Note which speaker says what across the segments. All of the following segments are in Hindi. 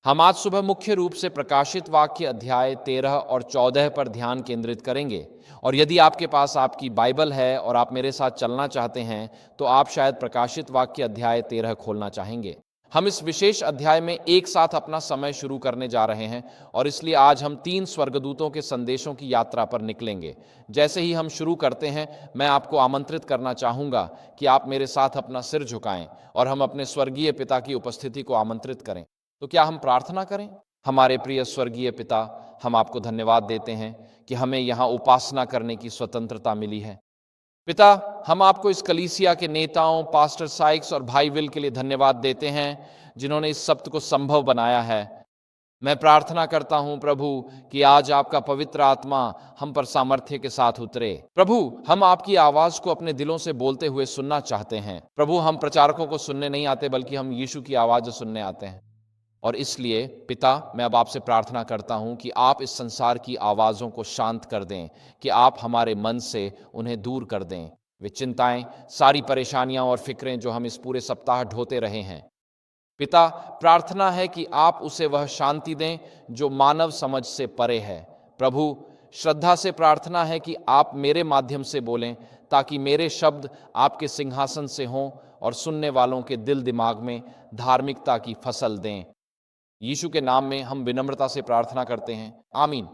Speaker 1: हम आज सुबह मुख्य रूप से प्रकाशित वाक्य अध्याय 13 और 14 पर ध्यान केंद्रित करेंगे। और यदि आपके पास आपकी बाइबल है और आप मेरे साथ चलना चाहते हैं तो आप शायद प्रकाशित वाक्य अध्याय 13 खोलना चाहेंगे। हम इस विशेष अध्याय में एक साथ अपना समय शुरू करने जा रहे हैं और इसलिए आज हम 3 स्वर्गदूतों के संदेशों की यात्रा पर निकलेंगे। जैसे ही हम शुरू करते हैं मैं आपको आमंत्रित करना चाहूँगा कि आप मेरे साथ अपना सिर झुकाएं और हम अपने स्वर्गीय पिता की उपस्थिति को आमंत्रित करें। तो क्या हम प्रार्थना करें? हमारे प्रिय स्वर्गीय पिता, हम आपको धन्यवाद देते हैं कि हमें यहाँ उपासना करने की स्वतंत्रता मिली है। पिता, हम आपको इस कलीसिया के नेताओं, पास्टर साइक्स और भाई विल के लिए धन्यवाद देते हैं जिन्होंने इस सप्त को संभव बनाया है। मैं प्रार्थना करता हूं प्रभु कि आज आपका पवित्र आत्मा हम पर सामर्थ्य के साथ उतरे। प्रभु, हम आपकी आवाज को अपने दिलों से बोलते हुए सुनना चाहते हैं। प्रभु, हम प्रचारकों को सुनने नहीं आते बल्कि हम यीशु की आवाज सुनने आते हैं। और इसलिए पिता, मैं अब आपसे प्रार्थना करता हूं कि आप इस संसार की आवाज़ों को शांत कर दें, कि आप हमारे मन से उन्हें दूर कर दें। वे चिंताएं, सारी परेशानियां और फिक्रें जो हम इस पूरे सप्ताह ढोते रहे हैं, पिता, प्रार्थना है कि आप उसे वह शांति दें जो मानव समझ से परे है। प्रभु, श्रद्धा से प्रार्थना है कि आप मेरे माध्यम से बोलें ताकि मेरे शब्द आपके सिंहासन से हों और सुनने वालों के दिल दिमाग में धार्मिकता की फसल दें। यीशु के नाम में हम विनम्रता से प्रार्थना करते हैं, आमीन।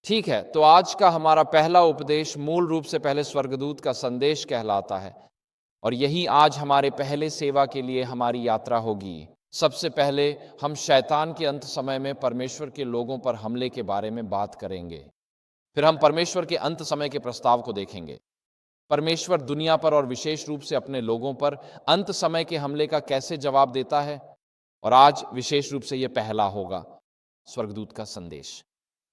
Speaker 1: ठीक है, तो आज का हमारा पहला उपदेश मूल रूप से पहले स्वर्गदूत का संदेश कहलाता है और यही आज हमारे पहले सेवा के लिए हमारी यात्रा होगी। सबसे पहले हम शैतान के अंत समय में परमेश्वर के लोगों पर हमले के बारे में बात करेंगे। फिर हम परमेश्वर के अंत समय के प्रस्ताव को देखेंगे। परमेश्वर दुनिया पर और विशेष रूप से अपने लोगों पर अंत समय के हमले का कैसे जवाब देता है, और आज विशेष रूप से यह पहला होगा, स्वर्गदूत का संदेश।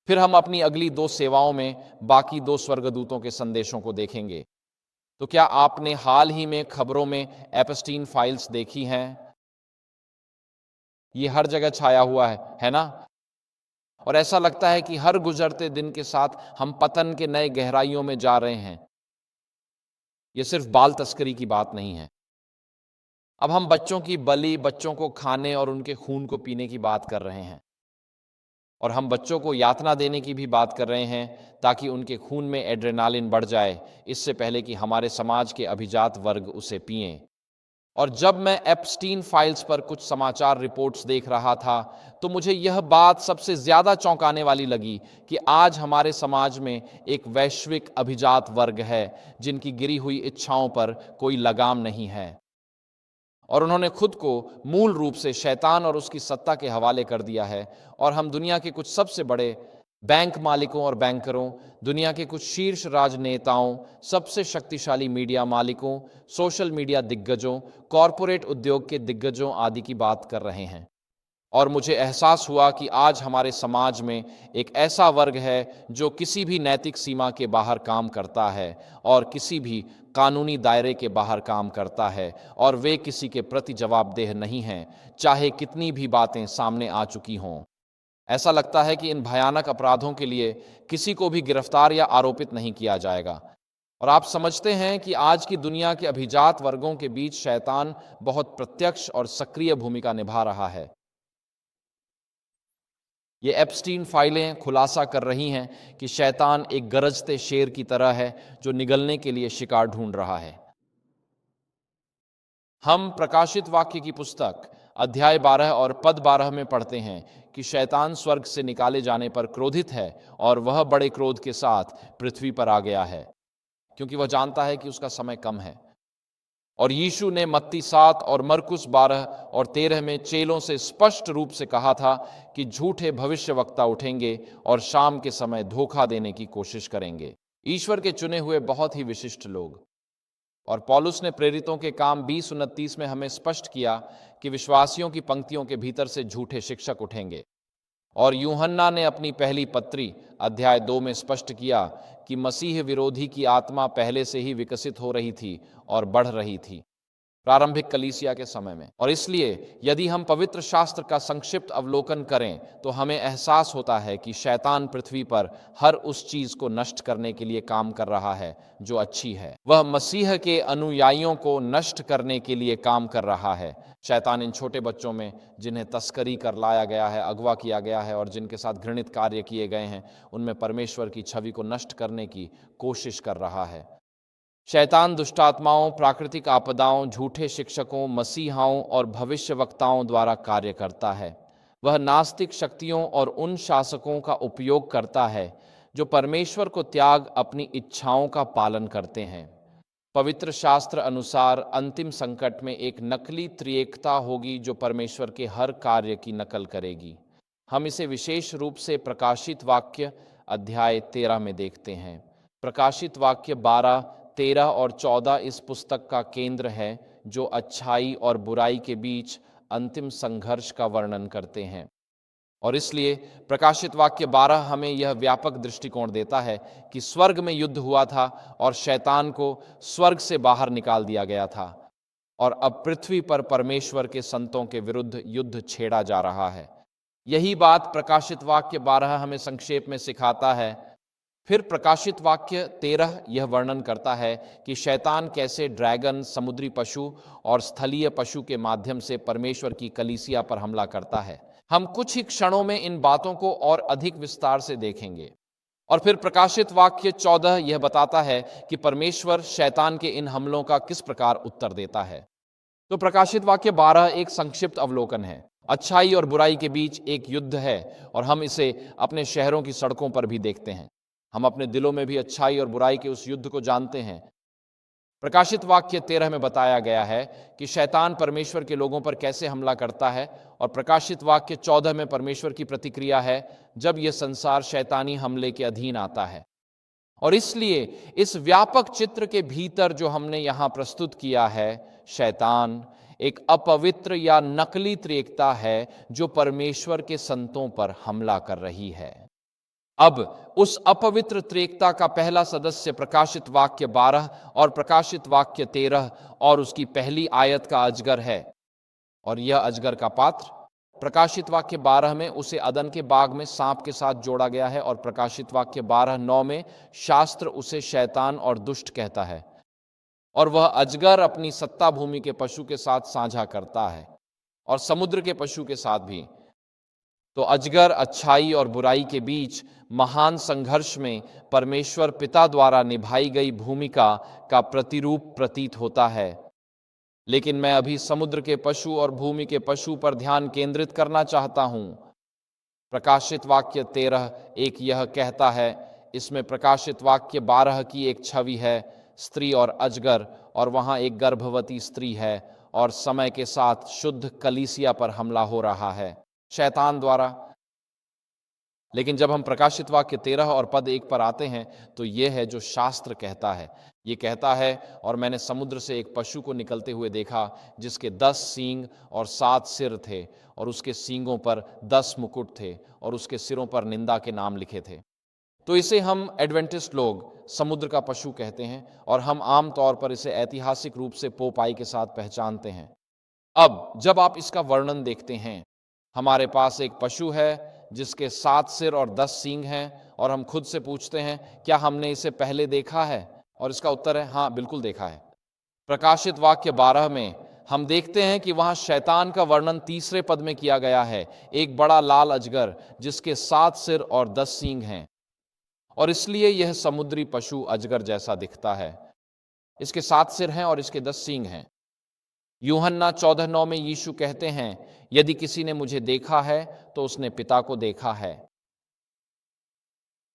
Speaker 1: फिर हम अपनी अगली 2 सेवाओं में बाकी 2 स्वर्गदूतों के संदेशों को देखेंगे। तो क्या आपने हाल ही में खबरों में एपस्टीन फाइल्स देखी हैं? ये हर जगह छाया हुआ है ना? और ऐसा लगता है कि हर गुजरते दिन के साथ हम पतन के नए गहराइयों में जा रहे हैं। ये सिर्फ बाल तस्करी की बात नहीं है। अब हम बच्चों की बलि, बच्चों को खाने और उनके खून को पीने की बात कर रहे हैं। और हम बच्चों को यातना देने की भी बात कर रहे हैं ताकि उनके खून में एड्रेनालिन बढ़ जाए, इससे पहले कि हमारे समाज के अभिजात वर्ग उसे पिएं। और जब मैं एप्स्टीन फाइल्स पर कुछ समाचार रिपोर्ट्स देख रहा था तो मुझे यह बात सबसे ज़्यादा चौंकाने वाली लगी कि आज हमारे समाज में एक वैश्विक अभिजात वर्ग है जिनकी गिरी हुई इच्छाओं पर कोई लगाम नहीं है और उन्होंने खुद को मूल रूप से शैतान और उसकी सत्ता के हवाले कर दिया है। और हम दुनिया के कुछ सबसे बड़े बैंक मालिकों और बैंकरों, दुनिया के कुछ शीर्ष राजनेताओं, सबसे शक्तिशाली मीडिया मालिकों, सोशल मीडिया दिग्गजों, कॉरपोरेट उद्योग के दिग्गजों आदि की बात कर रहे हैं। और मुझे एहसास हुआ कि आज हमारे समाज में एक ऐसा वर्ग है जो किसी भी नैतिक सीमा के बाहर काम करता है और किसी भी कानूनी दायरे के बाहर काम करता है, और वे किसी के प्रति जवाबदेह नहीं हैं, चाहे कितनी भी बातें सामने आ चुकी हों। ऐसा लगता है कि इन भयानक अपराधों के लिए किसी को भी गिरफ्तार या आरोपित नहीं किया जाएगा। और आप समझते हैं कि आज की दुनिया के अभिजात वर्गों के बीच शैतान बहुत प्रत्यक्ष और सक्रिय भूमिका निभा रहा है। ये एप्स्टीन फाइलें खुलासा कर रही हैं कि शैतान एक गरजते शेर की तरह है जो निगलने के लिए शिकार ढूंढ रहा है। हम प्रकाशित वाक्य की पुस्तक अध्याय 12 और पद 12 में पढ़ते हैं कि शैतान स्वर्ग से निकाले जाने पर क्रोधित है और वह बड़े क्रोध के साथ पृथ्वी पर आ गया है, क्योंकि वह जानता है कि उसका समय कम है। और यीशु ने मत्ती 7 और मरकुस 12 और 13 में चेलों से स्पष्ट रूप से कहा था कि झूठे भविष्यवक्ता उठेंगे और शाम के समय धोखा देने की कोशिश करेंगे। ईश्वर के चुने हुए बहुत ही विशिष्ट लोग। और पौलुस ने प्रेरितों के काम 20:29 में हमें स्पष्ट किया कि विश्वासियों की पंक्तियों के भीतर से झूठे शिक्षक उठेंगे। और यूहन्ना ने अपनी पहली पत्री अध्याय 2 में स्पष्ट किया कि मसीह विरोधी की आत्मा पहले से ही विकसित हो रही थी और बढ़ रही थी। प्रारंभिक कलीसिया के समय में। और इसलिए यदि हम पवित्र शास्त्र का संक्षिप्त अवलोकन करें तो हमें एहसास होता है कि शैतान पृथ्वी पर हर उस चीज को नष्ट करने के लिए काम कर रहा है जो अच्छी है। वह मसीह के अनुयायियों को नष्ट करने के लिए काम कर रहा है। शैतान इन छोटे बच्चों में जिन्हें तस्करी कर लाया गया है, अगवा किया गया है और जिनके साथ घृणित कार्य किए गए हैं, उनमें परमेश्वर की छवि को नष्ट करने की कोशिश कर रहा है। शैतान दुष्टात्माओं, प्राकृतिक आपदाओं, झूठे शिक्षकों, मसीहाओं और भविष्यवक्ताओं द्वारा कार्य करता है। वह नास्तिक शक्तियों और उन शासकों का उपयोग करता है जो परमेश्वर को त्याग अपनी इच्छाओं का पालन करते हैं। पवित्र शास्त्र अनुसार अंतिम संकट में एक नकली त्रिएकता होगी जो परमेश्वर के हर कार्य की नकल करेगी। हम इसे विशेष रूप से प्रकाशित वाक्य अध्याय 13 में देखते हैं। प्रकाशित वाक्य 12, 13 और 14 इस पुस्तक का केंद्र है जो अच्छाई और बुराई के बीच अंतिम संघर्ष का वर्णन करते हैं। और इसलिए प्रकाशित वाक्य 12 हमें यह व्यापक दृष्टिकोण देता है कि स्वर्ग में युद्ध हुआ था और शैतान को स्वर्ग से बाहर निकाल दिया गया था और अब पृथ्वी पर परमेश्वर के संतों के विरुद्ध युद्ध छेड़ा जा रहा है। यही बात प्रकाशित वाक्य 12 हमें संक्षेप में सिखाता है। फिर प्रकाशित वाक्य 13 यह वर्णन करता है कि शैतान कैसे ड्रैगन, समुद्री पशु और स्थलीय पशु के माध्यम से परमेश्वर की कलीसिया पर हमला करता है। हम कुछ ही क्षणों में इन बातों को और अधिक विस्तार से देखेंगे। और फिर प्रकाशित वाक्य 14 यह बताता है कि परमेश्वर शैतान के इन हमलों का किस प्रकार उत्तर देता है। तो प्रकाशित वाक्य 12 एक संक्षिप्त अवलोकन है। अच्छाई और बुराई के बीच एक युद्ध है और हम इसे अपने शहरों की सड़कों पर भी देखते हैं। हम अपने दिलों में भी अच्छाई और बुराई के उस युद्ध को जानते हैं। प्रकाशित वाक्य 13 में बताया गया है कि शैतान परमेश्वर के लोगों पर कैसे हमला करता है और प्रकाशित वाक्य 14 में परमेश्वर की प्रतिक्रिया है जब यह संसार शैतानी हमले के अधीन आता है। और इसलिए इस व्यापक चित्र के भीतर जो हमने यहाँ प्रस्तुत किया है, शैतान एक अपवित्र या नकली त्रिएकता है जो परमेश्वर के संतों पर हमला कर रही है। अब उस अपवित्र त्रिएकता का पहला सदस्य प्रकाशित वाक्य 12 और प्रकाशित वाक्य 13 और उसकी पहली आयत का अजगर है। और यह अजगर का पात्र प्रकाशित वाक्य 12 में उसे अदन के बाग में सांप के साथ जोड़ा गया है और प्रकाशित वाक्य 12:9 में शास्त्र उसे शैतान और दुष्ट कहता है। और वह अजगर अपनी सत्ता भूमि के पशु के साथ साझा करता है और समुद्र के पशु के साथ भी। तो अजगर अच्छाई और बुराई के बीच महान संघर्ष में परमेश्वर पिता द्वारा निभाई गई भूमिका का प्रतिरूप प्रतीत होता है। लेकिन मैं अभी समुद्र के पशु और भूमि के पशु पर ध्यान केंद्रित करना चाहता हूं। प्रकाशित वाक्य 13 एक यह कहता है, इसमें प्रकाशित वाक्य 12 की एक छवि है, स्त्री और अजगर, और वहां एक गर्भवती स्त्री है और समय के साथ शुद्ध कलीसिया पर हमला हो रहा है शैतान द्वारा। लेकिन जब हम प्रकाशित वाक्य 13 और पद 1 पर आते हैं तो यह है जो शास्त्र कहता है। ये कहता है, और मैंने समुद्र से एक पशु को निकलते हुए देखा जिसके 10 सींग और 7 सिर थे और उसके सींगों पर 10 मुकुट थे और उसके सिरों पर निंदा के नाम लिखे थे। तो इसे हम एडवेंटिस्ट लोग समुद्र का पशु कहते हैं और हम आम तौर पर इसे ऐतिहासिक रूप से पोपाई के साथ पहचानते हैं। अब जब आप इसका वर्णन देखते हैं, हमारे पास एक पशु है जिसके 7 सिर और 10 सींग हैं और हम खुद से पूछते हैं, क्या हमने इसे पहले देखा है? और इसका उत्तर है हाँ, बिल्कुल देखा है। प्रकाशित वाक्य 12 में हम देखते हैं कि वहां शैतान का वर्णन तीसरे पद में किया गया है, एक बड़ा लाल अजगर जिसके 7 सिर और 10 सींग हैं, और इसलिए यह समुद्री पशु अजगर जैसा दिखता है। इसके 7 सिर हैं और इसके 10 सींग हैं। यूहन्ना 14:9 में यीशु कहते हैं, यदि किसी ने मुझे देखा है तो उसने पिता को देखा है।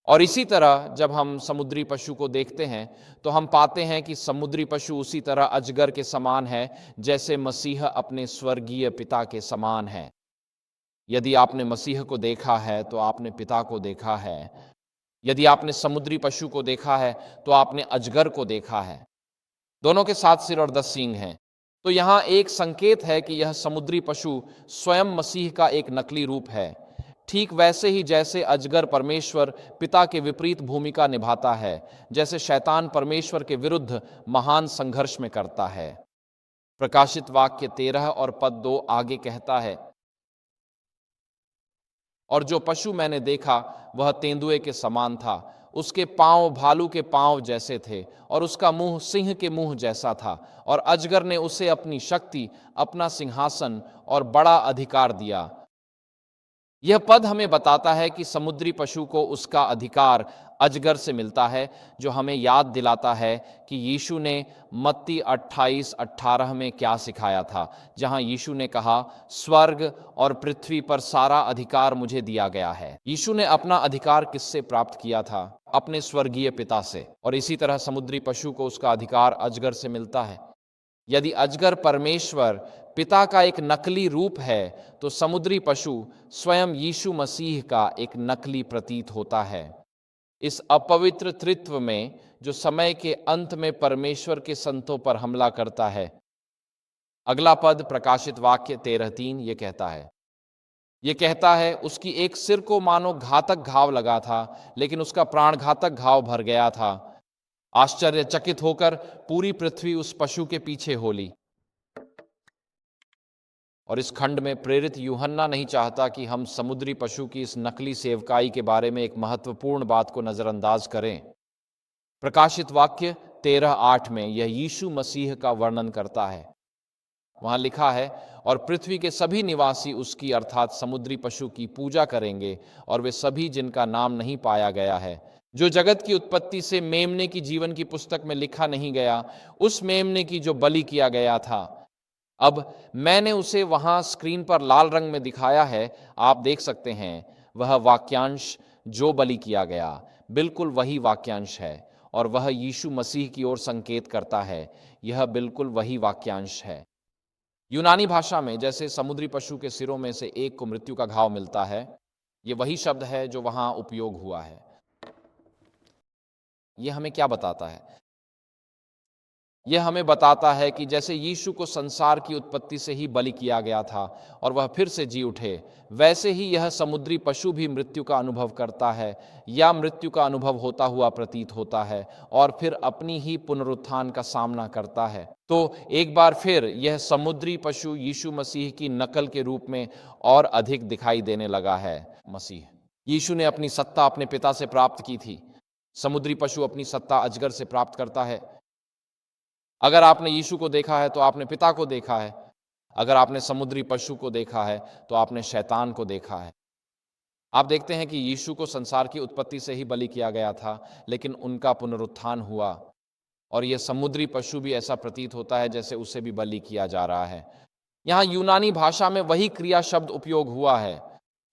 Speaker 1: और इसी तरह जब हम समुद्री पशु को देखते हैं तो हम पाते हैं कि समुद्री पशु उसी तरह अजगर के समान है जैसे मसीह अपने स्वर्गीय पिता के समान है। यदि आपने मसीह को देखा है तो आपने पिता को देखा है। यदि आपने समुद्री पशु को देखा है तो आपने अजगर को देखा है। दोनों के 7 सिर और 10 सींग हैं। तो यहाँ एक संकेत है कि यह समुद्री पशु स्वयं मसीह का एक नकली रूप है, ठीक वैसे ही जैसे अजगर परमेश्वर पिता के विपरीत भूमिका निभाता है, जैसे शैतान परमेश्वर के विरुद्ध महान संघर्ष में करता है। प्रकाशित वाक्य 13 और पद 2 आगे कहता है, और जो पशु मैंने देखा वह तेंदुए के समान था, उसके पांव भालू के पांव जैसे थे और उसका मुंह सिंह के मुंह जैसा था, और अजगर ने उसे अपनी शक्ति, अपना सिंहासन और बड़ा अधिकार दिया। यह पद हमें बताता है कि समुद्री पशु को उसका अधिकार अजगर से मिलता है, जो हमें याद दिलाता है कि यीशु ने मत्ती 28:18 में क्या सिखाया था, जहां यीशु ने कहा, स्वर्ग और पृथ्वी पर सारा अधिकार मुझे दिया गया है। यीशु ने अपना अधिकार किससे प्राप्त किया था? अपने स्वर्गीय पिता से। और इसी तरह समुद्री पशु को उसका अधिकार अजगर से मिलता है। यदि अजगर परमेश्वर पिता का एक नकली रूप है, तो समुद्री पशु स्वयं यीशु मसीह का एक नकली प्रतीत होता है। इस अपवित्र त्रित्व में जो समय के अंत में परमेश्वर के संतों पर हमला करता है। अगला पद प्रकाशित वाक्य 13:3 ये कहता है, उसकी एक सिर को मानो घातक घाव लगा था, लेकिन उसका प्राण घातक घाव भर गया था। आश्चर्यचकित होकर पूरी पृथ्वी उस पशु के पीछे हो ली। और इस खंड में प्रेरित यूहन्ना नहीं चाहता कि हम समुद्री पशु की इस नकली सेवकाई के बारे में एक महत्वपूर्ण बात को नजरअंदाज करें। प्रकाशित वाक्य 13:8 में यह यीशु मसीह का वर्णन करता है। वहां लिखा है, और पृथ्वी के सभी निवासी उसकी अर्थात समुद्री पशु की पूजा करेंगे, और वे सभी जिनका नाम नहीं पाया गया है, जो जगत की उत्पत्ति से मेमने की जीवन की पुस्तक में लिखा नहीं गया, उस मेमने की जो बलि किया गया था। अब मैंने उसे वहां स्क्रीन पर लाल रंग में दिखाया है, आप देख सकते हैं। वह वाक्यांश जो बलि किया गया बिल्कुल वही वाक्यांश है, और वह यीशु मसीह की ओर संकेत करता है। यह बिल्कुल वही वाक्यांश है। यूनानी भाषा में जैसे समुद्री पशु के सिरों में से एक को मृत्यु का घाव मिलता है, यह वही शब्द है जो वहां उपयोग हुआ है। यह हमें क्या बताता है? यह हमें बताता है कि जैसे यीशु को संसार की उत्पत्ति से ही बलि किया गया था और वह फिर से जी उठे, वैसे ही यह समुद्री पशु भी मृत्यु का अनुभव करता है या मृत्यु का अनुभव होता हुआ प्रतीत होता है और फिर अपनी ही पुनरुत्थान का सामना करता है। तो एक बार फिर यह समुद्री पशु यीशु मसीह की नकल के रूप में और अधिक दिखाई देने लगा है। मसीह यीशु ने अपनी सत्ता अपने पिता से प्राप्त की थी। समुद्री पशु अपनी सत्ता अजगर से प्राप्त करता है। अगर आपने यीशु को देखा है तो आपने पिता को देखा है। अगर आपने समुद्री पशु को देखा है तो आपने शैतान को देखा है। आप देखते हैं कि यीशु को संसार की उत्पत्ति से ही बलि किया गया था, लेकिन उनका पुनरुत्थान हुआ और यह समुद्री पशु भी ऐसा प्रतीत होता है जैसे उसे भी बलि किया जा रहा है। यहाँ यूनानी भाषा में वही क्रिया शब्द उपयोग हुआ है।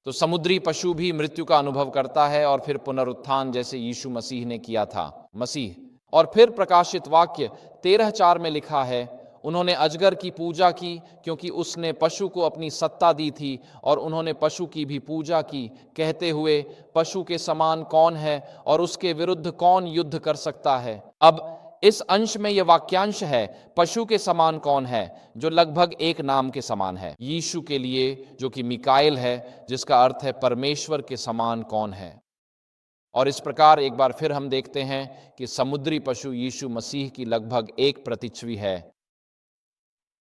Speaker 1: तो समुद्री पशु भी मृत्यु का अनुभव करता है और फिर पुनरुत्थान जैसे यीशु मसीह ने किया था। मसीह और फिर प्रकाशित वाक्य 13:4 में लिखा है, उन्होंने अजगर की पूजा की क्योंकि उसने पशु को अपनी सत्ता दी थी, और उन्होंने पशु की भी पूजा की, कहते हुए, पशु के समान कौन है और उसके विरुद्ध कौन युद्ध कर सकता है। अब इस अंश में यह वाक्यांश है, पशु के समान कौन है, जो लगभग एक नाम के समान है यीशु के लिए, जो कि मिकाएल है, जिसका अर्थ है परमेश्वर के समान कौन है। और इस प्रकार एक बार फिर हम देखते हैं कि समुद्री पशु यीशु मसीह की लगभग एक प्रतिच्छवि है।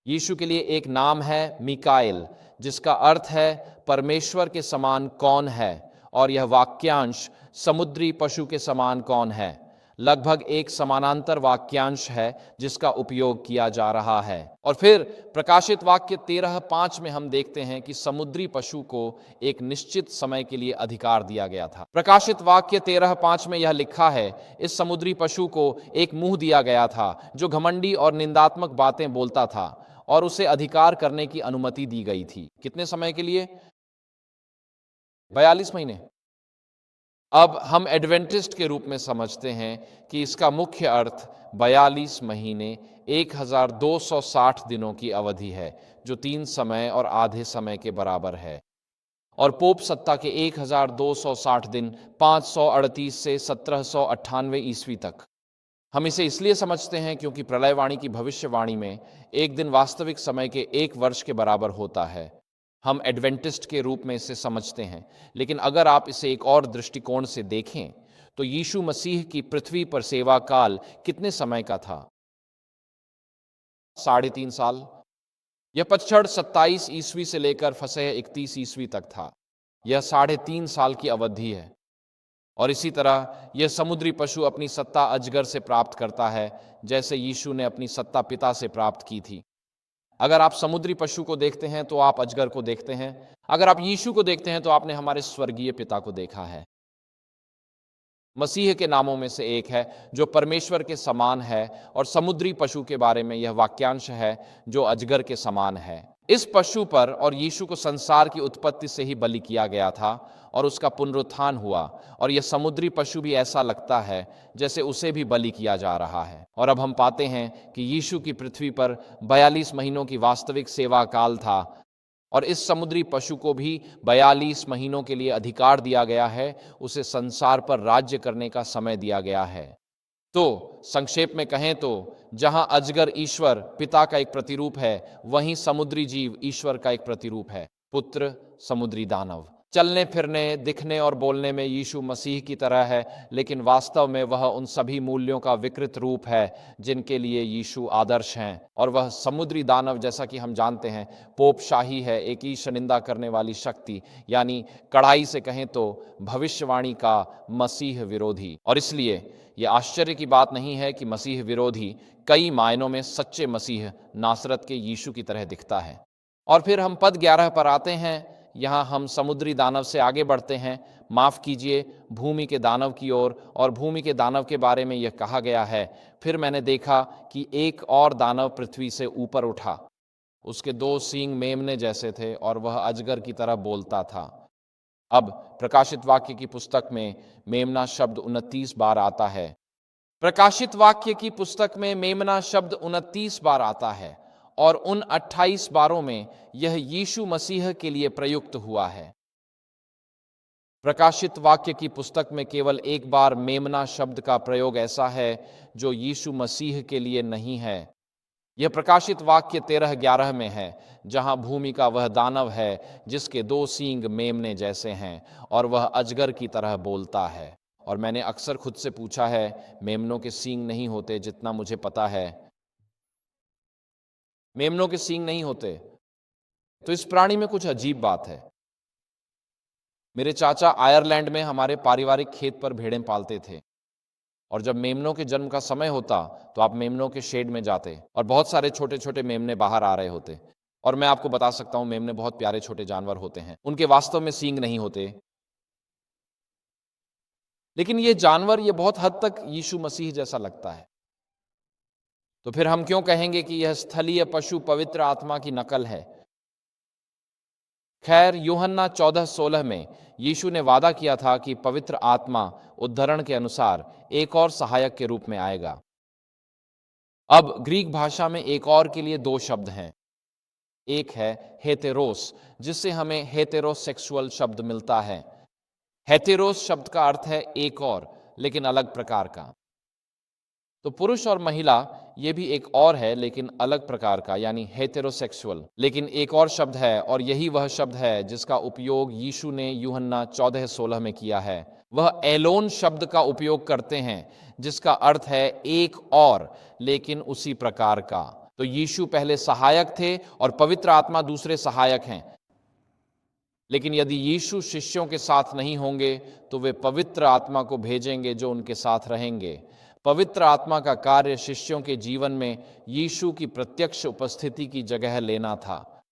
Speaker 1: यीशु के लिए एक नाम है मिकाएल, जिसका अर्थ है परमेश्वर के समान कौन है, और यह वाक्यांश समुद्री पशु के समान कौन है लगभग एक समानांतर वाक्यांश है जिसका उपयोग किया जा रहा है। और फिर प्रकाशित वाक्य 13:5 में हम देखते हैं कि समुद्री पशु को एक निश्चित समय के लिए अधिकार दिया गया था। प्रकाशित वाक्य 13:5 में यह लिखा है, इस समुद्री पशु को एक मुंह दिया गया था जो घमंडी और निंदात्मक बातें बोलता था, और उसे अधिकार करने की अनुमति दी गई थी। कितने समय के लिए? 42 महीने। अब हम एडवेंटिस्ट के रूप में समझते हैं कि इसका मुख्य अर्थ 42 महीने 1260 दिनों की अवधि है, जो 3 समय और आधे समय के बराबर है। और पोप सत्ता के 1260 दिन 538 से 1798 ईस्वी तक। हम इसे इसलिए समझते हैं क्योंकि प्रलयवाणी की भविष्यवाणी में एक दिन वास्तविक समय के 1 वर्ष के बराबर होता है। हम एडवेंटिस्ट के रूप में इसे समझते हैं, लेकिन अगर आप इसे एक और दृष्टिकोण से देखें तो यीशु मसीह की पृथ्वी पर सेवा काल कितने समय का था? 3.5 साल। यह पतझड़ 27 ईस्वी से लेकर फसह 31 ईस्वी तक था। यह 3.5 साल की अवधि है। और इसी तरह यह समुद्री पशु अपनी सत्ता अजगर से प्राप्त करता है, जैसे यीशु ने अपनी सत्ता पिता से प्राप्त की थी। अगर आप समुद्री पशु को देखते हैं तो आप अजगर को देखते हैं। अगर आप यीशु को देखते हैं तो आपने हमारे स्वर्गीय पिता को देखा है। मसीह के नामों में से एक है जो परमेश्वर के समान है, और समुद्री पशु के बारे में यह वाक्यांश है जो अजगर के समान है। इस पशु पर और यीशु को संसार की उत्पत्ति से ही बलि किया गया था और उसका पुनरुत्थान हुआ, और यह समुद्री पशु भी ऐसा लगता है जैसे उसे भी बलि किया जा रहा है। और अब हम पाते हैं कि यीशु की पृथ्वी पर 42 महीनों की वास्तविक सेवा काल था, और इस समुद्री पशु को भी 42 महीनों के लिए अधिकार दिया गया है, उसे संसार पर राज्य करने का समय दिया गया है। तो संक्षेप में कहें तो जहां अजगर ईश्वर पिता का एक प्रतिरूप है, वहीं समुद्री जीव ईश्वर का एक प्रतिरूप है, पुत्र समुद्री दानव। चलने फिरने, दिखने और बोलने में यीशु मसीह की तरह है, लेकिन वास्तव में वह उन सभी मूल्यों का विकृत रूप है जिनके लिए यीशु आदर्श हैं। और वह समुद्री दानव, जैसा कि हम जानते हैं, पोपशाही है, एक ईश निंदा करने वाली शक्ति, यानी कड़ाई से कहें तो भविष्यवाणी का मसीह विरोधी। और इसलिए ये आश्चर्य की बात नहीं है कि मसीह विरोधी कई मायनों में सच्चे मसीह नासरत के यीशु की तरह दिखता है। और फिर हम पद 11 पर आते हैं। यहाँ हम समुद्री दानव से आगे बढ़ते हैं, माफ कीजिए, भूमि के दानव की ओर। और भूमि के दानव के बारे में यह कहा गया है, फिर मैंने देखा कि एक और दानव पृथ्वी से ऊपर उठा। उसके 2 सींग मेमने जैसे थे और वह अजगर की तरह बोलता था। अब प्रकाशित वाक्य की पुस्तक में मेमना शब्द 29 बार आता है। प्रकाशित वाक्य की पुस्तक में मेमना शब्द 29 बार आता है, और उन 28 बारों में यह यीशु मसीह के लिए प्रयुक्त हुआ है। प्रकाशित वाक्य की पुस्तक में केवल एक बार मेमना शब्द का प्रयोग ऐसा है जो यीशु मसीह के लिए नहीं है। यह प्रकाशित वाक्य 13:11 में है, जहां भूमि का वह दानव है जिसके 2 सींग मेमने जैसे हैं और वह अजगर की तरह बोलता है। और मैंने अक्सर खुद से पूछा है, मेमनों के सींग नहीं होते, जितना मुझे पता है मेमनों के सींग नहीं होते। तो इस प्राणी में कुछ अजीब बात है। मेरे चाचा आयरलैंड में हमारे पारिवारिक खेत पर भेड़ें पालते थे, और जब मेमनों के जन्म का समय होता तो आप मेमनों के शेड में जाते और बहुत सारे छोटे छोटे मेमने बाहर आ रहे होते। और मैं आपको बता सकता हूं, मेमने बहुत प्यारे छोटे जानवर होते हैं, उनके वास्तव में सींग नहीं होते, लेकिन ये जानवर ये बहुत हद तक यीशु मसीह जैसा लगता है। तो फिर हम क्यों कहेंगे कि यह स्थलीय पशु पवित्र आत्मा की नकल है? खैर, यूहन्ना 14:16 में यीशु ने वादा किया था कि पवित्र आत्मा उद्धरण के अनुसार एक और सहायक के रूप में आएगा। अब ग्रीक भाषा में एक और के लिए 2 शब्द हैं। एक है हेतेरोस, जिससे हमें हेटेरोसेक्सुअल शब्द मिलता है। हेटेरोस शब्द का अर्थ है एक और, लेकिन अलग प्रकार का। तो पुरुष और महिला ये भी एक और है, लेकिन अलग प्रकार का, यानी हेटेरोसेक्सुअल। लेकिन एक और शब्द है, और यही वह शब्द है जिसका उपयोग यीशु ने यूहन्ना 14:16 में किया है। वह एलोन शब्द का उपयोग करते हैं, जिसका अर्थ है एक और, लेकिन उसी प्रकार का। तो यीशु पहले सहायक थे और पवित्र आत्मा दूसरे सहायक हैं। लेकिन यदि यीशु शिष्यों के साथ नहीं होंगे तो वे पवित्र आत्मा को भेजेंगे जो उनके साथ रहेंगे। पवित्र आत्मा का कार्य शिष्यों के जीवन में यीशु की प्रत्यक्ष उपस्थिति की जगह लेना था,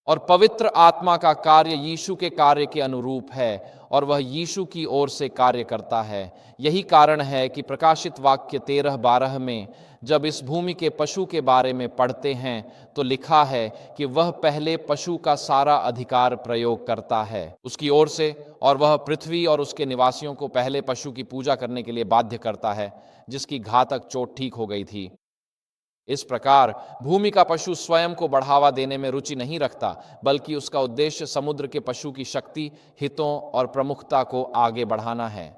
Speaker 1: और पवित्र आत्मा का कार्य यीशु के कार्य के अनुरूप है, और वह यीशु की ओर से कार्य करता है। यही कारण है कि प्रकाशित वाक्य 13:12 में जब इस भूमि के पशु के बारे में पढ़ते हैं तो लिखा है कि वह पहले पशु का सारा अधिकार प्रयोग करता है उसकी ओर से, और वह पृथ्वी और उसके निवासियों को पहले पशु की पूजा करने के लिए बाध्य करता है जिसकी घातक चोट ठीक हो गई थी। इस प्रकार भूमि का पशु स्वयं को बढ़ावा देने में रुचि नहीं रखता, बल्कि उसका उद्देश्य समुद्र के पशु की शक्ति, हितों और प्रमुखता को आगे बढ़ाना है।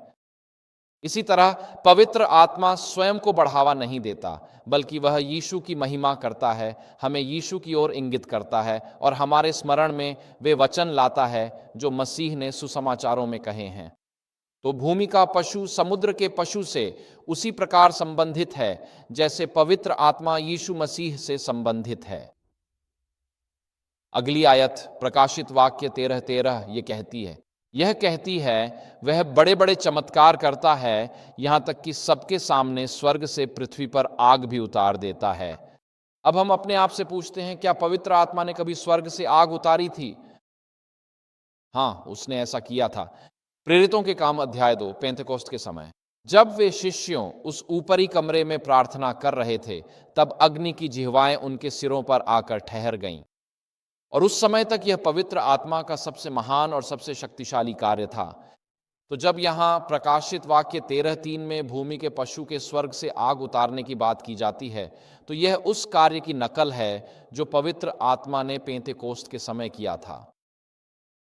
Speaker 1: इसी तरह पवित्र आत्मा स्वयं को बढ़ावा नहीं देता, बल्कि वह यीशु की महिमा करता है, हमें यीशु की ओर इंगित करता है, और हमारे स्मरण में वे वचन लाता है जो मसीह ने सुसमाचारों में कहे हैं। तो भूमि का पशु समुद्र के पशु से उसी प्रकार संबंधित है जैसे पवित्र आत्मा यीशु मसीह से संबंधित है। अगली आयत प्रकाशित वाक्य 13:13 यह कहती है वह बड़े बड़े चमत्कार करता है, यहां तक कि सबके सामने स्वर्ग से पृथ्वी पर आग भी उतार देता है। अब हम अपने आप से पूछते हैं, क्या पवित्र आत्मा ने कभी स्वर्ग से आग उतारी थी? हाँ, उसने ऐसा किया था। प्रेरितों के काम अध्याय 2 पेंतेकोस्त के समय जब वे शिष्यों उस ऊपरी कमरे में प्रार्थना कर रहे थे, तब अग्नि की जिह्वाएं उनके सिरों पर आकर ठहर गईं। और उस समय तक यह पवित्र आत्मा का सबसे महान और सबसे शक्तिशाली कार्य था। तो जब यहाँ प्रकाशित वाक्य 13:3 में भूमि के पशु के स्वर्ग से आग उतारने की बात की जाती है, तो यह उस कार्य की नकल है जो पवित्र आत्मा ने पेंतेकोस्त के समय किया था।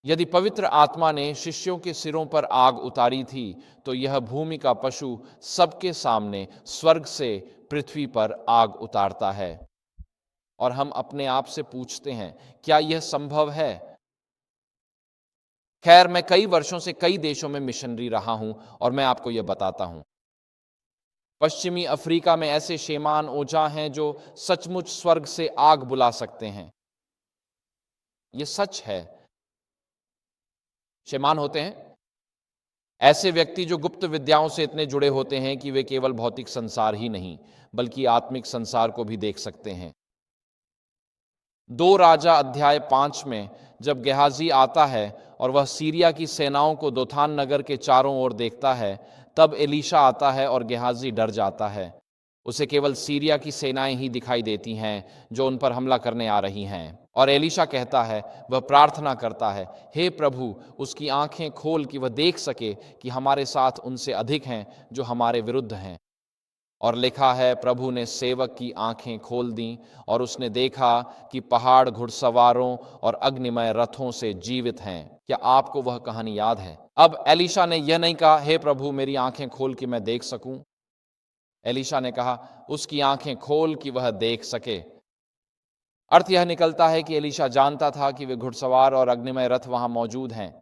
Speaker 1: यदि पवित्र आत्मा ने शिष्यों के सिरों पर आग उतारी थी, तो यह भूमि का पशु सबके सामने स्वर्ग से पृथ्वी पर आग उतारता है। और हम अपने आप से पूछते हैं, क्या यह संभव है? खैर, मैं कई वर्षों से कई देशों में मिशनरी रहा हूं और मैं आपको यह बताता हूं। पश्चिमी अफ्रीका में ऐसे शेमान ओझा हैं जो सचमुच स्वर्ग से आग बुला सकते हैं। यह सच है। शेमान होते हैं ऐसे व्यक्ति जो गुप्त विद्याओं से इतने जुड़े होते हैं कि वे केवल भौतिक संसार ही नहीं बल्कि आत्मिक संसार को भी देख सकते हैं। 2 राजा अध्याय 5 में जब गेहाजी आता है और वह सीरिया की सेनाओं को दोथान नगर के चारों ओर देखता है, तब एलीशा आता है और गेहाजी डर जाता है। उसे केवल सीरिया की सेनाएं ही दिखाई देती हैं जो उन पर हमला करने आ रही हैं। और एलीशा कहता है, वह प्रार्थना करता है, हे प्रभु, उसकी आंखें खोल कि वह देख सके कि हमारे साथ उनसे अधिक हैं जो हमारे विरुद्ध हैं। और लिखा है, प्रभु ने सेवक की आंखें खोल दी और उसने देखा कि पहाड़ घुड़सवारों और अग्निमय रथों से जीवित हैं। क्या आपको वह कहानी याद है? अब एलीशा ने यह नहीं कहा, हे प्रभु मेरी आंखें खोल कि मैं देख सकूं। एलीशा ने कहा, उसकी आंखें खोल कि वह देख सके। अर्थ यह निकलता है कि एलीशा जानता था कि वे घुड़सवार और अग्निमय रथ वहां मौजूद हैं।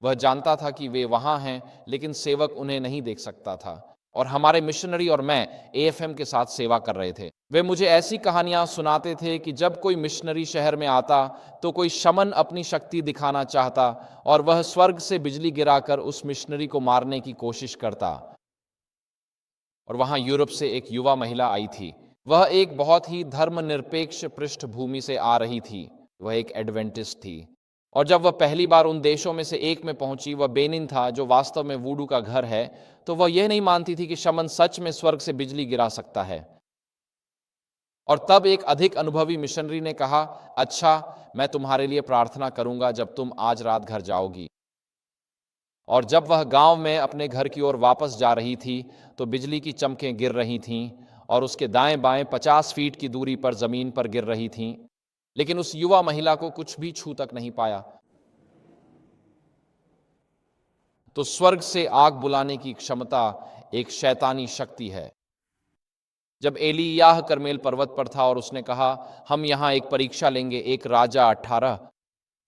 Speaker 1: वह जानता था कि वे वहां हैं, लेकिन सेवक उन्हें नहीं देख सकता था। और हमारे मिशनरी और मैं एएफएम के साथ सेवा कर रहे थे। वे मुझे ऐसी कहानियां सुनाते थे कि जब कोई मिशनरी शहर में आता तो कोई शमन अपनी शक्ति दिखाना चाहता और वह स्वर्ग से बिजली गिराकर उस मिशनरी को मारने की कोशिश करता। और वहां यूरोप से एक युवा महिला आई थी। वह एक बहुत ही धर्मनिरपेक्ष पृष्ठभूमि से आ रही थी। वह एक एडवेंटिस्ट थी। और जब वह पहली बार उन देशों में से एक में पहुंची, वह बेनिन था जो वास्तव में वूडू का घर है, तो वह यह नहीं मानती थी कि शमन सच में स्वर्ग से बिजली गिरा सकता है। और तब एक अधिक अनुभवी मिशनरी ने कहा, अच्छा, मैं तुम्हारे लिए प्रार्थना करूंगा जब तुम आज रात घर जाओगी। और जब वह गांव में अपने घर की ओर वापस जा रही थी, तो बिजली की चमकें गिर रही थीं और उसके दाएं बाएं 50 फीट की दूरी पर जमीन पर गिर रही थीं, लेकिन उस युवा महिला को कुछ भी छू तक नहीं पाया। तो स्वर्ग से आग बुलाने की क्षमता एक शैतानी शक्ति है। जब एलियाह करमेल पर्वत पर था और उसने कहा, हम यहां एक परीक्षा लेंगे, 1 राजा 18,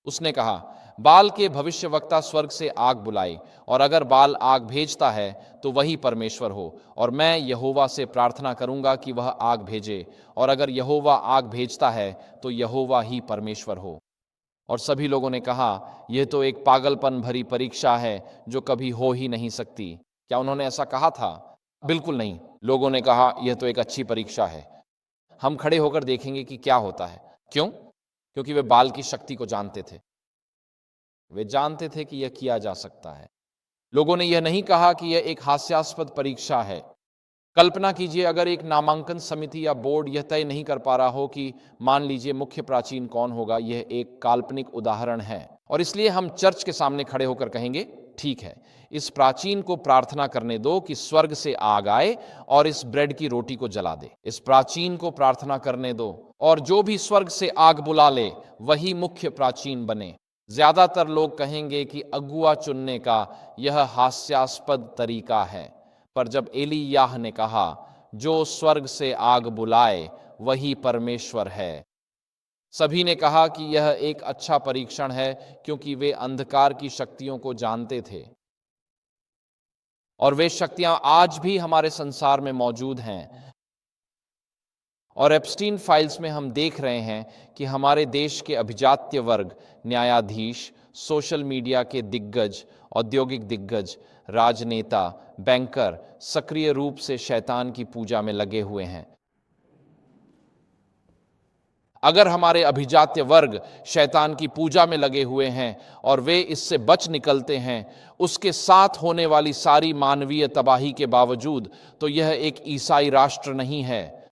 Speaker 1: उसने कहा, बाल के भविष्यवक्ता स्वर्ग से आग बुलाए, और अगर बाल आग भेजता है तो वही परमेश्वर हो, और मैं यहोवा से प्रार्थना करूंगा कि वह आग भेजे, और अगर यहोवा आग भेजता है तो यहोवा ही परमेश्वर हो। और सभी लोगों ने कहा, यह तो एक पागलपन भरी परीक्षा है जो कभी हो ही नहीं सकती। क्या उन्होंने ऐसा कहा था? बिल्कुल नहीं। लोगों ने कहा, यह तो एक अच्छी परीक्षा है, हम खड़े होकर देखेंगे कि क्या होता है। क्यों? क्योंकि वे बाल की शक्ति को जानते थे। वे जानते थे कि यह किया जा सकता है। लोगों ने यह नहीं कहा कि यह एक हास्यास्पद परीक्षा है। कल्पना कीजिए, अगर एक नामांकन समिति या बोर्ड यह तय नहीं कर पा रहा हो कि मान लीजिए मुख्य प्राचीन कौन होगा। यह एक काल्पनिक उदाहरण है और इसलिए हम चर्च के सामने खड़े होकर कहेंगे, ठीक है, इस प्राचीन को प्रार्थना करने दो कि स्वर्ग से आग आए और इस ब्रेड की रोटी को जला दे। इस प्राचीन को प्रार्थना करने दो और जो भी स्वर्ग से आग बुला ले वही मुख्य प्राचीन बने। ज्यादातर लोग कहेंगे कि अगुआ चुनने का यह हास्यास्पद तरीका है, पर जब एलियाह ने कहा, जो स्वर्ग से आग बुलाए वही परमेश्वर है, सभी ने कहा कि यह एक अच्छा परीक्षण है, क्योंकि वे अंधकार की शक्तियों को जानते थे। और वे शक्तियां आज भी हमारे संसार में मौजूद हैं। और एप्स्टीन फाइल्स में हम देख रहे हैं कि हमारे देश के अभिजात्य वर्ग, न्यायाधीश, सोशल मीडिया के दिग्गज, औद्योगिक दिग्गज, राजनेता, बैंकर सक्रिय रूप से शैतान की पूजा में लगे हुए हैं। अगर हमारे अभिजात्य वर्ग शैतान की पूजा में लगे हुए हैं और वे इससे बच निकलते हैं, उसके साथ होने वाली सारी मानवीय तबाही के बावजूद, तो यह एक ईसाई राष्ट्र नहीं है।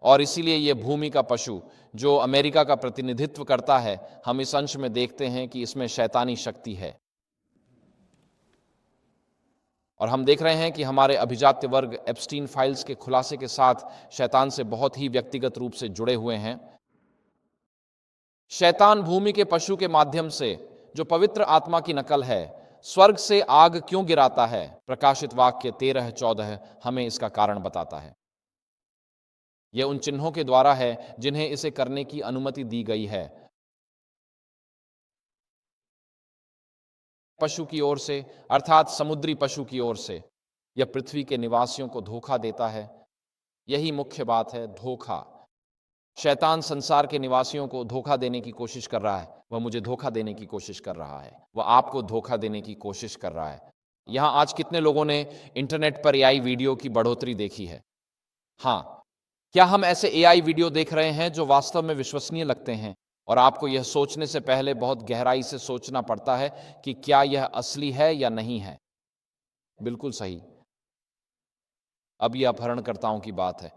Speaker 1: और इसीलिए यह भूमि का पशु जो अमेरिका का प्रतिनिधित्व करता है, हम इस अंश में देखते हैं कि इसमें शैतानी शक्ति है। और हम देख रहे हैं कि हमारे अभिजात्य वर्ग एप्स्टीन फाइल्स के खुलासे के साथ शैतान से बहुत ही व्यक्तिगत रूप से जुड़े हुए हैं। शैतान भूमि के पशु के माध्यम से, जो पवित्र आत्मा की नकल है, स्वर्ग से आग क्यों गिराता है? प्रकाशित वाक्य 13:14 हमें इसका कारण बताता है। यह उन चिन्हों के द्वारा है जिन्हें इसे करने की अनुमति दी गई है। पशु की ओर से, अर्थात समुद्री पशु की ओर से, यह पृथ्वी के निवासियों को धोखा देता है। यही मुख्य बात है, धोखा। शैतान संसार के निवासियों को धोखा देने की कोशिश कर रहा है। वह मुझे धोखा देने की कोशिश कर रहा है, वह आपको धोखा देने की कोशिश कर रहा है। यहां आज कितने लोगों ने इंटरनेट पर एआई वीडियो की बढ़ोतरी देखी है? हाँ, क्या हम ऐसे एआई वीडियो देख रहे हैं जो वास्तव में विश्वसनीय लगते हैं? और आपको यह सोचने से पहले बहुत गहराई से सोचना पड़ता है कि क्या यह असली है या नहीं है। बिल्कुल सही। अब यह अपहरणकर्ताओं की बात है।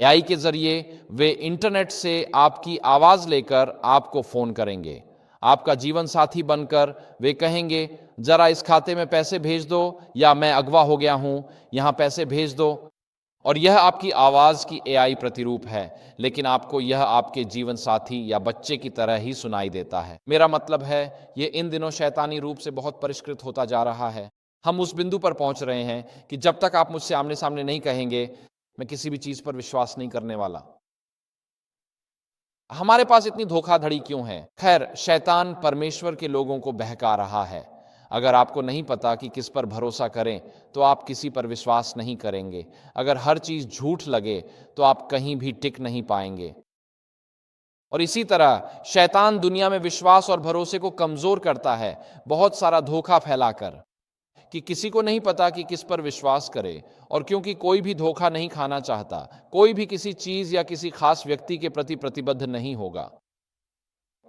Speaker 1: एआई के जरिए वे इंटरनेट से आपकी आवाज लेकर आपको फोन करेंगे, आपका जीवन साथी बनकर वे कहेंगे, जरा इस खाते में पैसे भेज दो, या मैं अगवा हो गया हूं, यहां पैसे भेज दो। और यह आपकी आवाज की एआई प्रतिरूप है, लेकिन आपको यह आपके जीवन साथी या बच्चे की तरह ही सुनाई देता है। मेरा मतलब है, यह इन दिनों शैतानी रूप से बहुत परिष्कृत होता जा रहा है। हम उस बिंदु पर पहुंच रहे हैं कि जब तक आप मुझसे आमने सामने नहीं कहेंगे, मैं किसी भी चीज पर विश्वास नहीं करने वाला। हमारे पास इतनी धोखाधड़ी क्यों है? खैर, शैतान परमेश्वर के लोगों को बहका रहा है। अगर आपको नहीं पता कि किस पर भरोसा करें, तो आप किसी पर विश्वास नहीं करेंगे। अगर हर चीज झूठ लगे, तो आप कहीं भी टिक नहीं पाएंगे। और इसी तरह शैतान दुनिया में विश्वास और भरोसे को कमजोर करता है, बहुत सारा धोखा फैलाकर, कि किसी को नहीं पता कि किस पर विश्वास करे। और क्योंकि कोई भी धोखा नहीं खाना चाहता, कोई भी किसी चीज या किसी खास व्यक्ति के प्रति प्रतिबद्ध नहीं होगा।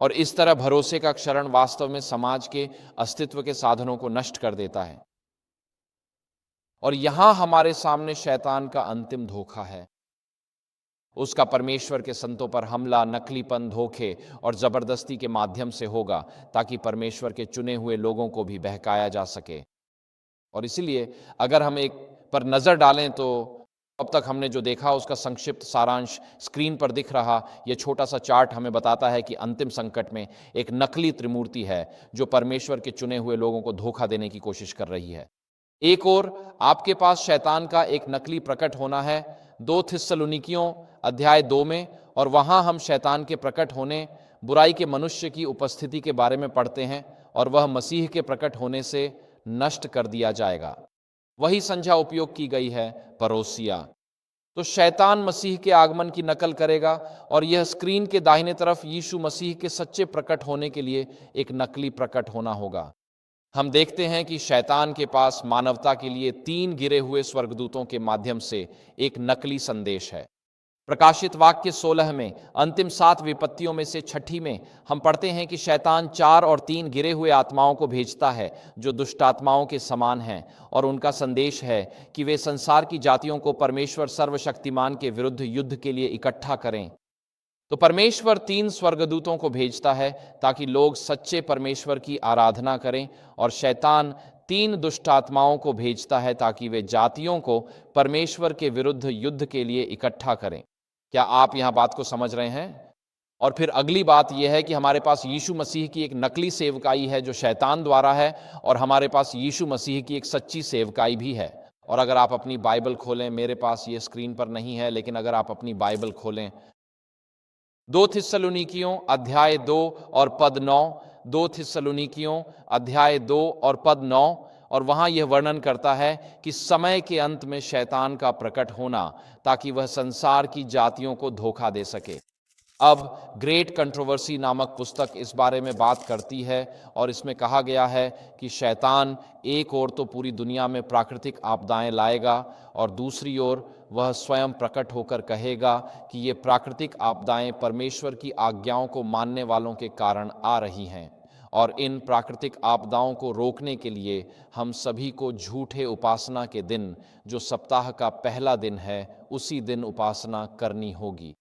Speaker 1: और इस तरह भरोसे का क्षरण वास्तव में समाज के अस्तित्व के साधनों को नष्ट कर देता है। और यहां हमारे सामने शैतान का अंतिम धोखा है। उसका परमेश्वर के संतों पर हमला नकलीपन, धोखे और जबरदस्ती के माध्यम से होगा, ताकि परमेश्वर के चुने हुए लोगों को भी बहकाया जा सके। और इसीलिए अगर हम एक पर नजर डालें, तो अब तक हमने जो देखा उसका संक्षिप्त सारांश स्क्रीन पर दिख रहा यह छोटा सा चार्ट हमें बताता है कि अंतिम संकट में एक नकली त्रिमूर्ति है जो परमेश्वर के चुने हुए लोगों को धोखा देने की कोशिश कर रही है। एक और आपके पास शैतान का एक नकली प्रकट होना है 2 थिस्सलुनीकियों अध्याय 2 में, और वहां हम शैतान के प्रकट होने, बुराई के मनुष्य की उपस्थिति के बारे में पढ़ते हैं, और वह मसीह के प्रकट होने से नष्ट कर दिया जाएगा। वही संज्ञा उपयोग की गई है, परोसिया। तो शैतान मसीह के आगमन की नकल करेगा, और यह स्क्रीन के दाहिने तरफ यीशु मसीह के सच्चे प्रकट होने के लिए एक नकली प्रकट होना होगा। हम देखते हैं कि शैतान के पास मानवता के लिए 3 गिरे हुए स्वर्गदूतों के माध्यम से एक नकली संदेश है। प्रकाशित वाक्य 16 में अंतिम 7 विपत्तियों में से छठी में हम पढ़ते हैं कि शैतान 4 और 3 गिरे हुए आत्माओं को भेजता है जो दुष्ट आत्माओं के समान हैं, और उनका संदेश है कि वे संसार की जातियों को परमेश्वर सर्वशक्तिमान के विरुद्ध युद्ध के लिए इकट्ठा करें। तो परमेश्वर 3 स्वर्गदूतों को भेजता है ताकि लोग सच्चे परमेश्वर की आराधना करें, और शैतान 3 दुष्ट आत्माओं को भेजता है ताकि वे जातियों को परमेश्वर के विरुद्ध युद्ध के लिए इकट्ठा करें। क्या आप यहां बात को समझ रहे हैं? और फिर अगली बात यह है कि हमारे पास यीशु मसीह की एक नकली सेवकाई है जो शैतान द्वारा है, और हमारे पास यीशु मसीह की एक सच्ची सेवकाई भी है। और अगर आप अपनी बाइबल खोलें, मेरे पास ये स्क्रीन पर नहीं है, लेकिन अगर आप अपनी बाइबल खोलें 2 थिस्सलुनीकियों अध्याय 2 और पद 9, 2 थिस्सलुनीकियों अध्याय 2 और पद 9, और वहाँ यह वर्णन करता है कि समय के अंत में शैतान का प्रकट होना, ताकि वह संसार की जातियों को धोखा दे सके। अब ग्रेट कंट्रोवर्सी नामक पुस्तक इस बारे में बात करती है और इसमें कहा गया है कि शैतान एक ओर तो पूरी दुनिया में प्राकृतिक आपदाएं लाएगा और दूसरी ओर वह स्वयं प्रकट होकर कहेगा कि ये प्राकृतिक आपदाएं परमेश्वर की आज्ञाओं को मानने वालों के कारण आ रही हैं और इन प्राकृतिक आपदाओं को रोकने के लिए हम सभी को झूठे उपासना के दिन, जो सप्ताह का पहला दिन है, उसी दिन उपासना करनी होगी।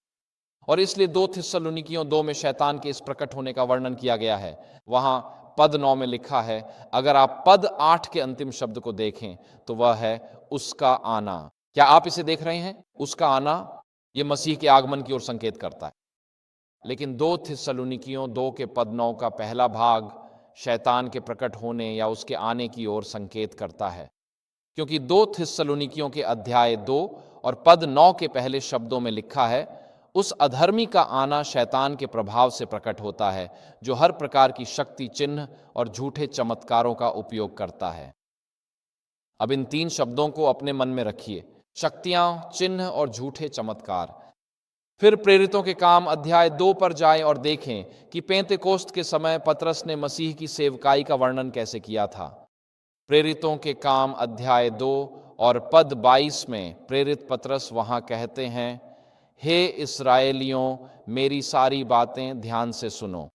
Speaker 1: और इसलिए 2 थिस्सलुनीकियों 2 में शैतान के इस प्रकट होने का वर्णन किया गया है। वहां पद 9 में लिखा है, अगर आप पद 8 के अंतिम शब्द को देखें तो वह है उसका आना। क्या आप इसे देख रहे हैं? उसका आना ये मसीह के आगमन की ओर संकेत करता है। लेकिन 2 थिस्सलुनीकियों 2 के पद 9 का पहला भाग शैतान के प्रकट होने या उसके आने की ओर संकेत करता है, क्योंकि 2 थिस्सलुनीकियों के अध्याय 2 और पद 9 के पहले शब्दों में लिखा है, उस अधर्मी का आना शैतान के प्रभाव से प्रकट होता है, जो हर प्रकार की शक्ति, चिन्ह और झूठे चमत्कारों का उपयोग करता है। अब इन 3 शब्दों को अपने मन में रखिए, शक्तियां, चिन्ह और झूठे चमत्कार। फिर प्रेरितों के काम अध्याय 2 पर जाएं और देखें कि पेंतेकोस्त के समय पतरस ने मसीह की सेवकाई का वर्णन कैसे किया था। प्रेरितों के काम अध्याय 2 और पद 22 में प्रेरित पतरस वहां कहते हैं, हे इस्राएलियों, मेरी सारी बातें ध्यान से सुनो।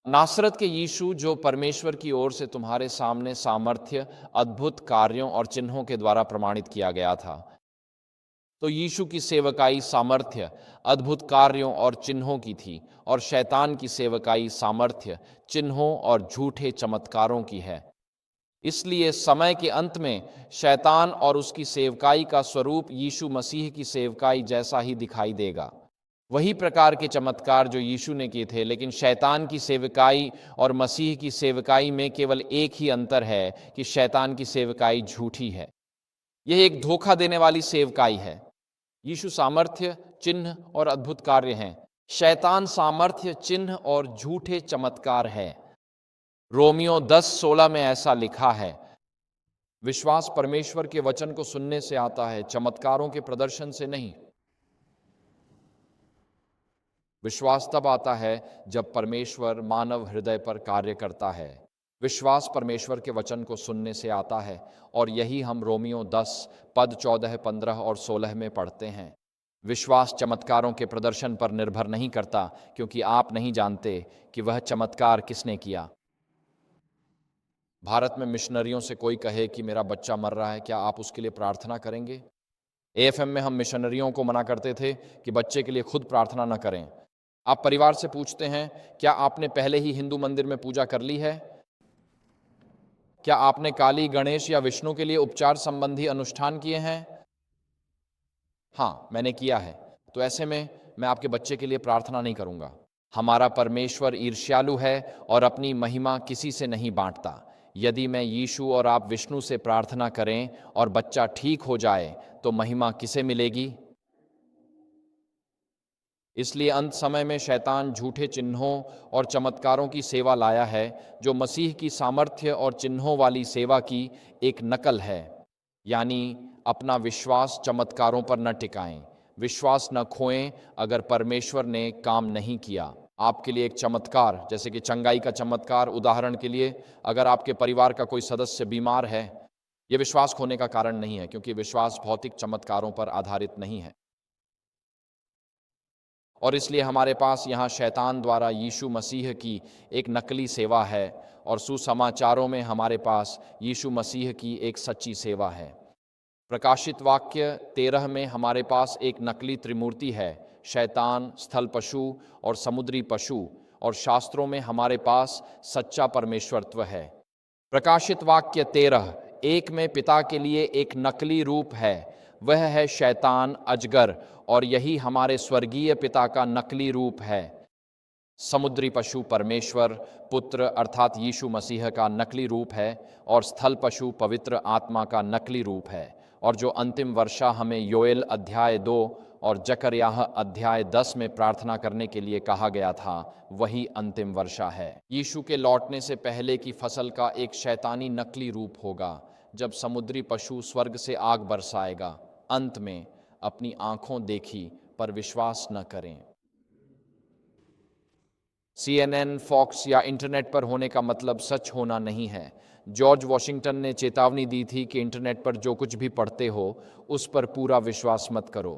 Speaker 1: नासरत के यीशु, जो परमेश्वर की ओर से तुम्हारे सामने सामर्थ्य, अद्भुत कार्यों और चिन्हों के द्वारा प्रमाणित किया गया था। तो यीशु की सेवकाई सामर्थ्य, अद्भुत कार्यों और चिन्हों की थी, और शैतान की सेवकाई सामर्थ्य, चिन्हों और झूठे चमत्कारों की है। इसलिए समय के अंत में शैतान और उसकी सेवकाई का स्वरूप यीशु मसीह की सेवकाई जैसा ही दिखाई देगा। वही प्रकार के चमत्कार जो यीशु ने किए थे, लेकिन शैतान की सेवकाई और मसीह की सेवकाई में केवल एक ही अंतर है कि शैतान की सेवकाई झूठी है। यह एक धोखा देने वाली सेवकाई है। यीशु सामर्थ्य, चिन्ह और अद्भुत कार्य हैं। शैतान सामर्थ्य, चिन्ह और झूठे चमत्कार है। रोमियो 10:16 में ऐसा लिखा है, विश्वास परमेश्वर के वचन को सुनने से आता है, चमत्कारों के प्रदर्शन से नहीं। विश्वास तब आता है जब परमेश्वर मानव हृदय पर कार्य करता है। विश्वास परमेश्वर के वचन को सुनने से आता है, और यही हम रोमियो 10 पद 14, 15 और 16 में पढ़ते हैं। विश्वास चमत्कारों के प्रदर्शन पर निर्भर नहीं करता, क्योंकि आप नहीं जानते कि वह चमत्कार किसने किया। भारत में मिशनरियों से कोई कहे कि मेरा बच्चा मर रहा है, क्या आप उसके लिए प्रार्थना करेंगे? AFM में हम मिशनरियों को मना करते थे कि बच्चे के लिए खुद प्रार्थना न करें। आप परिवार से पूछते हैं, क्या आपने पहले ही हिंदू मंदिर में पूजा कर ली है? क्या आपने काली, गणेश या विष्णु के लिए उपचार संबंधी अनुष्ठान किए हैं? हाँ, मैंने किया है। तो ऐसे में मैं आपके बच्चे के लिए प्रार्थना नहीं करूंगा। हमारा परमेश्वर ईर्ष्यालु है और अपनी महिमा किसी से नहीं बांटता। यदि मैं यीशु और आप विष्णु से प्रार्थना करें और बच्चा ठीक हो जाए, तो महिमा किसे मिलेगी? इसलिए अंत समय में शैतान झूठे चिन्हों और चमत्कारों की सेवा लाया है, जो मसीह की सामर्थ्य और चिन्हों वाली सेवा की एक नकल है। यानी अपना विश्वास चमत्कारों पर न टिकाएं, विश्वास न खोएं अगर परमेश्वर ने काम नहीं किया। आपके लिए एक चमत्कार, जैसे कि चंगाई का चमत्कार, उदाहरण के लिए अगर आपके परिवार का कोई सदस्य बीमार है, यह विश्वास खोने का कारण नहीं है, क्योंकि विश्वास भौतिक चमत्कारों पर आधारित नहीं है। और इसलिए हमारे पास यहाँ शैतान द्वारा यीशु मसीह की एक नकली सेवा है, और सुसमाचारों में हमारे पास यीशु मसीह की एक सच्ची सेवा है। प्रकाशित वाक्य 13 में हमारे पास एक नकली त्रिमूर्ति है, शैतान, स्थल पशु और समुद्री पशु, और शास्त्रों में हमारे पास सच्चा परमेश्वरत्व है। प्रकाशित वाक्य 13 एक में पिता के लिए एक नकली रूप है, वह है शैतान, अजगर, और यही हमारे स्वर्गीय पिता का नकली रूप है। समुद्री पशु परमेश्वर पुत्र अर्थात यीशु मसीह का नकली रूप है, और स्थल पशु पवित्र आत्मा का नकली रूप है। और जो अंतिम वर्षा हमें योएल अध्याय 2 और जकरयाह अध्याय 10 में प्रार्थना करने के लिए कहा गया था, वही अंतिम वर्षा है। यीशु के लौटने से पहले की फसल का एक शैतानी नकली रूप होगा, जब समुद्री पशु स्वर्ग से आग बरसाएगा। अंत में अपनी आंखों देखी पर विश्वास न करें। CNN, फॉक्स या इंटरनेट पर होने का मतलब सच होना नहीं है। जॉर्ज वॉशिंगटन ने चेतावनी दी थी कि इंटरनेट पर जो कुछ भी पढ़ते हो उस पर पूरा विश्वास मत करो।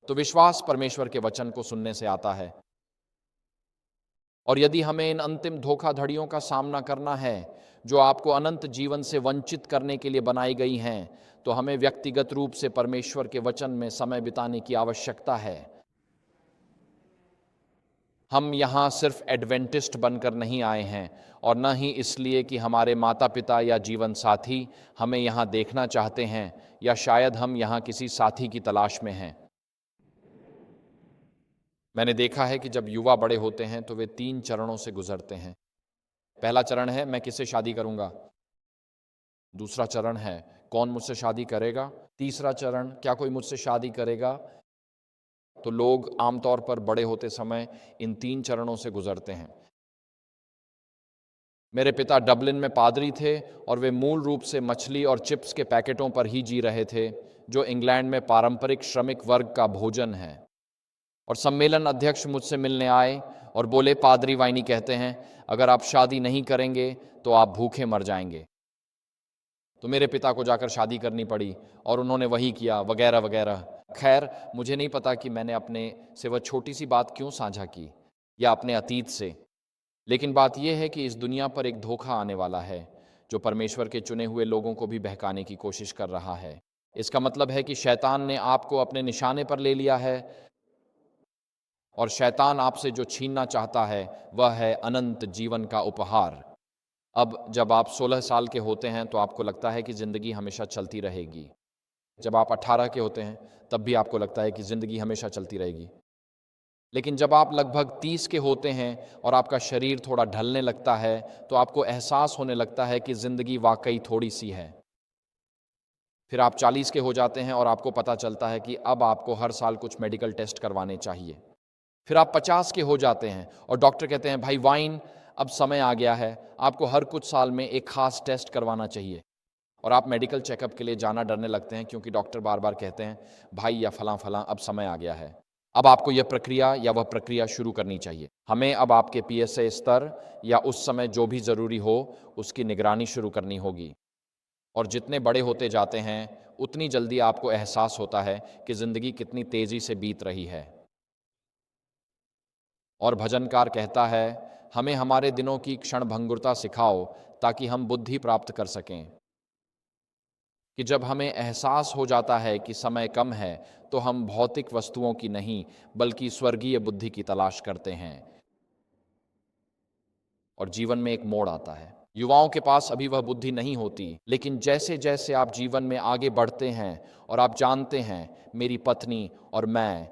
Speaker 1: तो विश्वास परमेश्वर के वचन को सुनने से आता है। और यदि हमें इन अंतिम धोखाधड़ियों का सामना करना है जो आपको अनंत जीवन से वंचित करने के लिए बनाई गई हैं, तो हमें व्यक्तिगत रूप से परमेश्वर के वचन में समय बिताने की आवश्यकता है। हम यहाँ सिर्फ एडवेंटिस्ट बनकर नहीं आए हैं, और न ही इसलिए कि हमारे माता पिता या जीवन साथी हमें यहाँ देखना चाहते हैं, या शायद हम यहाँ किसी साथी की तलाश में हैं। मैंने देखा है कि जब युवा बड़े होते हैं तो वे 3 चरणों से गुजरते हैं। पहला चरण है, मैं किससे शादी करूंगा। दूसरा चरण है, कौन मुझसे शादी करेगा। तीसरा चरण, क्या कोई मुझसे शादी करेगा। तो लोग आमतौर पर बड़े होते समय इन 3 चरणों से गुजरते हैं। मेरे पिता डबलिन में पादरी थे और वे मूल रूप से मछली और चिप्स के पैकेटों पर ही जी रहे थे, जो इंग्लैंड में पारंपरिक श्रमिक वर्ग का भोजन है। और सम्मेलन अध्यक्ष मुझसे मिलने आए और बोले, पादरी वाइनी कहते हैं अगर आप शादी नहीं करेंगे तो आप भूखे मर जाएंगे। तो मेरे पिता को जाकर शादी करनी पड़ी और उन्होंने वही किया, वगैरह वगैरह। खैर, मुझे नहीं पता कि मैंने अपने से वह छोटी सी बात क्यों साझा की या अपने अतीत से, लेकिन बात यह है कि इस दुनिया पर एक धोखा आने वाला है जो परमेश्वर के चुने हुए लोगों को भी बहकाने की कोशिश कर रहा है। इसका मतलब है कि शैतान ने आपको अपने निशाने पर ले लिया है, और शैतान आपसे जो छीनना चाहता है वह है अनंत जीवन का उपहार। अब जब आप 16 साल के होते हैं तो आपको लगता है कि ज़िंदगी हमेशा चलती रहेगी। जब आप 18 के होते हैं तब भी आपको लगता है कि ज़िंदगी हमेशा चलती रहेगी। लेकिन जब आप लगभग 30 के होते हैं और आपका शरीर थोड़ा ढलने लगता है तो आपको एहसास होने लगता है कि ज़िंदगी वाकई थोड़ी सी है। फिर आप 40 के हो जाते हैं और आपको पता चलता है कि अब आपको हर साल कुछ मेडिकल टेस्ट करवाने चाहिए। फिर आप 50 के हो जाते हैं और डॉक्टर कहते हैं, भाई वाइन, अब समय आ गया है, आपको हर कुछ साल में एक खास टेस्ट करवाना चाहिए। और आप मेडिकल चेकअप के लिए जाना डरने लगते हैं, क्योंकि डॉक्टर बार बार कहते हैं, भाई या फलां फलां, अब समय आ गया है, अब आपको यह प्रक्रिया या वह प्रक्रिया शुरू करनी चाहिए। हमें अब आपके PSA स्तर या उस समय जो भी ज़रूरी हो उसकी निगरानी शुरू करनी होगी। और जितने बड़े होते जाते हैं उतनी जल्दी आपको एहसास होता है कि ज़िंदगी कितनी तेज़ी से बीत रही है। और भजनकार कहता है, हमें हमारे दिनों की क्षणभंगुरता सिखाओ ताकि हम बुद्धि प्राप्त कर सकें। कि जब हमें एहसास हो जाता है कि समय कम है तो हम भौतिक वस्तुओं की नहीं बल्कि स्वर्गीय बुद्धि की तलाश करते हैं, और जीवन में एक मोड़ आता है। युवाओं के पास अभी वह बुद्धि नहीं होती, लेकिन जैसे जैसे आप जीवन में आगे बढ़ते हैं और आप जानते हैं, मेरी पत्नी और मैं,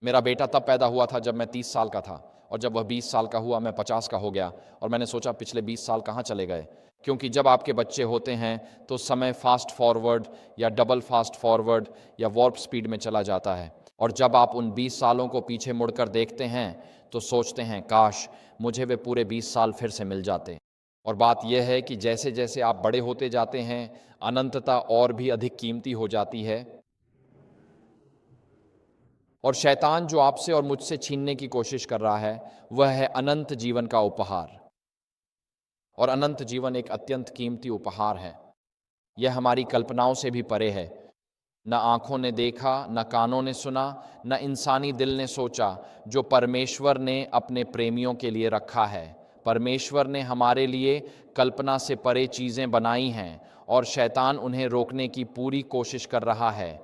Speaker 1: मेरा बेटा तब पैदा हुआ था जब मैं 30 साल का था, और जब वह 20 साल का हुआ मैं 50 का हो गया, और मैंने सोचा पिछले 20 साल कहाँ चले गए। क्योंकि जब आपके बच्चे होते हैं तो समय फास्ट फॉरवर्ड या डबल फास्ट फॉरवर्ड या वॉर्प स्पीड में चला जाता है, और जब आप उन 20 सालों को पीछे मुड़कर देखते हैं तो सोचते हैं, काश मुझे वे पूरे 20 साल फिर से मिल जाते। और बात यह है कि जैसे जैसे आप बड़े होते जाते हैं, अनंतता और भी अधिक कीमती हो जाती है, और शैतान जो आपसे और मुझसे छीनने की कोशिश कर रहा है वह है अनंत जीवन का उपहार। और अनंत जीवन एक अत्यंत कीमती उपहार है। यह हमारी कल्पनाओं से भी परे है। न आँखों ने देखा, न कानों ने सुना, न इंसानी दिल ने सोचा जो परमेश्वर ने अपने प्रेमियों के लिए रखा है। परमेश्वर ने हमारे लिए कल्पना से परे चीज़ें बनाई हैं, और शैतान उन्हें रोकने की पूरी कोशिश कर रहा है।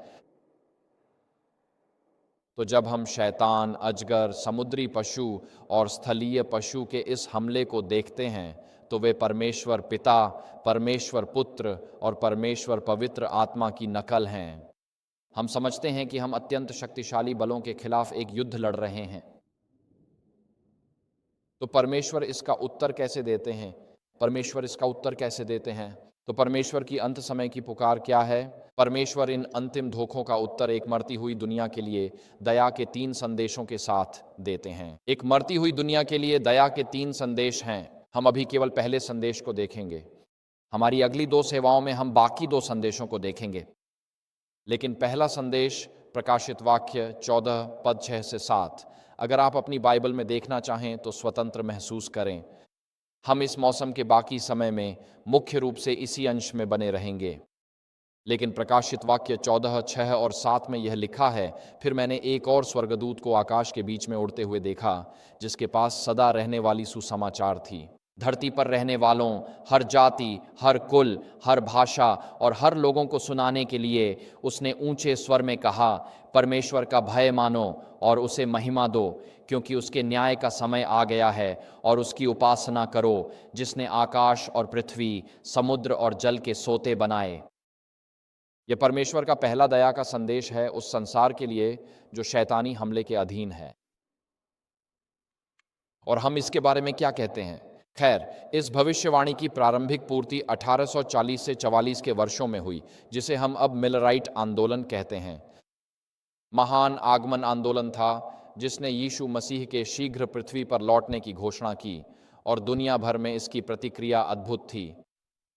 Speaker 1: तो जब हम शैतान, अजगर, समुद्री पशु और स्थलीय पशु के इस हमले को देखते हैं तो वे परमेश्वर पिता, परमेश्वर पुत्र और परमेश्वर पवित्र आत्मा की नकल हैं। हम समझते हैं कि हम अत्यंत शक्तिशाली बलों के खिलाफ एक युद्ध लड़ रहे हैं। तो परमेश्वर इसका उत्तर कैसे देते हैं? परमेश्वर इसका उत्तर कैसे देते हैं? तो परमेश्वर की अंत समय की पुकार क्या है? परमेश्वर इन अंतिम धोखों का उत्तर एक मरती हुई दुनिया के लिए दया के 3 संदेशों के साथ देते हैं। एक मरती हुई दुनिया के लिए दया के 3 संदेश हैं। हम अभी केवल पहले संदेश को देखेंगे। हमारी अगली 2 सेवाओं में हम बाकी 2 संदेशों को देखेंगे। लेकिन पहला संदेश प्रकाशित वाक्य 14 पद 6 से 7, अगर आप अपनी बाइबल में देखना चाहें तो स्वतंत्र महसूस करें। हम इस मौसम के बाकी समय में मुख्य रूप से इसी अंश में बने रहेंगे। लेकिन प्रकाशित वाक्य 14, 6 और 7 में यह लिखा है, फिर मैंने एक और स्वर्गदूत को आकाश के बीच में उड़ते हुए देखा, जिसके पास सदा रहने वाली सुसमाचार थी। धरती पर रहने वालों, हर जाति, हर कुल, हर भाषा और हर लोगों को सुनाने के लिए उसने ऊंचे स्वर में कहा, परमेश्वर का भय मानो और उसे महिमा दो, क्योंकि उसके न्याय का समय आ गया है, और उसकी उपासना करो, जिसने आकाश और पृथ्वी, समुद्र और जल के सोते बनाए। यह परमेश्वर का पहला दया का संदेश है उस संसार के लिए जो शैतानी हमले के अधीन है। और हम इसके बारे में क्या कहते हैं? खैर, इस भविष्यवाणी की प्रारंभिक पूर्ति 1840 से 44 के वर्षों में हुई, जिसे हम अब मिलराइट आंदोलन कहते हैं। महान आगमन आंदोलन था जिसने यीशु मसीह के शीघ्र पृथ्वी पर लौटने की घोषणा की, और दुनिया भर में इसकी प्रतिक्रिया अद्भुत थी।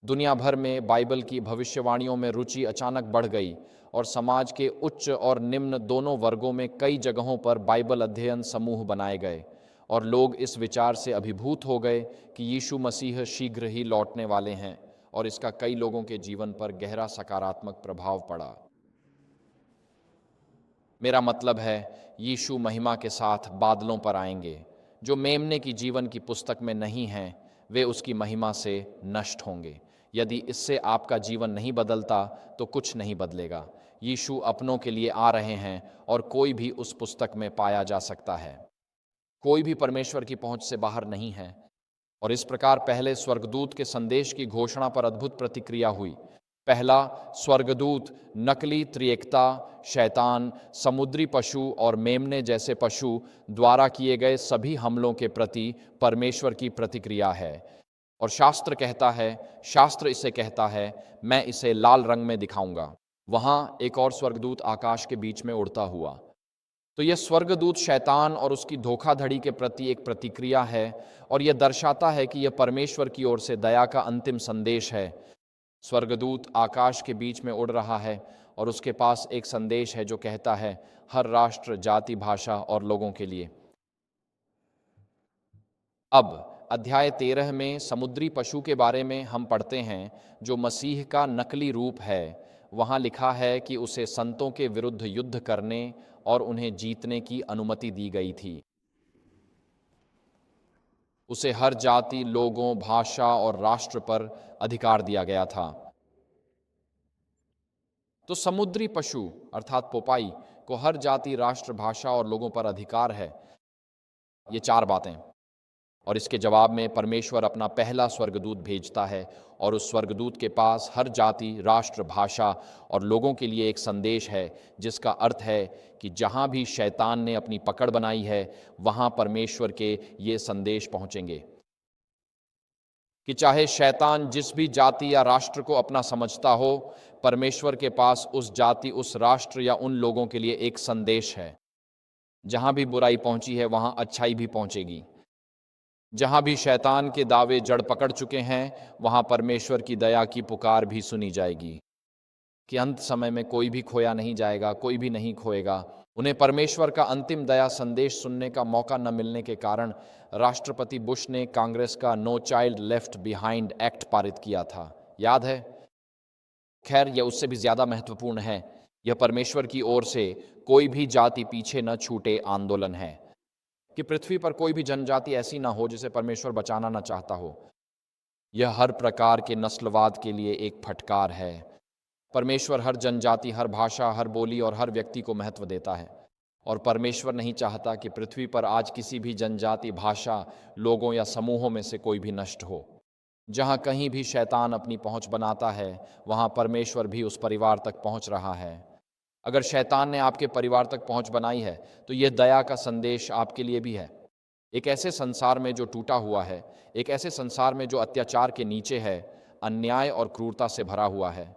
Speaker 1: दुनिया भर में बाइबल की भविष्यवाणियों में रुचि अचानक बढ़ गई, और समाज के उच्च और निम्न दोनों वर्गों में कई जगहों पर बाइबल अध्ययन समूह बनाए गए, और लोग इस विचार से अभिभूत हो गए कि यीशु मसीह शीघ्र ही लौटने वाले हैं, और इसका कई लोगों के जीवन पर गहरा सकारात्मक प्रभाव पड़ा। मेरा मतलब है, यीशु महिमा के साथ बादलों पर आएंगे। जो मेमने की जीवन की पुस्तक में नहीं हैं, वे उसकी महिमा से नष्ट होंगे। यदि इससे आपका जीवन नहीं बदलता तो कुछ नहीं बदलेगा। यीशु अपनों के लिए आ रहे हैं, और कोई भी उस पुस्तक में पाया जा सकता है। कोई भी परमेश्वर की पहुंच से बाहर नहीं है। और इस प्रकार पहले स्वर्गदूत के संदेश की घोषणा पर अद्भुत प्रतिक्रिया हुई। पहला स्वर्गदूत नकली त्रिएकता, शैतान, समुद्री पशु और मेमने जैसे पशु द्वारा किए गए सभी हमलों के प्रति परमेश्वर की प्रतिक्रिया है। और शास्त्र इसे कहता है, मैं इसे लाल रंग में दिखाऊंगा। वहां एक और स्वर्गदूत आकाश के बीच में उड़ता हुआ। तो यह स्वर्गदूत शैतान और उसकी धोखाधड़ी के प्रति एक प्रतिक्रिया है, और यह दर्शाता है कि यह परमेश्वर की ओर से दया का अंतिम संदेश है। स्वर्गदूत आकाश के बीच में उड़ रहा है, और उसके पास एक संदेश है जो कहता है, हर राष्ट्र, जाति, भाषा और लोगों के लिए। अब अध्याय 13 में समुद्री पशु के बारे में हम पढ़ते हैं, जो मसीह का नकली रूप है। वहाँ लिखा है कि उसे संतों के विरुद्ध युद्ध करने और उन्हें जीतने की अनुमति दी गई थी। उसे हर जाति, लोगों, भाषा और राष्ट्र पर अधिकार दिया गया था। तो समुद्री पशु अर्थात पोपाई को हर जाति, राष्ट्र, भाषा और लोगों पर अधिकार है। ये 4 बातें। और इसके जवाब में परमेश्वर अपना पहला स्वर्गदूत भेजता है, और उस स्वर्गदूत के पास हर जाति, राष्ट्र, भाषा और लोगों के लिए एक संदेश है, जिसका अर्थ है कि जहाँ भी शैतान ने अपनी पकड़ बनाई है, वहाँ परमेश्वर के ये संदेश पहुँचेंगे। कि चाहे शैतान जिस भी जाति या राष्ट्र को अपना समझता हो, परमेश्वर के पास उस जाति, उस राष्ट्र या उन लोगों के लिए एक संदेश है। जहाँ भी बुराई पहुँची है, वहाँ अच्छाई भी पहुँचेगी। जहाँ भी शैतान के दावे जड़ पकड़ चुके हैं, वहाँ परमेश्वर की दया की पुकार भी सुनी जाएगी कि अंत समय में कोई भी खोया नहीं जाएगा, कोई भी नहीं खोएगा। उन्हें परमेश्वर का अंतिम दया संदेश सुनने का मौका न मिलने के कारण राष्ट्रपति बुश ने कांग्रेस का no child left behind act पारित किया था, याद है? खैर, यह उससे भी ज़्यादा महत्वपूर्ण है। यह परमेश्वर की ओर से कोई भी जाति पीछे न छूटे आंदोलन है, कि पृथ्वी पर कोई भी जनजाति ऐसी ना हो जिसे परमेश्वर बचाना ना चाहता हो। यह हर प्रकार के नस्लवाद के लिए एक फटकार है। परमेश्वर हर जनजाति, हर भाषा, हर बोली और हर व्यक्ति को महत्व देता है, और परमेश्वर नहीं चाहता कि पृथ्वी पर आज किसी भी जनजाति, भाषा, लोगों या समूहों में से कोई भी नष्ट हो। जहाँ कहीं भी शैतान अपनी पहुँच बनाता है, वहाँ परमेश्वर भी उस परिवार तक पहुँच रहा है। अगर शैतान ने आपके परिवार तक पहुंच बनाई है, तो यह दया का संदेश आपके लिए भी है। एक ऐसे संसार में जो टूटा हुआ है, एक ऐसे संसार में जो अत्याचार के नीचे है, अन्याय और क्रूरता से भरा हुआ है।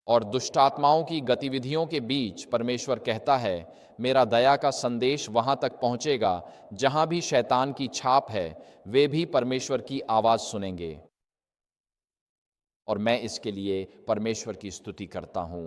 Speaker 1: और दुष्ट आत्माओं की गतिविधियों के बीच परमेश्वर कहता है, मेरा दया का संदेश वहां तक पहुंचेगा जहां भी शैतान की छाप है, वे भी परमेश्वर की आवाज सुनेंगे। और मैं इसके लिए परमेश्वर की स्तुति करता हूं,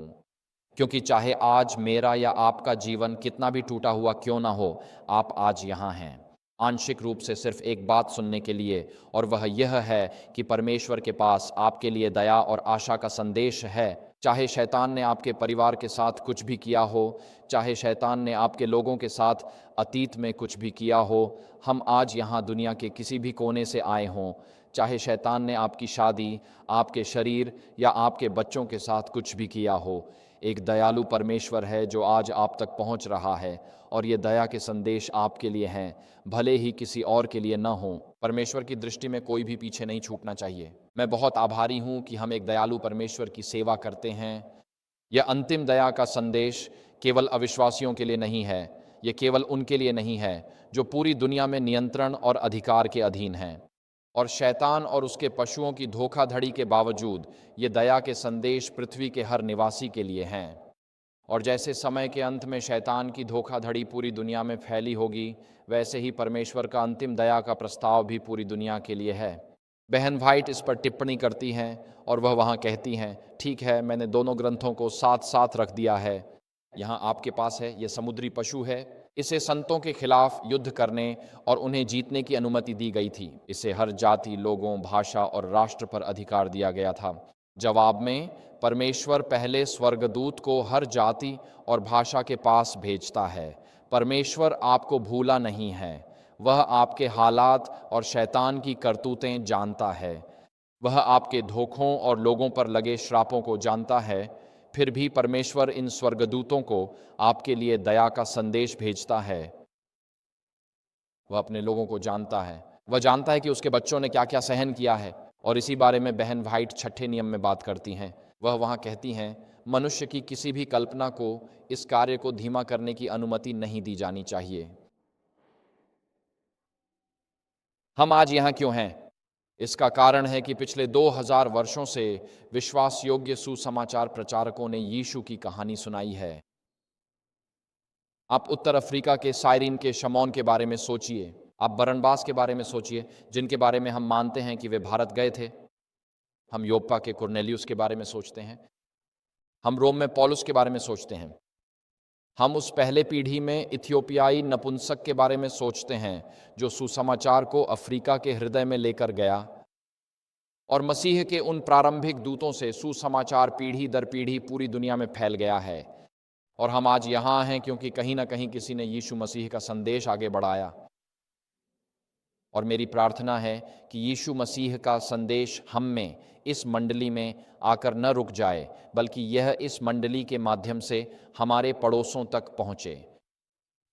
Speaker 1: क्योंकि चाहे आज मेरा या आपका जीवन कितना भी टूटा हुआ क्यों ना हो, आप आज यहाँ हैं आंशिक रूप से सिर्फ एक बात सुनने के लिए, और वह यह है कि परमेश्वर के पास आपके लिए दया और आशा का संदेश है। चाहे शैतान ने आपके परिवार के साथ कुछ भी किया हो, चाहे शैतान ने आपके लोगों के साथ अतीत में कुछ भी किया हो, हम आज यहाँ दुनिया के किसी भी कोने से आए हों, चाहे शैतान ने आपकी शादी, आपके शरीर या आपके बच्चों के साथ कुछ भी किया हो, एक दयालु परमेश्वर है जो आज आप तक पहुंच रहा है, और ये दया के संदेश आपके लिए हैं, भले ही किसी और के लिए न हो। परमेश्वर की दृष्टि में कोई भी पीछे नहीं छूटना चाहिए। मैं बहुत आभारी हूं कि हम एक दयालु परमेश्वर की सेवा करते हैं। यह अंतिम दया का संदेश केवल अविश्वासियों के लिए नहीं है, यह केवल उनके लिए नहीं है जो पूरी दुनिया में नियंत्रण और अधिकार के अधीन हैं। और शैतान और उसके पशुओं की धोखाधड़ी के बावजूद ये दया के संदेश पृथ्वी के हर निवासी के लिए हैं। और जैसे समय के अंत में शैतान की धोखाधड़ी पूरी दुनिया में फैली होगी, वैसे ही परमेश्वर का अंतिम दया का प्रस्ताव भी पूरी दुनिया के लिए है। बहन व्हाइट इस पर टिप्पणी करती हैं और वह वहाँ कहती हैं, ठीक है, मैंने दोनों ग्रंथों को साथ साथ रख दिया है। यहाँ आपके पास है, यह समुद्री पशु है। इसे संतों के खिलाफ युद्ध करने और उन्हें जीतने की अनुमति दी गई थी। इसे हर जाति, लोगों, भाषा और राष्ट्र पर अधिकार दिया गया था। जवाब में परमेश्वर पहले स्वर्गदूत को हर जाति और भाषा के पास भेजता है। परमेश्वर आपको भूला नहीं है, वह आपके हालात और शैतान की करतूतें जानता है। वह आपके धोखों और लोगों पर लगे श्रापों को जानता है। फिर भी परमेश्वर इन स्वर्गदूतों को आपके लिए दया का संदेश भेजता है। वह अपने लोगों को जानता है, वह जानता है कि उसके बच्चों ने क्या क्या सहन किया है। और इसी बारे में बहन व्हाइट छठे नियम में बात करती हैं। वह वहाँ कहती हैं, मनुष्य की किसी भी कल्पना को इस कार्य को धीमा करने की अनुमति नहीं दी जानी चाहिए। हम आज यहाँ क्यों हैं? इसका कारण है कि पिछले 2000 वर्षों से विश्वास योग्य सुसमाचार प्रचारकों ने यीशु की कहानी सुनाई है। आप उत्तर अफ्रीका के साइरिन के शमौन के बारे में सोचिए, आप बरनबास के बारे में सोचिए, जिनके बारे में हम मानते हैं कि वे भारत गए थे। हम योप्पा के कुरनेलियुस के बारे में सोचते हैं, हम रोम में पौलुस के बारे में सोचते हैं, हम उस पहले पीढ़ी में इथियोपियाई नपुंसक के बारे में सोचते हैं जो सुसमाचार को अफ्रीका के हृदय में लेकर गया। और मसीह के उन प्रारंभिक दूतों से सुसमाचार पीढ़ी दर पीढ़ी पूरी दुनिया में फैल गया है। और हम आज यहाँ हैं क्योंकि कहीं ना कहीं किसी ने यीशु मसीह का संदेश आगे बढ़ाया। और मेरी प्रार्थना है कि यीशु मसीह का संदेश हम में, इस मंडली में आकर न रुक जाए, बल्कि यह इस मंडली के माध्यम से हमारे पड़ोसों तक पहुँचे।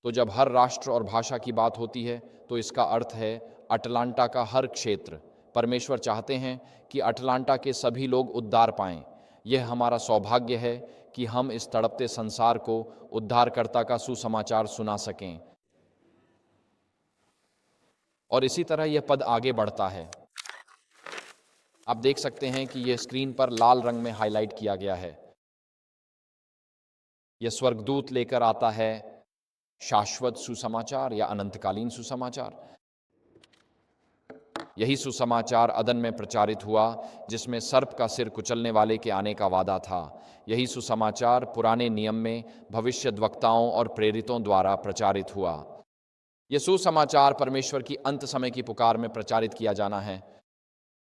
Speaker 1: तो जब हर राष्ट्र और भाषा की बात होती है तो इसका अर्थ है अटलांटा का हर क्षेत्र। परमेश्वर चाहते हैं कि अटलांटा के सभी लोग उद्धार पाएं। यह हमारा सौभाग्य है कि हम इस तड़पते संसार को उद्धारकर्ता का सुसमाचार सुना सकें। और इसी तरह यह पद आगे बढ़ता है। आप देख सकते हैं कि यह स्क्रीन पर लाल रंग में हाईलाइट किया गया है। यह स्वर्गदूत लेकर आता है शाश्वत सुसमाचार या अनंतकालीन सुसमाचार। यही सुसमाचार अदन में प्रचारित हुआ जिसमें सर्प का सिर कुचलने वाले के आने का वादा था। यही सुसमाचार पुराने नियम में भविष्यद्वक्ताओं और प्रेरितों द्वारा प्रचारित हुआ। यह सुसमाचार परमेश्वर की अंत समय की पुकार में प्रचारित किया जाना है।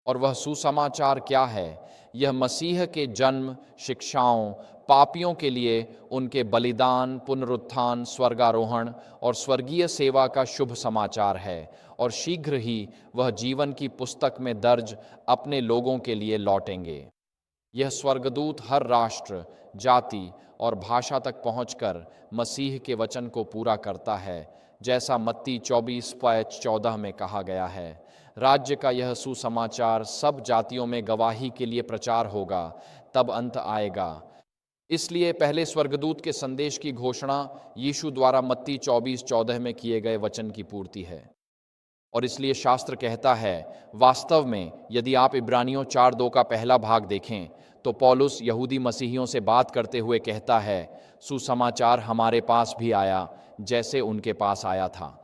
Speaker 1: और वह सुसमाचार क्या है? यह मसीह के जन्म, शिक्षाओं, पापियों के लिए उनके बलिदान, पुनरुत्थान, स्वर्गारोहण और स्वर्गीय सेवा का शुभ समाचार है। और शीघ्र ही वह जीवन की पुस्तक में दर्ज अपने लोगों के लिए लौटेंगे। यह स्वर्गदूत हर राष्ट्र, जाति और भाषा तक पहुंचकर मसीह के वचन को पूरा करता है, जैसा मत्ती 24:14 में कहा गया है। राज्य का यह सुसमाचार सब जातियों में गवाही के लिए प्रचार होगा, तब अंत आएगा। इसलिए पहले स्वर्गदूत के संदेश की घोषणा यीशु द्वारा मत्ती 24:14 में किए गए वचन की पूर्ति है। और इसलिए शास्त्र कहता है, वास्तव में यदि आप इब्रानियों 4:2 का पहला भाग देखें तो पौलुस यहूदी मसीहियों से बात करते हुए कहता है, सुसमाचार हमारे पास भी आया जैसे उनके पास आया था।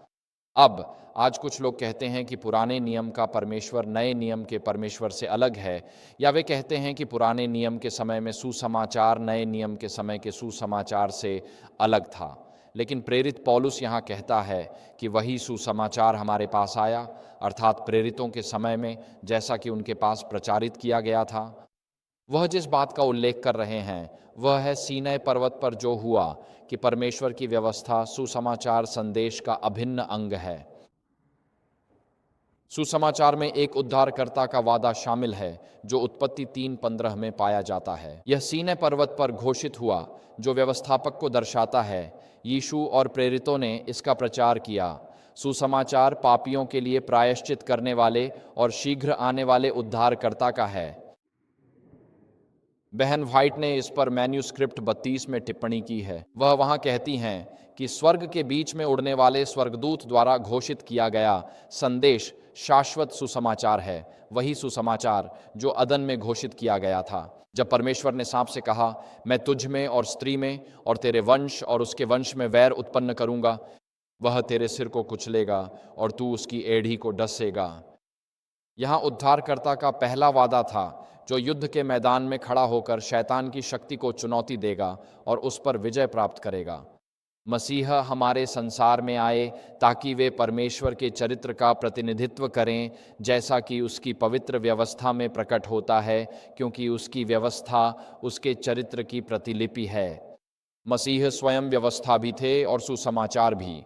Speaker 1: अब आज कुछ लोग कहते हैं कि पुराने नियम का परमेश्वर नए नियम के परमेश्वर से अलग है, या वे कहते हैं कि पुराने नियम के समय में सुसमाचार नए नियम के समय के सुसमाचार से अलग था। लेकिन प्रेरित पौलुस यहाँ कहता है कि वही सुसमाचार हमारे पास आया, अर्थात प्रेरितों के समय में जैसा कि उनके पास प्रचारित किया गया था। वह जिस बात का उल्लेख कर रहे हैं वह है सीनै पर्वत पर जो हुआ कि परमेश्वर की व्यवस्था सुसमाचार संदेश का अभिन्न अंग है। सुसमाचार में एक उद्धारकर्ता का वादा शामिल है जो उत्पत्ति 3:15 में पाया जाता है। यह सीनै पर्वत पर घोषित हुआ जो व्यवस्थापक को दर्शाता है। यीशु और प्रेरितों ने इसका प्रचार किया। सुसमाचार पापियों के लिए प्रायश्चित करने वाले और शीघ्र आने वाले उद्धारकर्ता का है। बहन व्हाइट ने इस पर मैन्यूस्क्रिप्ट 32 में टिप्पणी की है। वह वहाँ कहती हैं कि स्वर्ग के बीच में उड़ने वाले स्वर्गदूत द्वारा घोषित किया गया संदेश शाश्वत सुसमाचार है, वही सुसमाचार जो अदन में घोषित किया गया था। जब परमेश्वर ने सांप से कहा, मैं तुझ में और स्त्री में और तेरे वंश और उसके वंश में वैर उत्पन्न करूंगा, वह तेरे सिर को कुचलेगा और तू उसकी एड़ी को डसेगा। यहाँ उद्धारकर्ता का पहला वादा था जो युद्ध के मैदान में खड़ा होकर शैतान की शक्ति को चुनौती देगा और उस पर विजय प्राप्त करेगा। मसीहा हमारे संसार में आए ताकि वे परमेश्वर के चरित्र का प्रतिनिधित्व करें जैसा कि उसकी पवित्र व्यवस्था में प्रकट होता है, क्योंकि उसकी व्यवस्था उसके चरित्र की प्रतिलिपि है। मसीह स्वयं व्यवस्था भी थे और सुसमाचार भी।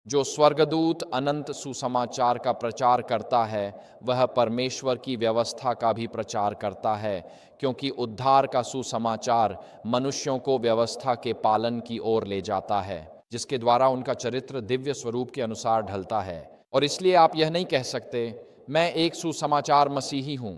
Speaker 1: जो स्वर्गदूत अनंत सुसमाचार का प्रचार करता है वह परमेश्वर की व्यवस्था का भी प्रचार करता है, क्योंकि उद्धार का सुसमाचार मनुष्यों को व्यवस्था के पालन की ओर ले जाता है, जिसके द्वारा उनका चरित्र दिव्य स्वरूप के अनुसार ढलता है। और इसलिए आप यह नहीं कह सकते, मैं एक सुसमाचार मसीही हूँ,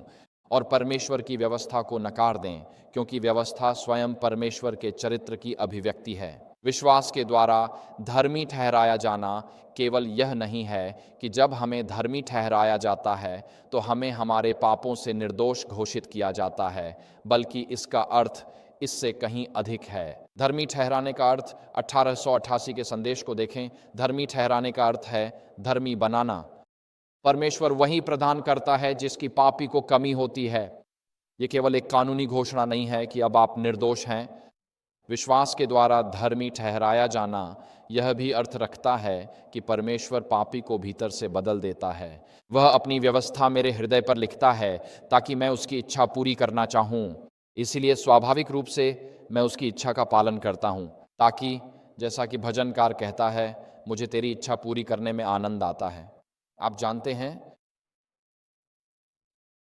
Speaker 1: और परमेश्वर की व्यवस्था को नकार दें, क्योंकि व्यवस्था स्वयं परमेश्वर के चरित्र की अभिव्यक्ति है। विश्वास के द्वारा धर्मी ठहराया जाना केवल यह नहीं है कि जब हमें धर्मी ठहराया जाता है तो हमें हमारे पापों से निर्दोष घोषित किया जाता है, बल्कि इसका अर्थ इससे कहीं अधिक है। धर्मी ठहराने का अर्थ 1888 के संदेश को देखें। धर्मी ठहराने का अर्थ है धर्मी बनाना। परमेश्वर वही प्रदान करता है जिसकी पापी को कमी होती है। ये केवल एक कानूनी घोषणा नहीं है कि अब आप निर्दोष हैं। विश्वास के द्वारा धर्मी ठहराया जाना यह भी अर्थ रखता है कि परमेश्वर पापी को भीतर से बदल देता है। वह अपनी व्यवस्था मेरे हृदय पर लिखता है ताकि मैं उसकी इच्छा पूरी करना चाहूँ। इसीलिए स्वाभाविक रूप से मैं उसकी इच्छा का पालन करता हूँ, ताकि जैसा कि भजनकार कहता है, मुझे तेरी इच्छा पूरी करने में आनंद आता है। आप जानते हैं,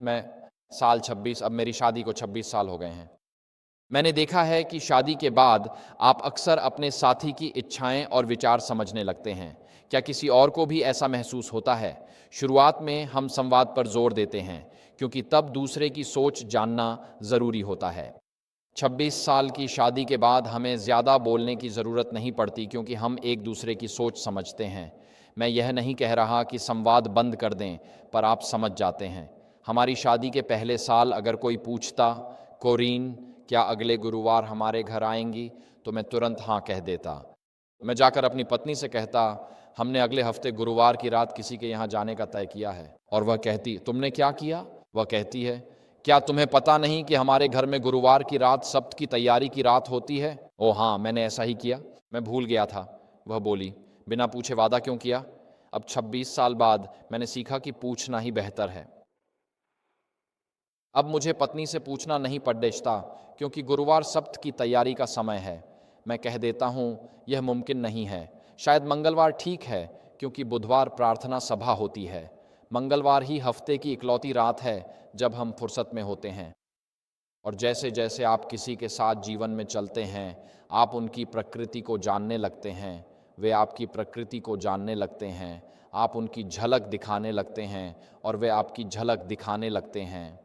Speaker 1: मैं साल 26, अब मेरी शादी को 26 साल हो गए हैं। मैंने देखा है कि शादी के बाद आप अक्सर अपने साथी की इच्छाएं और विचार समझने लगते हैं। क्या किसी और को भी ऐसा महसूस होता है? शुरुआत में हम संवाद पर जोर देते हैं, क्योंकि तब दूसरे की सोच जानना ज़रूरी होता है। 26 साल की शादी के बाद हमें ज़्यादा बोलने की ज़रूरत नहीं पड़ती, क्योंकि हम एक दूसरे की सोच समझते हैं। मैं यह नहीं कह रहा कि संवाद बंद कर दें, पर आप समझ जाते हैं। हमारी शादी के पहले साल अगर कोई पूछता, कोरीन क्या अगले गुरुवार हमारे घर आएंगी, तो मैं तुरंत हाँ कह देता। मैं जाकर अपनी पत्नी से कहता, हमने अगले हफ्ते गुरुवार की रात किसी के यहाँ जाने का तय किया है। और वह कहती, तुमने क्या किया? वह कहती है, क्या तुम्हें पता नहीं कि हमारे घर में गुरुवार की रात सब्त की तैयारी की रात होती है? ओ हाँ, मैंने ऐसा ही किया, मैं भूल गया था। वह बोली, बिना पूछे वादा क्यों किया? अब 26 साल बाद मैंने सीखा कि पूछना ही बेहतर है। अब मुझे पत्नी से पूछना नहीं पड़ता, क्योंकि गुरुवार सब्त की तैयारी का समय है। मैं कह देता हूँ, यह मुमकिन नहीं है। शायद मंगलवार ठीक है, क्योंकि बुधवार प्रार्थना सभा होती है। मंगलवार ही हफ्ते की इकलौती रात है जब हम फुर्सत में होते हैं। और जैसे जैसे आप किसी के साथ जीवन में चलते हैं, आप उनकी प्रकृति को जानने लगते हैं, वे आपकी प्रकृति को जानने लगते हैं। आप उनकी झलक दिखाने लगते हैं और वे आपकी झलक दिखाने लगते हैं।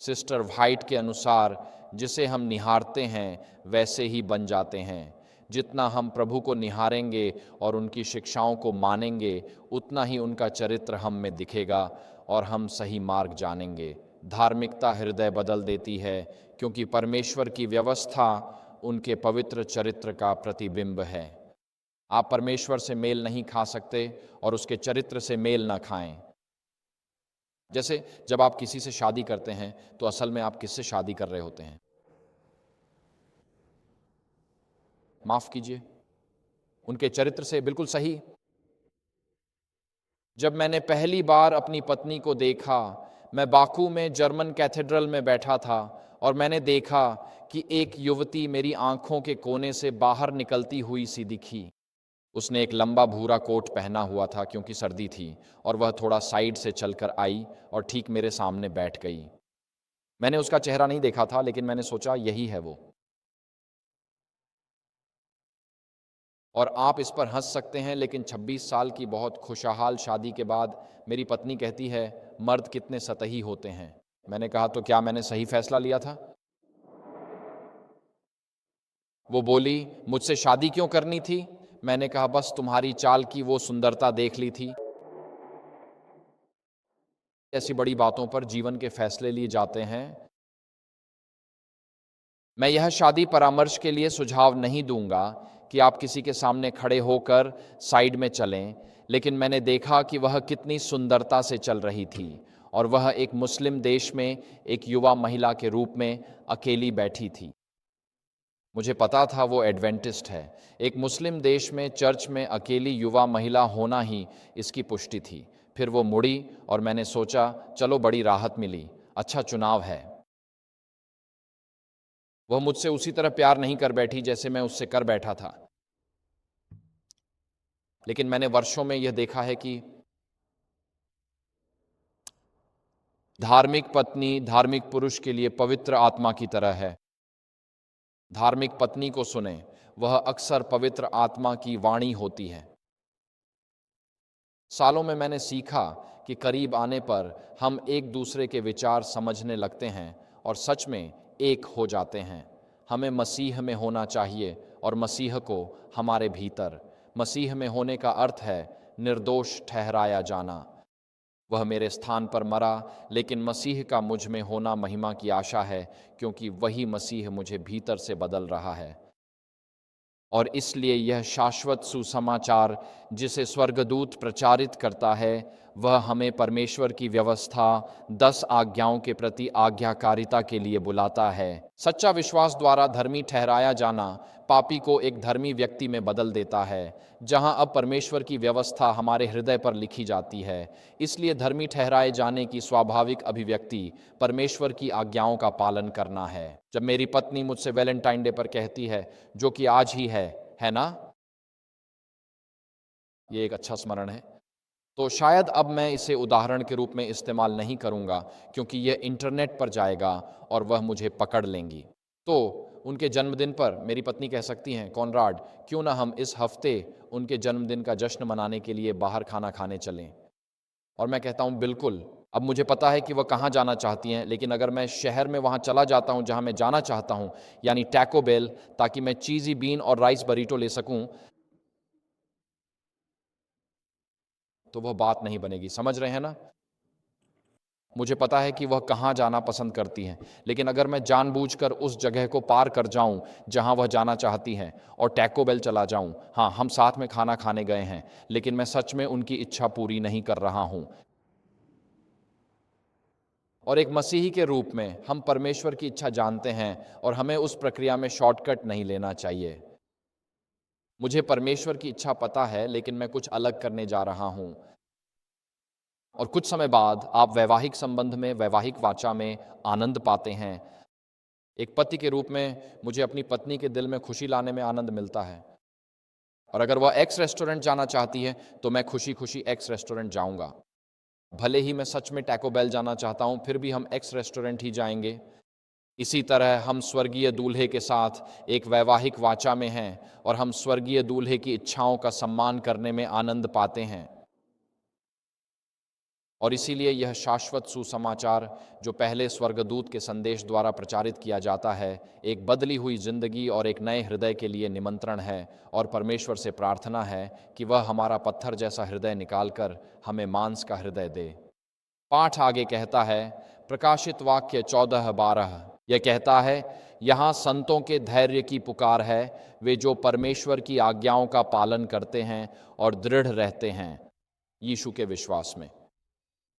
Speaker 1: सिस्टर व्हाइट के अनुसार जिसे हम निहारते हैं वैसे ही बन जाते हैं। जितना हम प्रभु को निहारेंगे और उनकी शिक्षाओं को मानेंगे, उतना ही उनका चरित्र हम में दिखेगा और हम सही मार्ग जानेंगे। धार्मिकता हृदय बदल देती है, क्योंकि परमेश्वर की व्यवस्था उनके पवित्र चरित्र का प्रतिबिंब है। आप परमेश्वर से मेल नहीं खा सकते और उसके चरित्र से मेल ना खाएं। जैसे जब आप किसी से शादी करते हैं तो असल में आप किससे शादी कर रहे होते हैं? माफ कीजिए, उनके चरित्र से। बिल्कुल सही। जब मैंने पहली बार अपनी पत्नी को देखा, मैं बाकू में जर्मन कैथेड्रल में बैठा था और मैंने देखा कि एक युवती मेरी आंखों के कोने से बाहर निकलती हुई सी दिखी। उसने एक लंबा भूरा कोट पहना हुआ था क्योंकि सर्दी थी, और वह थोड़ा साइड से चलकर आई और ठीक मेरे सामने बैठ गई। मैंने उसका चेहरा नहीं देखा था, लेकिन मैंने सोचा यही है वो। और आप इस पर हंस सकते हैं, लेकिन 26 साल की बहुत खुशहाल शादी के बाद मेरी पत्नी कहती है, मर्द कितने सतही होते हैं। मैंने कहा, तो क्या मैंने सही फैसला लिया था? वो बोली, मुझसे शादी क्यों करनी थी? मैंने कहा, बस तुम्हारी चाल की वो सुंदरता देख ली थी। ऐसी बड़ी बातों पर जीवन के फैसले लिए जाते हैं। मैं यह शादी परामर्श के लिए सुझाव नहीं दूंगा कि आप किसी के सामने खड़े होकर साइड में चलें, लेकिन मैंने देखा कि वह कितनी सुंदरता से चल रही थी और वह एक मुस्लिम देश में एक युवा महिला के रूप में अकेली बैठी थी। मुझे पता था वो एडवेंटिस्ट है। एक मुस्लिम देश में चर्च में अकेली युवा महिला होना ही इसकी पुष्टि थी। फिर वो मुड़ी और मैंने सोचा, चलो बड़ी राहत मिली, अच्छा चुनाव है। वह मुझसे उसी तरह प्यार नहीं कर बैठी जैसे मैं उससे कर बैठा था, लेकिन मैंने वर्षों में यह देखा है कि धार्मिक पत्नी धार्मिक पुरुष के लिए पवित्र आत्मा की तरह है। धार्मिक पत्नी को सुने, वह अक्सर पवित्र आत्मा की वाणी होती है। सालों में मैंने सीखा कि करीब आने पर हम एक दूसरे के विचार समझने लगते हैं और सच में एक हो जाते हैं। हमें मसीह में होना चाहिए और मसीह को हमारे भीतर। मसीह में होने का अर्थ है निर्दोष ठहराया जाना। वह मेरे स्थान पर मरा, लेकिन मसीह का मुझ में होना महिमा की आशा है, क्योंकि वही मसीह मुझे भीतर से बदल रहा है। और इसलिए यह शाश्वत सुसमाचार जिसे स्वर्गदूत प्रचारित करता है, वह हमें परमेश्वर की व्यवस्था 10 आज्ञाओं के प्रति आज्ञाकारिता के लिए बुलाता है। सच्चा विश्वास द्वारा धर्मी ठहराया जाना पापी को एक धर्मी व्यक्ति में बदल देता है, जहां अब परमेश्वर की व्यवस्था हमारे हृदय पर लिखी जाती है। इसलिए धर्मी ठहराए जाने की स्वाभाविक अभिव्यक्ति परमेश्वर की आज्ञाओं का पालन करना है। जब मेरी पत्नी मुझसे वैलेंटाइन डे पर कहती है, जो कि आज ही है ना? ये एक अच्छा स्मरण है। तो शायद अब मैं इसे उदाहरण के रूप में इस्तेमाल नहीं करूंगा, क्योंकि यह इंटरनेट पर जाएगा और वह मुझे पकड़ लेंगी। तो उनके जन्मदिन पर मेरी पत्नी कह सकती हैं, कॉनराड, क्यों ना हम इस हफ्ते उनके जन्मदिन का जश्न मनाने के लिए बाहर खाना खाने चलें? और मैं कहता हूं, बिल्कुल। अब मुझे पता है कि वह कहाँ जाना चाहती हैं, लेकिन अगर मैं शहर में वहाँ चला जाता हूँ जहाँ मैं जाना चाहता हूँ, यानी टैको बेल, ताकि मैं चीज़ी बीन और राइस बरीटो ले सकूँ, तो वह बात नहीं बनेगी। समझ रहे हैं ना? मुझे पता है कि वह कहाँ जाना पसंद करती हैं, लेकिन अगर मैं जानबूझकर उस जगह को पार कर जाऊं जहां वह जाना चाहती हैं और टैको बेल चला जाऊं, हाँ, हम साथ में खाना खाने गए हैं, लेकिन मैं सच में उनकी इच्छा पूरी नहीं कर रहा हूं। और एक मसीही के रूप में हम परमेश्वर की इच्छा जानते हैं और हमें उस प्रक्रिया में शॉर्टकट नहीं लेना चाहिए। मुझे परमेश्वर की इच्छा पता है, लेकिन मैं कुछ अलग करने जा रहा हूं। और कुछ समय बाद आप वैवाहिक संबंध में, वैवाहिक वाचा में आनंद पाते हैं। एक पति के रूप में मुझे अपनी पत्नी के दिल में खुशी लाने में आनंद मिलता है। और अगर वह एक्स रेस्टोरेंट जाना चाहती है तो मैं खुशी खुशी एक्स रेस्टोरेंट जाऊंगा। भले ही मैं सच में टैको बेल जाना चाहता हूं, फिर भी हम एक्स रेस्टोरेंट ही जाएंगे। इसी तरह हम स्वर्गीय दूल्हे के साथ एक वैवाहिक वाचा में हैं और हम स्वर्गीय दूल्हे की इच्छाओं का सम्मान करने में आनंद पाते हैं। और इसीलिए यह शाश्वत सुसमाचार जो पहले स्वर्गदूत के संदेश द्वारा प्रचारित किया जाता है, एक बदली हुई जिंदगी और एक नए हृदय के लिए निमंत्रण है। और परमेश्वर से प्रार्थना है कि वह हमारा पत्थर जैसा हृदय निकालकर हमें मांस का हृदय दे। पाठ आगे कहता है, प्रकाशित वाक्य 14:12, यह कहता है, यहाँ संतों के धैर्य की पुकार है, वे जो परमेश्वर की आज्ञाओं का पालन करते हैं और दृढ़ रहते हैं यीशु के विश्वास में।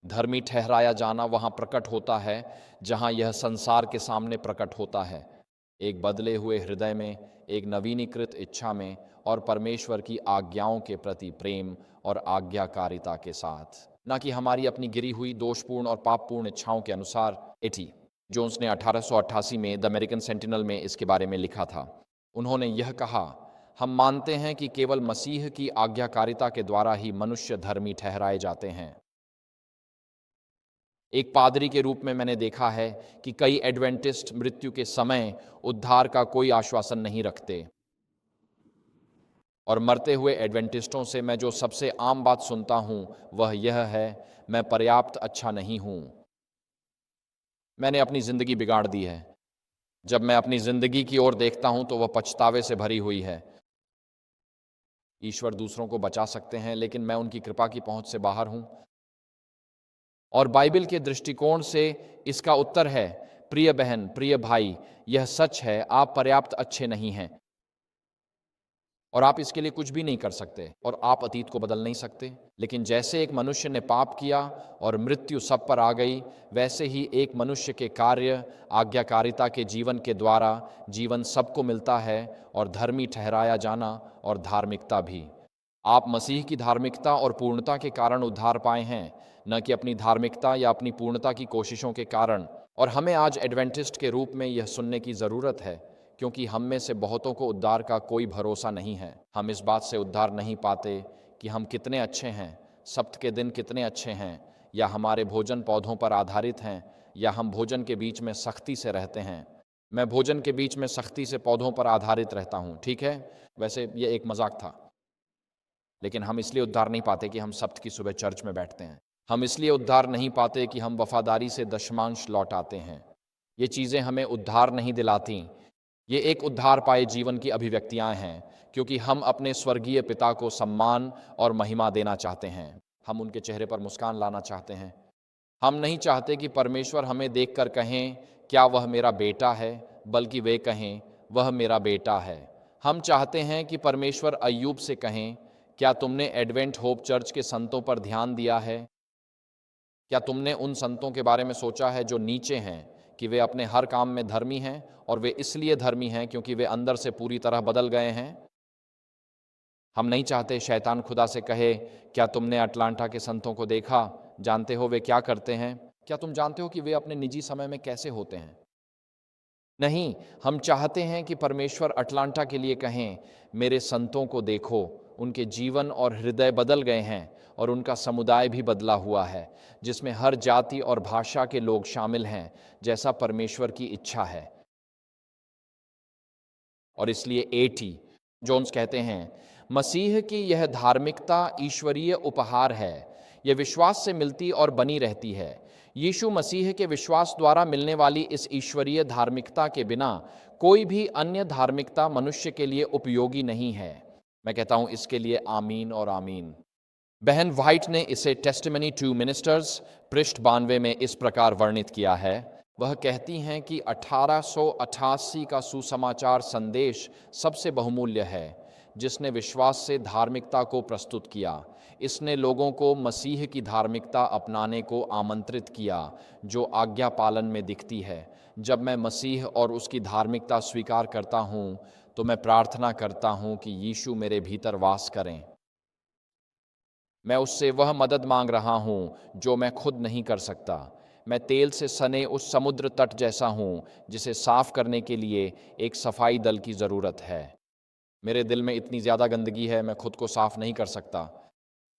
Speaker 1: धर्मी ठहराया जाना वहाँ प्रकट होता है जहाँ यह संसार के सामने प्रकट होता है, एक बदले हुए हृदय में, एक नवीनीकृत इच्छा में और परमेश्वर की आज्ञाओं के प्रति प्रेम और आज्ञाकारिता के साथ, न कि हमारी अपनी गिरी हुई दोषपूर्ण और पापपूर्ण इच्छाओं के अनुसार। एटी जोन्स ने 1888 में द अमेरिकन सेंटिनल में इसके बारे में लिखा था। उन्होंने यह कहा, हम मानते हैं कि केवल मसीह की आज्ञाकारिता के द्वारा ही मनुष्य धर्मी ठहराए जाते हैं। एक पादरी के रूप में मैंने देखा है कि कई एडवेंटिस्ट मृत्यु के समय उद्धार का कोई आश्वासन नहीं रखते, और मरते हुए एडवेंटिस्टों से मैं जो सबसे आम बात सुनता हूं वह यह है, मैं पर्याप्त अच्छा नहीं हूं, मैंने अपनी जिंदगी बिगाड़ दी है। जब मैं अपनी जिंदगी की ओर देखता हूं तो वह पछतावे से भरी हुई है। ईश्वर दूसरों को बचा सकते हैं, लेकिन मैं उनकी कृपा की पहुंच से बाहर हूं। और बाइबल के दृष्टिकोण से इसका उत्तर है, प्रिय बहन, प्रिय भाई, यह सच है, आप पर्याप्त अच्छे नहीं हैं और आप इसके लिए कुछ भी नहीं कर सकते और आप अतीत को बदल नहीं सकते। लेकिन जैसे एक मनुष्य ने पाप किया और मृत्यु सब पर आ गई, वैसे ही एक मनुष्य के कार्य आज्ञाकारिता के जीवन के द्वारा जीवन सबको मिलता है और धर्मी ठहराया जाना और धार्मिकता भी। आप मसीह की धार्मिकता और पूर्णता के कारण उद्धार पाए हैं, न कि अपनी धार्मिकता या अपनी पूर्णता की कोशिशों के कारण। और हमें आज एडवेंटिस्ट के रूप में यह सुनने की ज़रूरत है, क्योंकि हम में से बहुतों को उद्धार का कोई भरोसा नहीं है। हम इस बात से उद्धार नहीं पाते कि हम कितने अच्छे हैं, सप्त के दिन कितने अच्छे हैं, या हमारे भोजन पौधों पर आधारित हैं, या हम भोजन के बीच में सख्ती से रहते हैं। मैं भोजन के बीच में सख्ती से पौधों पर आधारित रहता हूँ, ठीक है, वैसे ये एक मजाक था। लेकिन हम इसलिए उद्धार नहीं पाते कि हम सप्त की सुबह चर्च में बैठते हैं। हम इसलिए उद्धार नहीं पाते कि हम वफादारी से दशमांश लौटाते हैं। ये चीज़ें हमें उद्धार नहीं दिलाती। ये एक उद्धार पाए जीवन की अभिव्यक्तियां हैं, क्योंकि हम अपने स्वर्गीय पिता को सम्मान और महिमा देना चाहते हैं। हम उनके चेहरे पर मुस्कान लाना चाहते हैं। हम नहीं चाहते कि परमेश्वर हमें देखकर कहें, क्या वह मेरा बेटा है, बल्कि वे कहें, वह मेरा बेटा है। हम चाहते हैं कि परमेश्वर अय्यूब से कहें, क्या तुमने एडवेंट होप चर्च के संतों पर ध्यान दिया है? क्या तुमने उन संतों के बारे में सोचा है जो नीचे हैं, कि वे अपने हर काम में धर्मी हैं, और वे इसलिए धर्मी हैं क्योंकि वे अंदर से पूरी तरह बदल गए हैं? हम नहीं चाहते शैतान खुदा से कहे, क्या तुमने अटलांटा के संतों को देखा, जानते हो वे क्या करते हैं? क्या तुम जानते हो कि वे अपने निजी समय में कैसे होते हैं? नहीं, हम चाहते हैं कि परमेश्वर अटलांटा के लिए कहें, मेरे संतों को देखो, उनके जीवन और हृदय बदल गए हैं और उनका समुदाय भी बदला हुआ है, जिसमें हर जाति और भाषा के लोग शामिल हैं, जैसा परमेश्वर की इच्छा है। और इसलिए एटी जोन्स कहते हैं, मसीह की यह धार्मिकता ईश्वरीय उपहार है। यह विश्वास से मिलती और बनी रहती है। यीशु मसीह के विश्वास द्वारा मिलने वाली इस ईश्वरीय धार्मिकता के बिना कोई भी अन्य धार्मिकता मनुष्य के लिए उपयोगी नहीं है। मैं कहता हूं इसके लिए आमीन और आमीन। बहन व्हाइट ने इसे टेस्टिमनी टू मिनिस्टर्स पृष्ठ 92 में इस प्रकार वर्णित किया है। वह कहती हैं कि 1888 का सुसमाचार संदेश सबसे बहुमूल्य है, जिसने विश्वास से धार्मिकता को प्रस्तुत किया। इसने लोगों को मसीह की धार्मिकता अपनाने को आमंत्रित किया, जो आज्ञा पालन में दिखती है। जब मैं मसीह और उसकी धार्मिकता स्वीकार करता हूँ, तो मैं प्रार्थना करता हूँ कि यीशु मेरे भीतर वास करें। मैं उससे वह मदद मांग रहा हूँ जो मैं खुद नहीं कर सकता। मैं तेल से सने उस समुद्र तट जैसा हूँ, जिसे साफ करने के लिए एक सफाई दल की ज़रूरत है। मेरे दिल में इतनी ज़्यादा गंदगी है, मैं खुद को साफ नहीं कर सकता।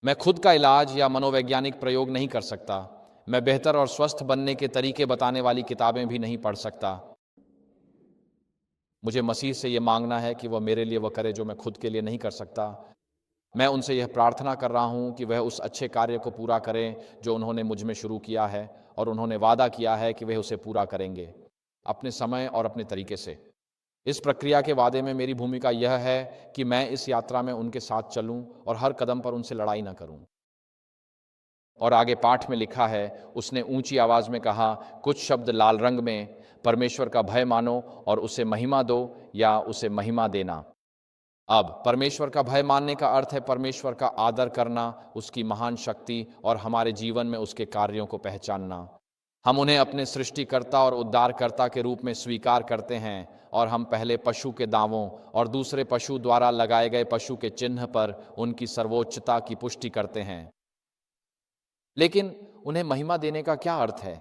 Speaker 1: मैं खुद का इलाज या मनोवैज्ञानिक प्रयोग नहीं कर सकता। मैं बेहतर और स्वस्थ बनने के तरीके बताने वाली किताबें भी नहीं पढ़ सकता। मुझे मसीह से ये मांगना है कि वह मेरे लिए वह करे जो मैं खुद के लिए नहीं कर सकता। मैं उनसे यह प्रार्थना कर रहा हूँ कि वह उस अच्छे कार्य को पूरा करें जो उन्होंने मुझ में शुरू किया है, और उन्होंने वादा किया है कि वह उसे पूरा करेंगे अपने समय और अपने तरीके से। इस प्रक्रिया के वादे में मेरी भूमिका यह है कि मैं इस यात्रा में उनके साथ चलूं और हर कदम पर उनसे लड़ाई न करूं। और आगे पाठ में लिखा है, उसने ऊंची आवाज में कहा, कुछ शब्द लाल रंग में, परमेश्वर का भय मानो और उसे महिमा दो या उसे महिमा देना। अब परमेश्वर का भय मानने का अर्थ है परमेश्वर का आदर करना, उसकी महान शक्ति और हमारे जीवन में उसके कार्यों को पहचानना। हम उन्हें अपने सृष्टिकर्ता और उद्धारकर्ता के रूप में स्वीकार करते हैं, और हम पहले पशु के दांवों और दूसरे पशु द्वारा लगाए गए पशु के चिन्ह पर उनकी सर्वोच्चता की पुष्टि करते हैं। लेकिन उन्हें महिमा देने का क्या अर्थ है?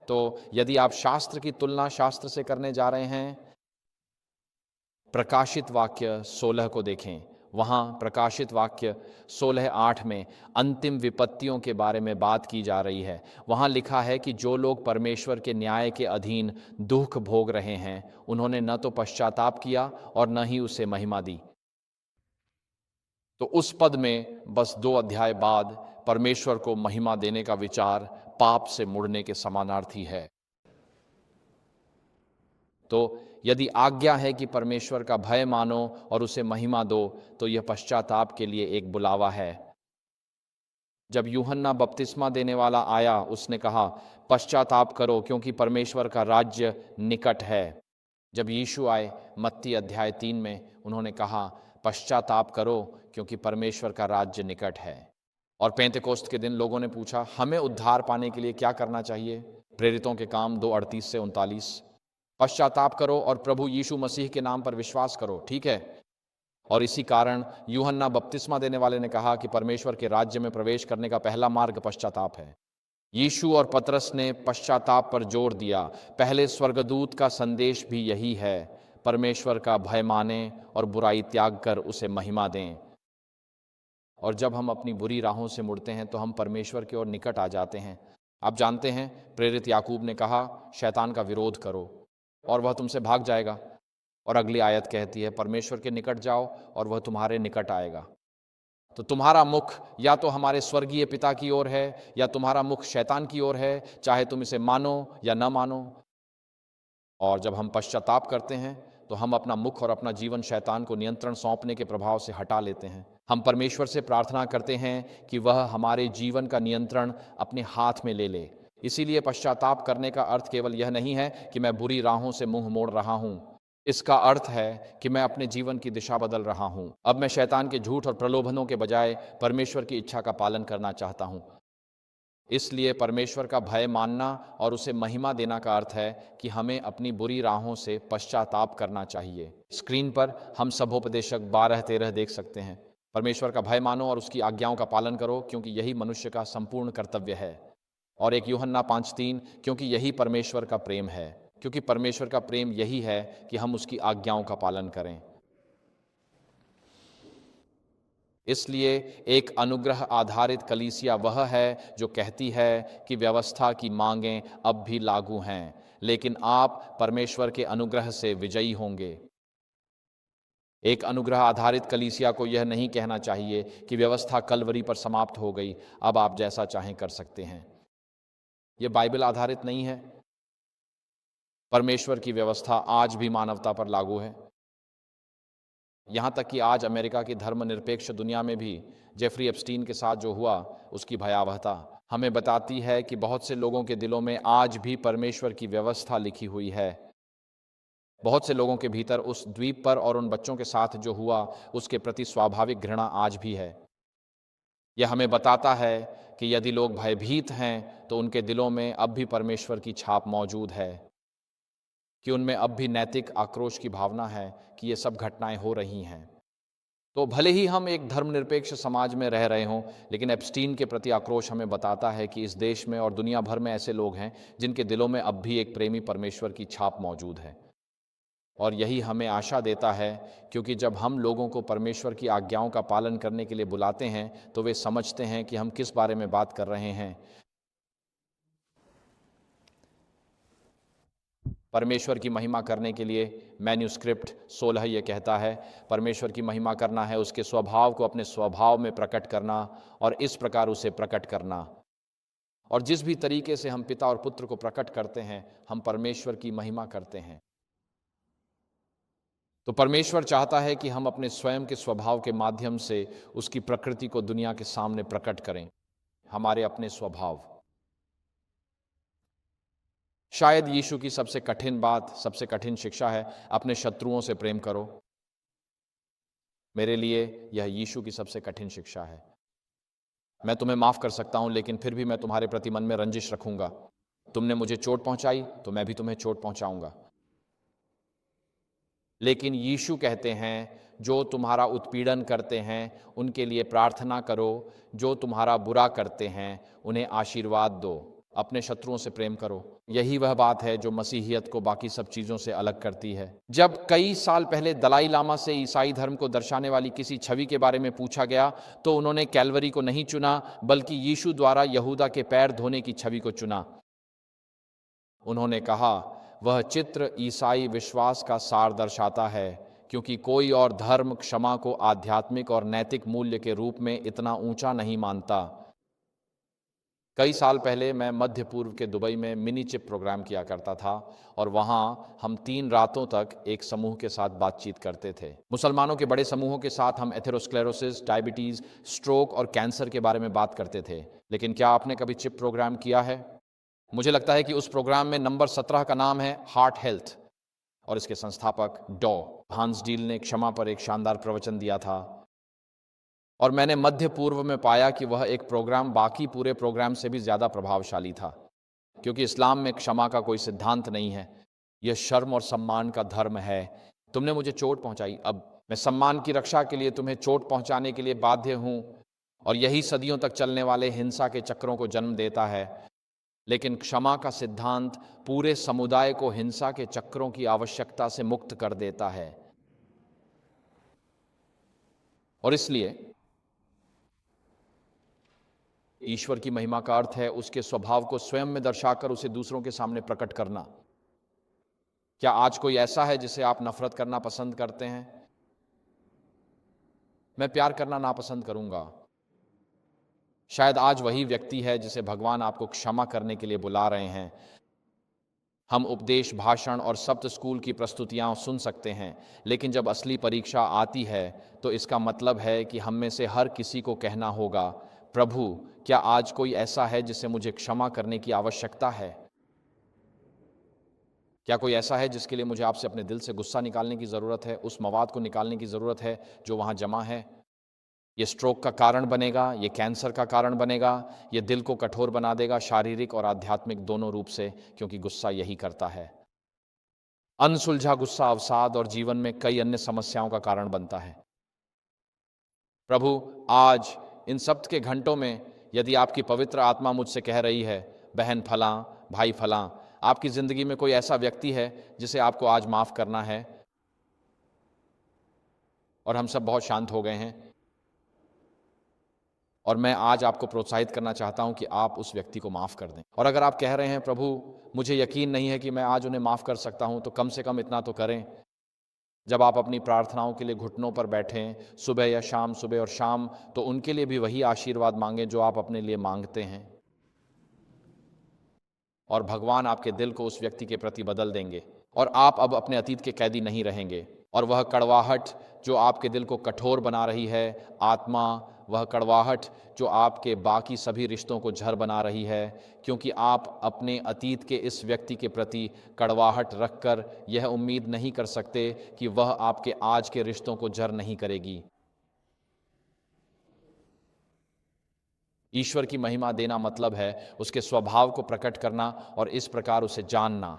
Speaker 1: तो यदि आप शास्त्र की तुलना शास्त्र से करने जा रहे हैं, प्रकाशित वाक्य 16 को देखें। वहाँ प्रकाशित वाक्य 16:8 में अंतिम विपत्तियों के बारे में बात की जा रही है। वहाँ लिखा है कि जो लोग परमेश्वर के न्याय के अधीन दुख भोग रहे हैं, उन्होंने न तो पश्चाताप किया और न ही उसे महिमा दी। तो उस पद में बस 2 अध्याय बाद परमेश्वर को महिमा देने का विचार पाप से मुड़ने के समानार्थी है। तो यदि आज्ञा है कि परमेश्वर का भय मानो और उसे महिमा दो, तो यह पश्चाताप के लिए एक बुलावा है। जब यूहन्ना बपतिस्मा देने वाला आया, उसने कहा, पश्चाताप करो क्योंकि परमेश्वर का राज्य निकट है। जब यीशु आए मत्ती अध्याय 3 में, उन्होंने कहा, पश्चाताप करो क्योंकि परमेश्वर का राज्य निकट है। और पेंतेकोस्त के दिन लोगों ने पूछा, हमें उद्धार पाने के लिए क्या करना चाहिए? प्रेरितों के काम 2:38 से 39। पश्चाताप करो और प्रभु यीशु मसीह के नाम पर विश्वास करो, ठीक है। और इसी कारण यूहन्ना बपतिस्मा देने वाले ने कहा कि परमेश्वर के राज्य में प्रवेश करने का पहला मार्ग पश्चाताप है। यीशु और पतरस ने पश्चाताप पर जोर दिया। पहले स्वर्गदूत का संदेश भी यही है, परमेश्वर का भय मानें और बुराई त्याग कर उसे महिमा दें। और जब हम अपनी बुरी राहों से मुड़ते हैं तो हम परमेश्वर की ओर निकट आ जाते हैं। आप जानते हैं, प्रेरित याकूब ने कहा, शैतान का विरोध करो और वह तुमसे भाग जाएगा। और अगली आयत कहती है, परमेश्वर के निकट जाओ और वह तुम्हारे निकट आएगा। तो तुम्हारा मुख या तो हमारे स्वर्गीय पिता की ओर है या तुम्हारा मुख शैतान की ओर है, चाहे तुम इसे मानो या न मानो। और जब हम पश्चाताप करते हैं तो हम अपना मुख और अपना जीवन शैतान को नियंत्रण सौंपने के प्रभाव से हटा लेते हैं। हम परमेश्वर से प्रार्थना करते हैं कि वह हमारे जीवन का नियंत्रण अपने हाथ में ले ले। इसीलिए पश्चाताप करने का अर्थ केवल यह नहीं है कि मैं बुरी राहों से मुंह मोड़ रहा हूँ। इसका अर्थ है कि मैं अपने जीवन की दिशा बदल रहा हूँ। अब मैं शैतान के झूठ और प्रलोभनों के बजाय परमेश्वर की इच्छा का पालन करना चाहता हूँ। इसलिए परमेश्वर का भय मानना और उसे महिमा देना का अर्थ है कि हमें अपनी बुरी राहों से पश्चाताप करना चाहिए। स्क्रीन पर हम सभोपदेशक 12-13 देख सकते हैं। परमेश्वर का भय मानो और उसकी आज्ञाओं का पालन करो, क्योंकि यही मनुष्य का संपूर्ण कर्तव्य है। और एक यूहन्ना 5:3, क्योंकि यही परमेश्वर का प्रेम है। क्योंकि परमेश्वर का प्रेम यही है कि हम उसकी आज्ञाओं का पालन करें। इसलिए एक अनुग्रह आधारित कलीसिया वह है जो कहती है कि व्यवस्था की मांगें अब भी लागू हैं, लेकिन आप परमेश्वर के अनुग्रह से विजयी होंगे। एक अनुग्रह आधारित कलीसिया को यह नहीं कहना चाहिए कि व्यवस्था कलवरी पर समाप्त हो गई, अब आप जैसा चाहें कर सकते हैं। यह बाइबल आधारित नहीं है। परमेश्वर की व्यवस्था आज भी मानवता पर लागू है। यहाँ तक कि आज अमेरिका की धर्मनिरपेक्ष दुनिया में भी जेफरी एप्स्टीन के साथ जो हुआ, उसकी भयावहता हमें बताती है कि बहुत से लोगों के दिलों में आज भी परमेश्वर की व्यवस्था लिखी हुई है। बहुत से लोगों के भीतर उस द्वीप पर और उन बच्चों के साथ जो हुआ, उसके प्रति स्वाभाविक घृणा आज भी है। यह हमें बताता है कि यदि लोग भयभीत हैं तो उनके दिलों में अब भी परमेश्वर की छाप मौजूद है, कि उनमें अब भी नैतिक आक्रोश की भावना है कि ये सब घटनाएं हो रही हैं। तो भले ही हम एक धर्मनिरपेक्ष समाज में रह रहे हों, लेकिन एप्स्टीन के प्रति आक्रोश हमें बताता है कि इस देश में और दुनिया भर में ऐसे लोग हैं जिनके दिलों में अब भी एक प्रेमी परमेश्वर की छाप मौजूद है। और यही हमें आशा देता है, क्योंकि जब हम लोगों को परमेश्वर की आज्ञाओं का पालन करने के लिए बुलाते हैं तो वे समझते हैं कि हम किस बारे में बात कर रहे हैं। परमेश्वर की महिमा करने के लिए मैन्यूस्क्रिप्ट 16 ये कहता है, परमेश्वर की महिमा करना है उसके स्वभाव को अपने स्वभाव में प्रकट करना और इस प्रकार उसे प्रकट करना। और जिस भी तरीके से हम पिता और पुत्र को प्रकट करते हैं, हम परमेश्वर की महिमा करते हैं। तो परमेश्वर चाहता है कि हम अपने स्वयं के स्वभाव के माध्यम से उसकी प्रकृति को दुनिया के सामने प्रकट करें, हमारे अपने स्वभाव। शायद यीशु की सबसे कठिन बात, सबसे कठिन शिक्षा है, अपने शत्रुओं से प्रेम करो। मेरे लिए यह यीशु की सबसे कठिन शिक्षा है। मैं तुम्हें माफ कर सकता हूं, लेकिन फिर भी मैं तुम्हारे प्रति मन में रंजिश रखूंगा। तुमने मुझे चोट पहुंचाई तो मैं भी तुम्हें चोट पहुंचाऊंगा। लेकिन यीशु कहते हैं, जो तुम्हारा उत्पीड़न करते हैं उनके लिए प्रार्थना करो, जो तुम्हारा बुरा करते हैं उन्हें आशीर्वाद दो, अपने शत्रुओं से प्रेम करो। यही वह बात है जो मसीहियत को बाकी सब चीज़ों से अलग करती है। जब कई साल पहले दलाई लामा से ईसाई धर्म को दर्शाने वाली किसी छवि के बारे में पूछा गया तो उन्होंने कैलवरी को नहीं चुना, बल्कि यीशु द्वारा यहूदा के पैर धोने की छवि को चुना। उन्होंने कहा, वह चित्र ईसाई विश्वास का सार दर्शाता है, क्योंकि कोई और धर्म क्षमा को आध्यात्मिक और नैतिक मूल्य के रूप में इतना ऊंचा नहीं मानता। कई साल पहले मैं मध्य पूर्व के दुबई में मिनी चिप प्रोग्राम किया करता था और वहाँ हम 3 रातों तक एक समूह के साथ बातचीत करते थे। मुसलमानों के बड़े समूहों के साथ हम एथेरोस्क्लेरोसिस, डायबिटीज़, स्ट्रोक और कैंसर के बारे में बात करते थे। लेकिन क्या आपने कभी चिप प्रोग्राम किया है? मुझे लगता है कि उस प्रोग्राम में नंबर 17 का नाम है हार्ट हेल्थ और इसके संस्थापक डॉ हांस डील ने क्षमा पर एक शानदार प्रवचन दिया था। और मैंने मध्य पूर्व में पाया कि वह एक प्रोग्राम बाकी पूरे प्रोग्राम से भी ज़्यादा प्रभावशाली था, क्योंकि इस्लाम में क्षमा का कोई सिद्धांत नहीं है। यह शर्म और सम्मान का धर्म है। तुमने मुझे चोट पहुंचाई, अब मैं सम्मान की रक्षा के लिए तुम्हें चोट पहुंचाने के लिए बाध्य हूं, और यही सदियों तक चलने वाले हिंसा के चक्रों को जन्म देता है। लेकिन क्षमा का सिद्धांत पूरे समुदाय को हिंसा के चक्रों की आवश्यकता से मुक्त कर देता है। और इसलिए ईश्वर की महिमा का अर्थ है उसके स्वभाव को स्वयं में दर्शाकर उसे दूसरों के सामने प्रकट करना। क्या आज कोई ऐसा है जिसे आप नफरत करना पसंद करते हैं? मैं प्यार करना नापसंद करूंगा। शायद आज वही व्यक्ति है जिसे भगवान आपको क्षमा करने के लिए बुला रहे हैं। हम उपदेश, भाषण और सप्त स्कूल की प्रस्तुतियां सुन सकते हैं, लेकिन जब असली परीक्षा आती है तो इसका मतलब है कि हम में से हर किसी को कहना होगा, प्रभु, क्या आज कोई ऐसा है जिसे मुझे क्षमा करने की आवश्यकता है? क्या कोई ऐसा है जिसके लिए मुझे आपसे अपने दिल से गुस्सा निकालने की ज़रूरत है, उस मवाद को निकालने की ज़रूरत है जो वहाँ जमा है? ये स्ट्रोक का कारण बनेगा, ये कैंसर का कारण बनेगा, ये दिल को कठोर बना देगा, शारीरिक और आध्यात्मिक दोनों रूप से, क्योंकि गुस्सा यही करता है। अनसुलझा गुस्सा अवसाद और जीवन में कई अन्य समस्याओं का कारण बनता है। प्रभु, आज इन सप्त के घंटों में यदि आपकी पवित्र आत्मा मुझसे कह रही है, बहन फलां, भाई फलां, आपकी ज़िंदगी में कोई ऐसा व्यक्ति है जिसे आपको आज माफ़ करना है, और हम सब बहुत शांत हो गए हैं, और मैं आज आपको प्रोत्साहित करना चाहता हूं कि आप उस व्यक्ति को माफ़ कर दें। और अगर आप कह रहे हैं, प्रभु, मुझे यकीन नहीं है कि मैं आज उन्हें माफ़ कर सकता हूं, तो कम से कम इतना तो करें, जब आप अपनी प्रार्थनाओं के लिए घुटनों पर बैठें, सुबह या शाम, सुबह और शाम, तो उनके लिए भी वही आशीर्वाद मांगें जो आप अपने लिए मांगते हैं, और भगवान आपके दिल को उस व्यक्ति के प्रति बदल देंगे, और आप अब अपने अतीत के कैदी नहीं रहेंगे। और वह कड़वाहट जो आपके दिल को कठोर बना रही है, आत्मा, वह कड़वाहट जो आपके बाकी सभी रिश्तों को झर बना रही है, क्योंकि आप अपने अतीत के इस व्यक्ति के प्रति कड़वाहट रखकर यह उम्मीद नहीं कर सकते कि वह आपके आज के रिश्तों को झर नहीं करेगी। ईश्वर की महिमा देना मतलब है उसके स्वभाव को प्रकट करना और इस प्रकार उसे जानना।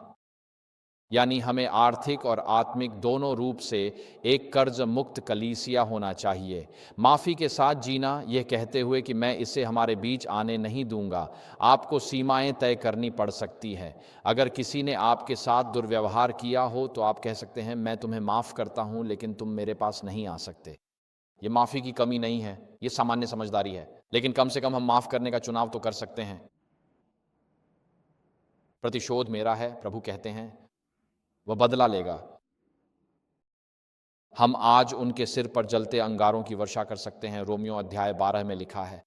Speaker 1: यानी हमें आर्थिक और आत्मिक दोनों रूप से एक कर्ज मुक्त कलीसिया होना चाहिए। माफ़ी के साथ जीना, यह कहते हुए कि मैं इसे हमारे बीच आने नहीं दूंगा। आपको सीमाएं तय करनी पड़ सकती हैं। अगर किसी ने आपके साथ दुर्व्यवहार किया हो तो आप कह सकते हैं, मैं तुम्हें माफ़ करता हूं, लेकिन तुम मेरे पास नहीं आ सकते। ये माफ़ी की कमी नहीं है, ये सामान्य समझदारी है, लेकिन कम से कम हम माफ़ करने का चुनाव तो कर सकते हैं। प्रतिशोध मेरा है, प्रभु कहते हैं, वह बदला लेगा। हम आज उनके सिर पर जलते अंगारों की वर्षा कर सकते हैं, रोमियो अध्याय 12 में लिखा है।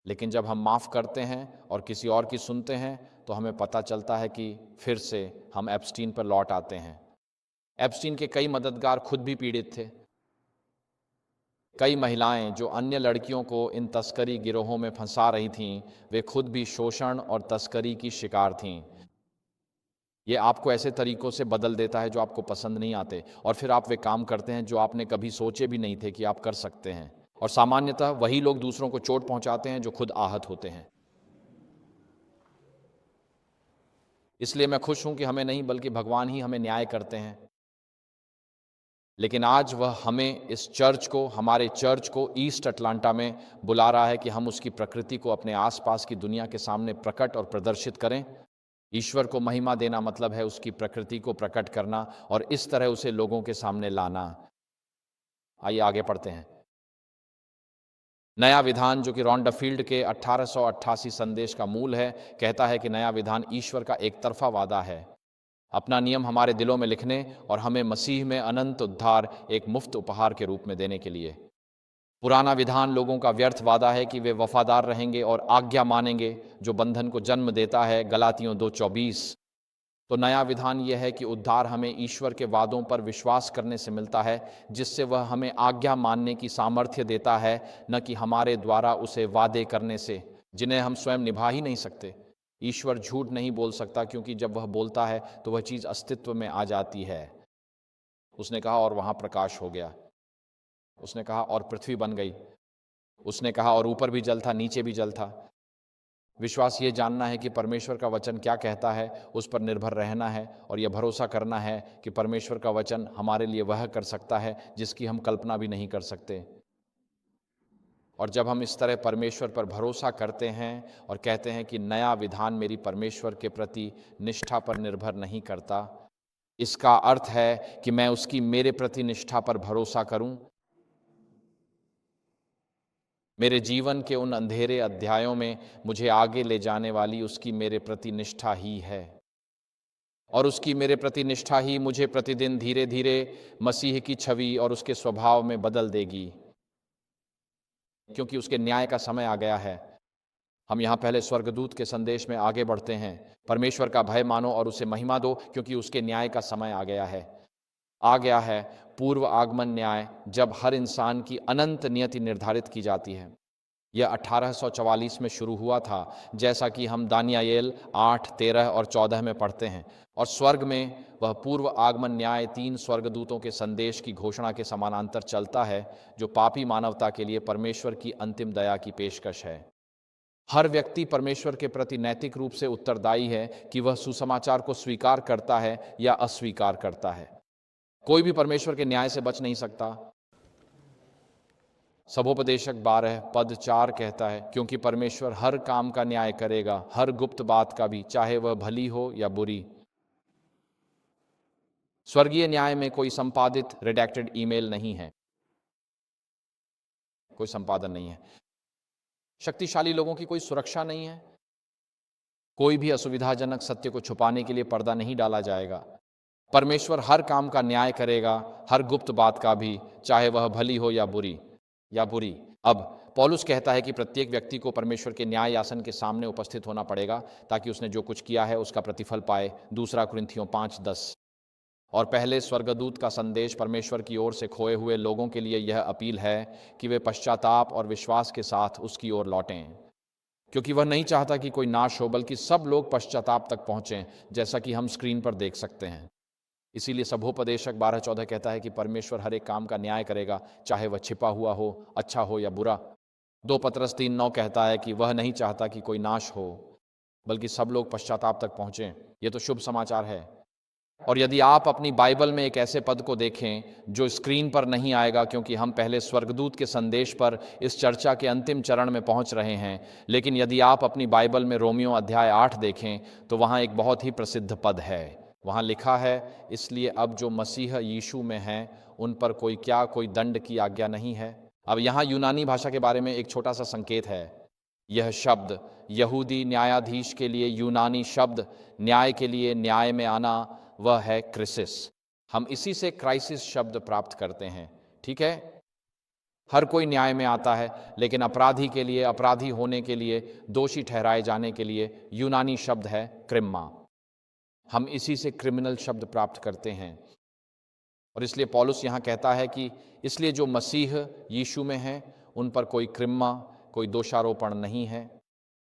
Speaker 1: लेकिन जब हम माफ़ करते हैं और किसी और की सुनते हैं तो हमें पता चलता है कि फिर से हम एप्स्टीन पर लौट आते हैं। एप्स्टीन के कई मददगार खुद भी पीड़ित थे। कई महिलाएं जो अन्य लड़कियों को इन तस्करी गिरोहों में फंसा रही थीं, वे खुद भी शोषण और तस्करी की शिकार थीं। ये आपको ऐसे तरीकों से बदल देता है जो आपको पसंद नहीं आते, और फिर आप वे काम करते हैं जो आपने कभी सोचे भी नहीं थे कि आप कर सकते हैं। और सामान्यतः वही लोग दूसरों को चोट पहुंचाते हैं जो खुद आहत होते हैं। इसलिए मैं खुश हूं कि हमें नहीं बल्कि भगवान ही हमें न्याय करते हैं। लेकिन आज वह हमें इस चर्च को, हमारे चर्च को ईस्ट अटलांटा में बुला रहा है कि हम उसकी प्रकृति को अपने आसपास की दुनिया के सामने प्रकट और प्रदर्शित करें। ईश्वर को महिमा देना मतलब है उसकी प्रकृति को प्रकट करना और इस तरह उसे लोगों के सामने लाना। आइए आगे पढ़ते हैं। नया विधान, जो कि रॉन डफील्ड के 1888 संदेश का मूल है, कहता है कि नया विधान ईश्वर का एक तरफा वादा है, अपना नियम हमारे दिलों में लिखने और हमें मसीह में अनंत उद्धार एक मुफ्त उपहार के रूप में देने के लिए। पुराना विधान लोगों का व्यर्थ वादा है कि वे वफादार रहेंगे और आज्ञा मानेंगे, जो बंधन को जन्म देता है, गलातियों 2:24। तो नया विधान यह है कि उद्धार हमें ईश्वर के वादों पर विश्वास करने से मिलता है, जिससे वह हमें आज्ञा मानने की सामर्थ्य देता है, न कि हमारे द्वारा उसे वादे करने से, जिन्हें हम स्वयं निभा ही नहीं सकते। ईश्वर झूठ नहीं बोल सकता, क्योंकि जब वह बोलता है तो वह चीज़ अस्तित्व में आ जाती है। उसने कहा और वहाँ प्रकाश हो गया। उसने कहा और पृथ्वी बन गई। उसने कहा और ऊपर भी जल था, नीचे भी जल था। विश्वास ये जानना है कि परमेश्वर का वचन क्या कहता है, उस पर निर्भर रहना है और यह भरोसा करना है कि परमेश्वर का वचन हमारे लिए वह कर सकता है जिसकी हम कल्पना भी नहीं कर सकते। और जब हम इस तरह परमेश्वर पर भरोसा करते हैं और कहते हैं कि नया विधान मेरी परमेश्वर के प्रति निष्ठा पर निर्भर नहीं करता, इसका अर्थ है कि मैं उसकी मेरे प्रति निष्ठा पर भरोसा करूं। मेरे जीवन के उन अंधेरे अध्यायों में मुझे आगे ले जाने वाली उसकी मेरे प्रति निष्ठा ही है, और उसकी मेरे प्रति निष्ठा ही मुझे प्रतिदिन धीरे धीरे मसीह की छवि और उसके स्वभाव में बदल देगी, क्योंकि उसके न्याय का समय आ गया है। हम यहाँ पहले स्वर्गदूत के संदेश में आगे बढ़ते हैं। परमेश्वर का भय मानो और उसे महिमा दो, क्योंकि उसके न्याय का समय आ गया है। आ गया है पूर्व आगमन न्याय, जब हर इंसान की अनंत नियति निर्धारित की जाती है। यह 1844 में शुरू हुआ था, जैसा कि हम दानियेल 8, 13 और 14 में पढ़ते हैं। और स्वर्ग में वह पूर्व आगमन न्याय 3 स्वर्गदूतों के संदेश की घोषणा के समानांतर चलता है, जो पापी मानवता के लिए परमेश्वर की अंतिम दया की पेशकश है। हर व्यक्ति परमेश्वर के प्रति नैतिक रूप से उत्तरदायी है कि वह सुसमाचार को स्वीकार करता है या अस्वीकार करता है। कोई भी परमेश्वर के न्याय से बच नहीं सकता। सबोपदेशक 12 पद 4 कहता है, क्योंकि परमेश्वर हर काम का न्याय करेगा, हर गुप्त बात का भी, चाहे वह भली हो या बुरी। स्वर्गीय न्याय में कोई संपादित रिडैक्टेड ईमेल नहीं है, कोई संपादन नहीं है। शक्तिशाली लोगों की कोई सुरक्षा नहीं है। कोई भी असुविधाजनक सत्य को छुपाने के लिए पर्दा नहीं डाला जाएगा। परमेश्वर हर काम का न्याय करेगा, हर गुप्त बात का भी, चाहे वह भली हो या बुरी। अब पौलुस कहता है कि प्रत्येक व्यक्ति को परमेश्वर के न्याय आसन के सामने उपस्थित होना पड़ेगा, ताकि उसने जो कुछ किया है उसका प्रतिफल पाए। 2 कुरिन्थियों 5:10। और पहले स्वर्गदूत का संदेश परमेश्वर की ओर से खोए हुए लोगों के लिए यह अपील है कि वे पश्चाताप और विश्वास के साथ उसकी ओर लौटें, क्योंकि वह नहीं चाहता कि कोई नाश हो, बल्कि सब लोग पश्चाताप तक पहुँचें, जैसा कि हम स्क्रीन पर देख सकते हैं। इसीलिए सबोपदेशक 12:14 कहता है कि परमेश्वर हर एक काम का न्याय करेगा, चाहे वह छिपा हुआ हो, अच्छा हो या बुरा। 2 पतरस 3:9 कहता है कि वह नहीं चाहता कि कोई नाश हो, बल्कि सब लोग पश्चाताप तक पहुँचें। ये तो शुभ समाचार है। और यदि आप अपनी बाइबल में एक ऐसे पद को देखें जो स्क्रीन पर नहीं आएगा, क्योंकि हम पहले स्वर्गदूत के संदेश पर इस चर्चा के अंतिम चरण में पहुंच रहे हैं, लेकिन यदि आप अपनी बाइबल में रोमियो अध्याय 8 देखें तो वहाँ एक बहुत ही प्रसिद्ध पद है। वहाँ लिखा है, इसलिए अब जो मसीह यीशु में हैं उन पर कोई दंड की आज्ञा नहीं है। अब यहाँ यूनानी भाषा के बारे में एक छोटा सा संकेत है। यह शब्द यहूदी न्यायाधीश के लिए यूनानी शब्द न्याय के लिए न्याय में आना वह है क्रिसिस। हम इसी से क्राइसिस शब्द प्राप्त करते हैं। ठीक है, हर कोई न्याय में आता है, लेकिन अपराधी के लिए, अपराधी होने के लिए, दोषी ठहराए जाने के लिए यूनानी शब्द है क्रिम्मा। हम इसी से क्रिमिनल शब्द प्राप्त करते हैं। और इसलिए पौलुस यहाँ कहता है कि इसलिए जो मसीह यीशु में हैं उन पर कोई क्रिम्मा, कोई दोषारोपण नहीं है।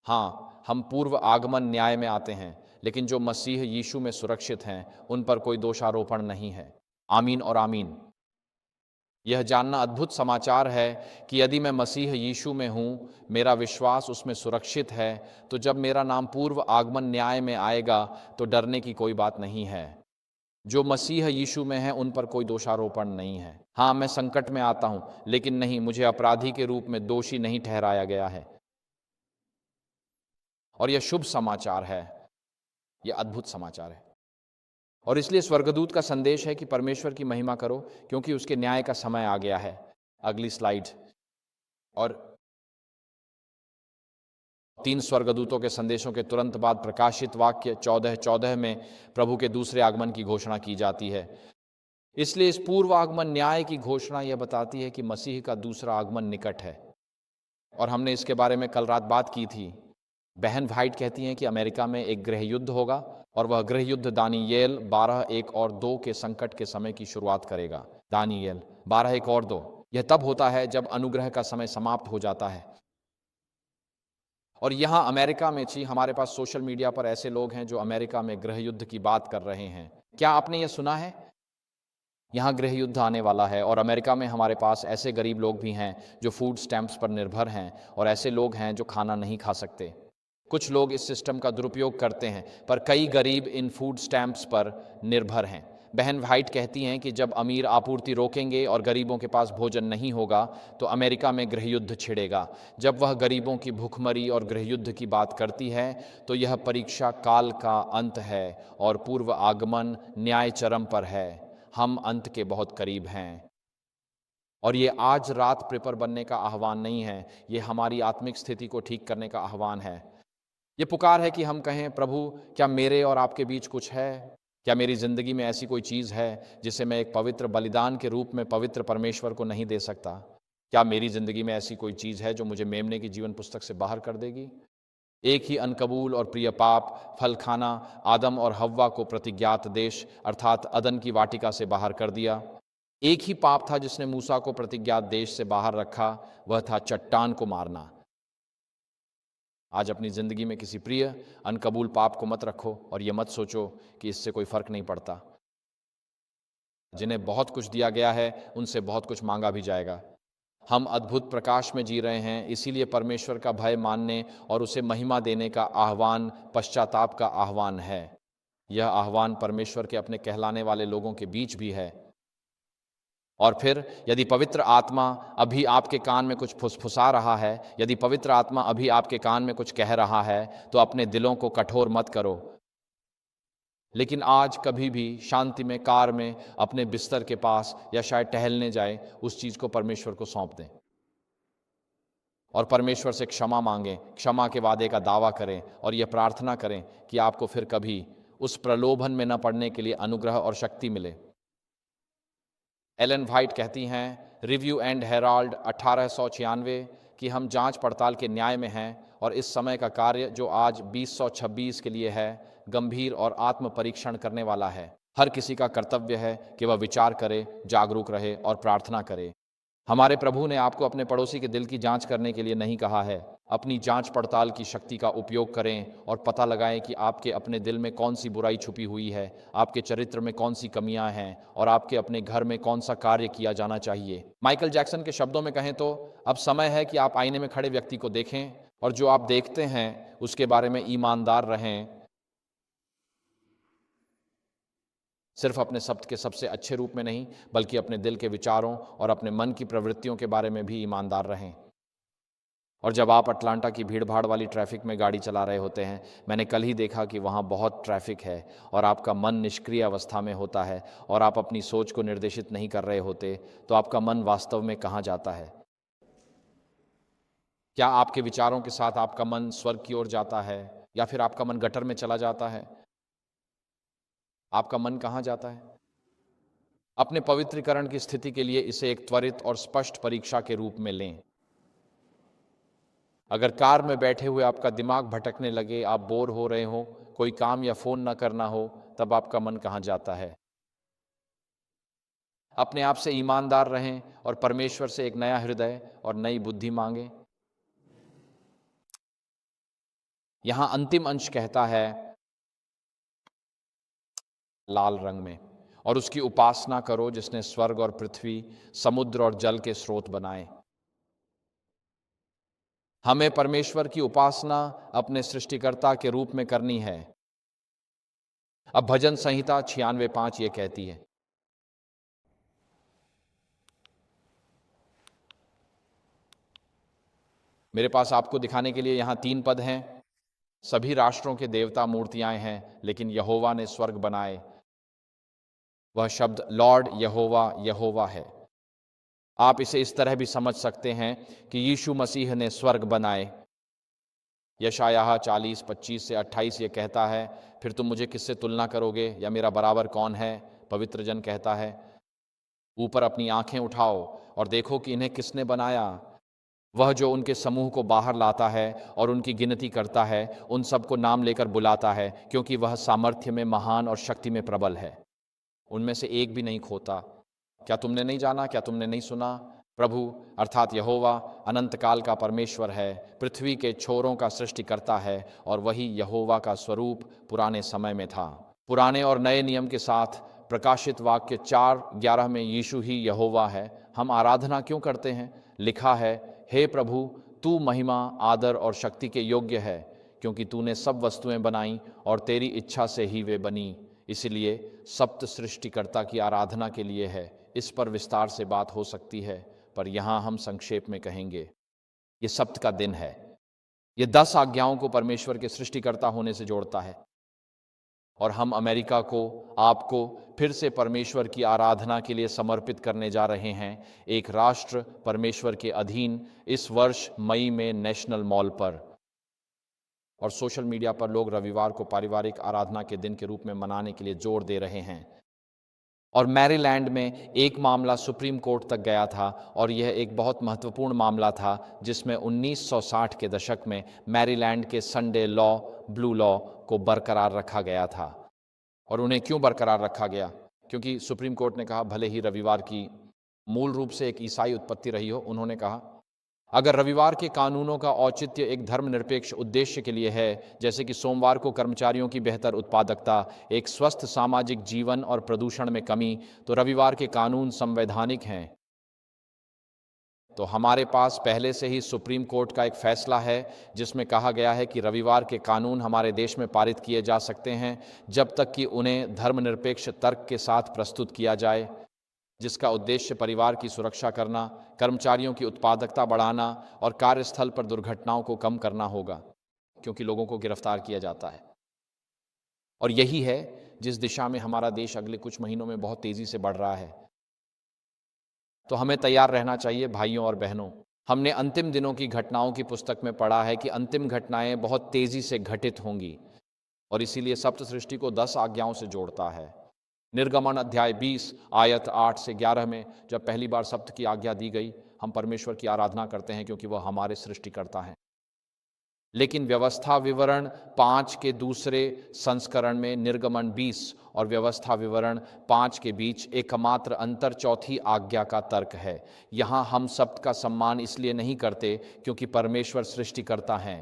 Speaker 1: हाँ, हम पूर्व आगमन न्याय में आते हैं, लेकिन जो मसीह यीशु में सुरक्षित हैं उन पर कोई दोषारोपण नहीं है। आमीन और आमीन। यह जानना अद्भुत समाचार है कि यदि मैं मसीह यीशु में हूँ, मेरा विश्वास उसमें सुरक्षित है, तो जब मेरा नाम पूर्व आगमन न्याय में आएगा तो डरने की कोई बात नहीं है। जो मसीह यीशु में है उन पर कोई दोषारोपण नहीं है। हाँ, मैं संकट में आता हूँ, लेकिन नहीं, मुझे अपराधी के रूप में दोषी नहीं ठहराया गया है। और यह शुभ समाचार है, यह अद्भुत समाचार है। और इसलिए स्वर्गदूत का संदेश है कि परमेश्वर की महिमा करो, क्योंकि उसके न्याय का समय आ गया है। अगली स्लाइड। और 3 स्वर्गदूतों के संदेशों के तुरंत बाद प्रकाशित वाक्य 14:14 में प्रभु के दूसरे आगमन की घोषणा की जाती है। इसलिए इस पूर्व आगमन न्याय की घोषणा यह बताती है कि मसीह का दूसरा आगमन निकट है। और हमने इसके बारे में कल रात बात की थी। बहन व्हाइट कहती हैं कि अमेरिका में एक गृह युद्ध होगा और वह गृह युद्ध दानियेल 12:1 और 2 के संकट के समय की शुरुआत करेगा। दानियेल 12:1 और 2। यह तब होता है जब अनुग्रह का समय समाप्त हो जाता है। और यहाँ अमेरिका में हमारे पास सोशल मीडिया पर ऐसे लोग हैं जो अमेरिका में गृह युद्ध की बात कर रहे हैं। क्या आपने यह सुना है? यहाँ गृह युद्ध आने वाला है और अमेरिका में हमारे पास ऐसे गरीब लोग भी हैं जो फूड स्टैम्प्स पर निर्भर हैं और ऐसे लोग हैं जो खाना नहीं खा सकते। कुछ लोग इस सिस्टम का दुरुपयोग करते हैं, पर कई गरीब इन फूड स्टैम्प्स पर निर्भर हैं। बहन व्हाइट कहती हैं कि जब अमीर आपूर्ति रोकेंगे और गरीबों के पास भोजन नहीं होगा तो अमेरिका में गृह युद्ध छिड़ेगा। जब वह गरीबों की भूखमरी और गृह युद्ध की बात करती है तो यह परीक्षा काल का अंत है और पूर्व आगमन न्याय चरम पर है। हम अंत के बहुत करीब हैं। और ये आज रात प्रिपर बनने का आह्वान नहीं है, ये हमारी आत्मिक स्थिति को ठीक करने का आह्वान है। ये पुकार है कि हम कहें, प्रभु क्या मेरे और आपके बीच कुछ है? क्या मेरी ज़िंदगी में ऐसी कोई चीज़ है जिसे मैं एक पवित्र बलिदान के रूप में पवित्र परमेश्वर को नहीं दे सकता? क्या मेरी ज़िंदगी में ऐसी कोई चीज़ है जो मुझे मेमने की जीवन पुस्तक से बाहर कर देगी? एक ही अनकबूल और प्रिय पाप, फल खाना, आदम और हव्वा को प्रतिज्ञात देश अर्थात अदन की वाटिका से बाहर कर दिया। एक ही पाप था जिसने मूसा को प्रतिज्ञात देश से बाहर रखा, वह था चट्टान को मारना। आज अपनी ज़िंदगी में किसी प्रिय अनकबूल पाप को मत रखो और ये मत सोचो कि इससे कोई फ़र्क नहीं पड़ता। जिन्हें बहुत कुछ दिया गया है उनसे बहुत कुछ मांगा भी जाएगा। हम अद्भुत प्रकाश में जी रहे हैं, इसीलिए परमेश्वर का भय मानने और उसे महिमा देने का आह्वान पश्चाताप का आह्वान है। यह आह्वान परमेश्वर के अपने कहलाने वाले लोगों के बीच भी है। और फिर यदि पवित्र आत्मा अभी आपके कान में कुछ फुसफुसा रहा है, यदि पवित्र आत्मा अभी आपके कान में कुछ कह रहा है, तो अपने दिलों को कठोर मत करो, लेकिन आज कभी भी शांति में कार में अपने बिस्तर के पास या शायद टहलने जाए, उस चीज़ को परमेश्वर को सौंप दें और परमेश्वर से क्षमा मांगें, क्षमा के वादे का दावा करें और यह प्रार्थना करें कि आपको फिर कभी उस प्रलोभन में न पड़ने के लिए अनुग्रह और शक्ति मिले। एलन व्हाइट कहती हैं, रिव्यू एंड हेराल्ड 1896, कि हम जांच पड़ताल के न्याय में हैं और इस समय का कार्य जो आज 2026 के लिए है, गंभीर और आत्म परीक्षण करने वाला है। हर किसी का कर्तव्य है कि वह विचार करे, जागरूक रहे और प्रार्थना करे। हमारे प्रभु ने आपको अपने पड़ोसी के दिल की जांच करने के लिए नहीं कहा है। अपनी जांच पड़ताल की शक्ति का उपयोग करें और पता लगाएं कि आपके अपने दिल में कौन सी बुराई छुपी हुई है, आपके चरित्र में कौन सी कमियां हैं और आपके अपने घर में कौन सा कार्य किया जाना चाहिए। माइकल जैक्सन के शब्दों में कहें तो अब समय है कि आप आईने में खड़े व्यक्ति को देखें और जो आप देखते हैं उसके बारे में ईमानदार रहें। सिर्फ अपने शब्द के सबसे अच्छे रूप में नहीं, बल्कि अपने दिल के विचारों और अपने मन की प्रवृत्तियों के बारे में भी ईमानदार रहें। और जब आप अटलांटा की भीड़-भाड़ वाली ट्रैफिक में गाड़ी चला रहे होते हैं, मैंने कल ही देखा कि वहाँ बहुत ट्रैफिक है और आपका मन निष्क्रिय अवस्था में होता है और आप अपनी सोच को निर्देशित नहीं कर रहे होते, तो आपका मन वास्तव में कहाँ जाता है? क्या आपके विचारों के साथ आपका मन स्वर्ग की ओर जाता है या फिर आपका मन गटर में चला जाता है? आपका मन कहाँ जाता है? अपने पवित्रीकरण की स्थिति के लिए इसे एक त्वरित और स्पष्ट परीक्षा के रूप में लें। अगर कार में बैठे हुए आपका दिमाग भटकने लगे, आप बोर हो रहे हो, कोई काम या फोन ना करना हो, तब आपका मन कहाँ जाता है? अपने आप से ईमानदार रहें और परमेश्वर से एक नया हृदय और नई बुद्धि मांगें। यहां अंतिम अंश कहता है लाल रंग में, और उसकी उपासना करो जिसने स्वर्ग और पृथ्वी, समुद्र और जल के स्रोत बनाए। हमें परमेश्वर की उपासना अपने सृष्टिकर्ता के रूप में करनी है। अब भजन संहिता 96:5 ये कहती है, मेरे पास आपको दिखाने के लिए यहां 3 पद हैं। सभी राष्ट्रों के देवता मूर्तियां हैं, लेकिन यहोवा ने स्वर्ग बनाए। वह शब्द लॉर्ड यहोवा यहोवा है। आप इसे इस तरह भी समझ सकते हैं कि यीशु मसीह ने स्वर्ग बनाए। यशायाह 40:25-28 ये कहता है, फिर तुम मुझे किससे तुलना करोगे या मेरा बराबर कौन है? पवित्र जन कहता है, ऊपर अपनी आंखें उठाओ और देखो कि इन्हें किसने बनाया। वह जो उनके समूह को बाहर लाता है और उनकी गिनती करता है, उन सबको नाम लेकर बुलाता है, क्योंकि वह सामर्थ्य में महान और शक्ति में प्रबल है। उनमें से एक भी नहीं खोता। क्या तुमने नहीं जाना? क्या तुमने नहीं सुना? प्रभु अर्थात यहोवा अनंत काल का परमेश्वर है, पृथ्वी के छोरों का सृष्टिकर्ता है, और वही यहोवा का स्वरूप पुराने समय में था। पुराने और नए नियम के साथ प्रकाशित वाक्य 4:11 में यीशु ही यहोवा है। हम आराधना क्यों करते हैं? लिखा है, हे प्रभु, तू महिमा, आदर और शक्ति के योग्य है, क्योंकि तूने सब वस्तुएं बनाई और तेरी इच्छा से ही वे बनी। इसलिए सप्त सृष्टिकर्ता की आराधना के लिए है। इस पर विस्तार से बात हो सकती है, पर यहाँ हम संक्षेप में कहेंगे। ये सप्त का दिन है। ये 10 आज्ञाओं को परमेश्वर के सृष्टिकर्ता होने से जोड़ता है, और हम अमेरिका को, आपको फिर से परमेश्वर की आराधना के लिए समर्पित करने जा रहे हैं, एक राष्ट्र परमेश्वर के अधीन, इस वर्ष मई में नेशनल मॉल पर। और सोशल मीडिया पर लोग रविवार को पारिवारिक आराधना के दिन के रूप में मनाने के लिए जोर दे रहे हैं। और मैरीलैंड में एक मामला सुप्रीम कोर्ट तक गया था, और यह एक बहुत महत्वपूर्ण मामला था, जिसमें 1960 के दशक में मैरीलैंड के संडे लॉ, ब्लू लॉ को बरकरार रखा गया था। और उन्हें क्यों बरकरार रखा गया? क्योंकि सुप्रीम कोर्ट ने कहा, भले ही रविवार की मूल रूप से एक ईसाई उत्पत्ति रही हो, उन्होंने कहा अगर रविवार के कानूनों का औचित्य एक धर्मनिरपेक्ष उद्देश्य के लिए है, जैसे कि सोमवार को कर्मचारियों की बेहतर उत्पादकता, एक स्वस्थ सामाजिक जीवन और प्रदूषण में कमी, तो रविवार के कानून संवैधानिक हैं। तो हमारे पास पहले से ही सुप्रीम कोर्ट का एक फैसला है, जिसमें कहा गया है कि रविवार के कानून हमारे देश में पारित किए जा सकते हैं, जब तक कि उन्हें धर्मनिरपेक्ष तर्क के साथ प्रस्तुत किया जाए, जिसका उद्देश्य परिवार की सुरक्षा करना, कर्मचारियों की उत्पादकता बढ़ाना और कार्यस्थल पर दुर्घटनाओं को कम करना होगा, क्योंकि लोगों को गिरफ्तार किया जाता है। और यही है जिस दिशा में हमारा देश अगले कुछ महीनों में बहुत तेजी से बढ़ रहा है। तो हमें तैयार रहना चाहिए भाइयों और बहनों। हमने अंतिम दिनों की घटनाओं की पुस्तक में पढ़ा है कि अंतिम घटनाएं बहुत तेजी से घटित होंगी, और इसीलिए सप्त सृष्टि को 10 आज्ञाओं से जोड़ता है। निर्गमन अध्याय 20 आयत 8 से 11 में जब पहली बार सप्त की आज्ञा दी गई, हम परमेश्वर की आराधना करते हैं क्योंकि वह हमारे सृष्टिकर्ता हैं। लेकिन व्यवस्था विवरण 5 के दूसरे संस्करण में निर्गमन 20 और व्यवस्था विवरण 5 के बीच एकमात्र अंतर चौथी आज्ञा का तर्क है। यहाँ हम सप्त का सम्मान इसलिए नहीं करते क्योंकि परमेश्वर सृष्टिकर्ता हैं।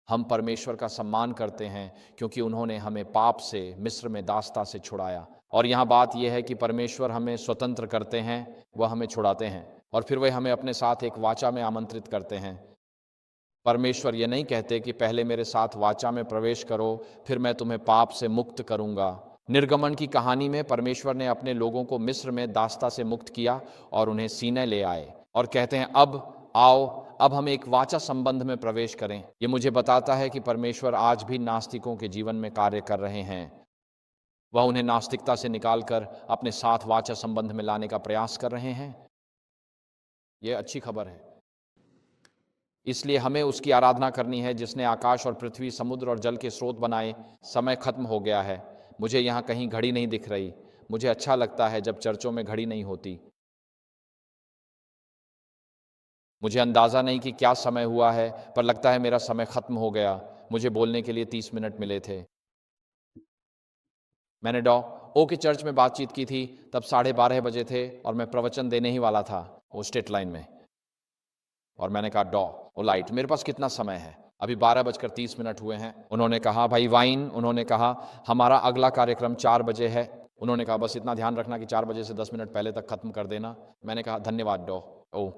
Speaker 1: हम परमेश्वर का सम्मान करते हैं क्योंकि उन्होंने हमें पाप से, मिस्र में दासता से छुड़ाया। और यहाँ बात यह है कि परमेश्वर हमें स्वतंत्र करते हैं, वह हमें छुड़ाते हैं, और फिर वह हमें अपने साथ एक वाचा में आमंत्रित करते हैं। परमेश्वर ये नहीं कहते कि पहले मेरे साथ वाचा में प्रवेश करो, फिर मैं तुम्हें पाप से मुक्त करूंगा। निर्गमन की कहानी में परमेश्वर ने अपने लोगों को मिस्र में दासता से मुक्त किया और उन्हें सीनै ले आए, और कहते हैं अब आओ, अब हम एक वाचा संबंध में प्रवेश करें। ये मुझे बताता है कि परमेश्वर आज भी नास्तिकों के जीवन में कार्य कर रहे हैं। वह उन्हें नास्तिकता से निकालकर अपने साथ वाचा संबंध में लाने का प्रयास कर रहे हैं। यह अच्छी खबर है। इसलिए हमें उसकी आराधना करनी है जिसने आकाश और पृथ्वी, समुद्र और जल के स्रोत बनाए। समय खत्म हो गया है। मुझे यहाँ कहीं घड़ी नहीं दिख रही। मुझे अच्छा लगता है जब चर्चों में घड़ी नहीं होती। मुझे अंदाज़ा नहीं कि क्या समय हुआ है, पर लगता है मेरा समय ख़त्म हो गया। मुझे बोलने के लिए 30 मिनट मिले थे। मैंने ओ के चर्च में बातचीत की थी, तब 12:30 बजे थे और मैं प्रवचन देने ही वाला था वो स्ट्रेट लाइन में। और मैंने कहा ओ लाइट, मेरे पास कितना समय है? अभी 12:30 हुए हैं। उन्होंने कहा भाई वाइन, उन्होंने कहा हमारा अगला कार्यक्रम 4 बजे है। उन्होंने कहा बस इतना ध्यान रखना कि 4 बजे से 10 मिनट पहले तक ख़त्म कर देना। मैंने कहा धन्यवाद ओ।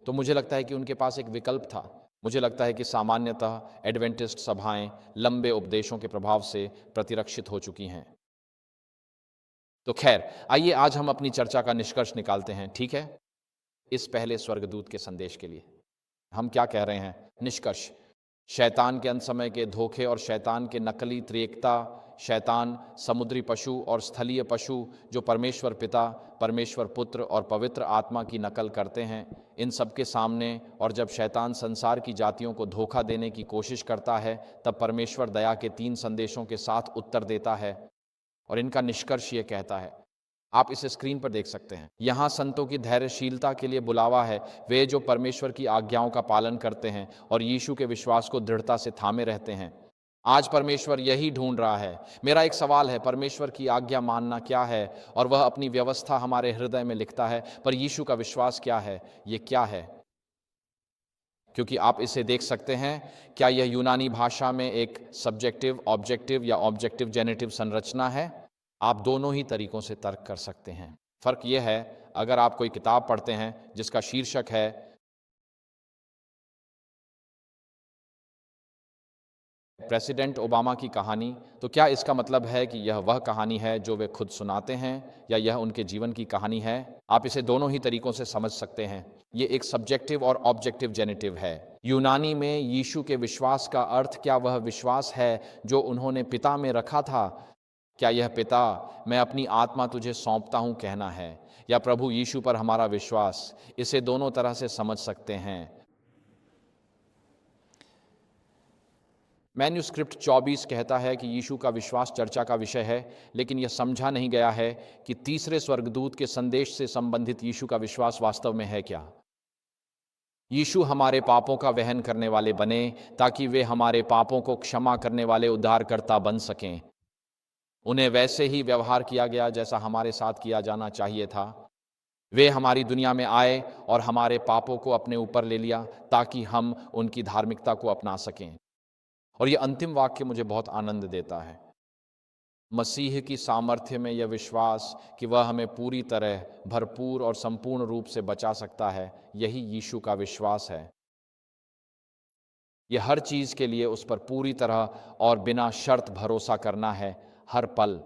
Speaker 1: तो मुझे लगता है कि उनके पास एक विकल्प था। मुझे लगता है कि सामान्यतः एडवेंटिस्ट सभाएं लंबे उपदेशों के प्रभाव से प्रतिरक्षित हो चुकी हैं। तो खैर, आइए आज हम अपनी चर्चा का निष्कर्ष निकालते हैं, ठीक है? इस पहले स्वर्गदूत के संदेश के लिए हम क्या कह रहे हैं? निष्कर्ष, शैतान के अंत समय के धोखे और शैतान के नकली त्रिएकता, शैतान, समुद्री पशु और स्थलीय पशु जो परमेश्वर पिता, परमेश्वर पुत्र और पवित्र आत्मा की नकल करते हैं, इन सब के सामने और जब शैतान संसार की जातियों को धोखा देने की कोशिश करता है, तब परमेश्वर दया के 3 संदेशों के साथ उत्तर देता है। और इनका निष्कर्ष ये कहता है, आप इसे स्क्रीन पर देख सकते हैं। यहाँ संतों की धैर्यशीलता के लिए बुलावा है, वे जो परमेश्वर की आज्ञाओं का पालन करते हैं और यीशु के विश्वास को दृढ़ता से थामे रहते हैं। आज परमेश्वर यही ढूंढ रहा है। मेरा एक सवाल है, परमेश्वर की आज्ञा मानना क्या है? और वह अपनी व्यवस्था हमारे हृदय में लिखता है, पर यीशु का विश्वास क्या है? ये क्या है? क्योंकि आप इसे देख सकते हैं, क्या यह यूनानी भाषा में एक सब्जेक्टिव ऑब्जेक्टिव या ऑब्जेक्टिव जेनेटिव संरचना है? आप दोनों ही तरीकों से तर्क कर सकते हैं। फ़र्क यह है, अगर आप कोई किताब पढ़ते हैं जिसका शीर्षक है प्रेसिडेंट ओबामा की कहानी, तो क्या इसका मतलब है कि यह वह कहानी है जो वे खुद सुनाते हैं या यह उनके जीवन की कहानी है? आप इसे दोनों ही तरीकों से समझ सकते हैं। ये एक सब्जेक्टिव और ऑब्जेक्टिव जेनेटिव है। यूनानी में यीशु के विश्वास का अर्थ क्या वह विश्वास है जो उन्होंने पिता में रखा था? क्या यह पिता, मैं अपनी आत्मा तुझे सौंपता हूँ कहना है, या प्रभु यीशु पर हमारा विश्वास? इसे दोनों तरह से समझ सकते हैं। मैन्यूस्क्रिप्ट 24 कहता है कि यीशु का विश्वास चर्चा का विषय है, लेकिन यह समझा नहीं गया है कि तीसरे स्वर्गदूत के संदेश से संबंधित यीशु का विश्वास वास्तव में है क्या। यीशु हमारे पापों का वहन करने वाले बने ताकि वे हमारे पापों को क्षमा करने वाले उद्धारकर्ता बन सकें। उन्हें वैसे ही व्यवहार किया गया जैसा हमारे साथ किया जाना चाहिए था। वे हमारी दुनिया में आए और हमारे पापों को अपने ऊपर ले लिया ताकि हम उनकी धार्मिकता को अपना सकें। और ये अंतिम वाक्य मुझे बहुत आनंद देता है। मसीह की सामर्थ्य में यह विश्वास कि वह हमें पूरी तरह भरपूर और संपूर्ण रूप से बचा सकता है, यही यीशु का विश्वास है। यह हर चीज़ के लिए उस पर पूरी तरह और बिना शर्त भरोसा करना है, हर पल,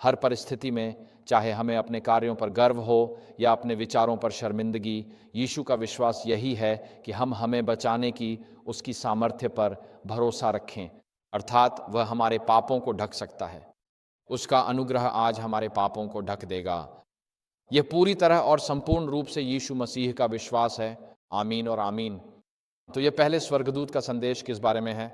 Speaker 1: हर परिस्थिति में, चाहे हमें अपने कार्यों पर गर्व हो या अपने विचारों पर शर्मिंदगी। यीशु का विश्वास यही है कि हम हमें बचाने की उसकी सामर्थ्य पर भरोसा रखें, अर्थात वह हमारे पापों को ढक सकता है। उसका अनुग्रह आज हमारे पापों को ढक देगा। यह पूरी तरह और संपूर्ण रूप से यीशु मसीह का विश्वास है। आमीन और आमीन। तो यह पहले स्वर्गदूत का संदेश किस बारे में है?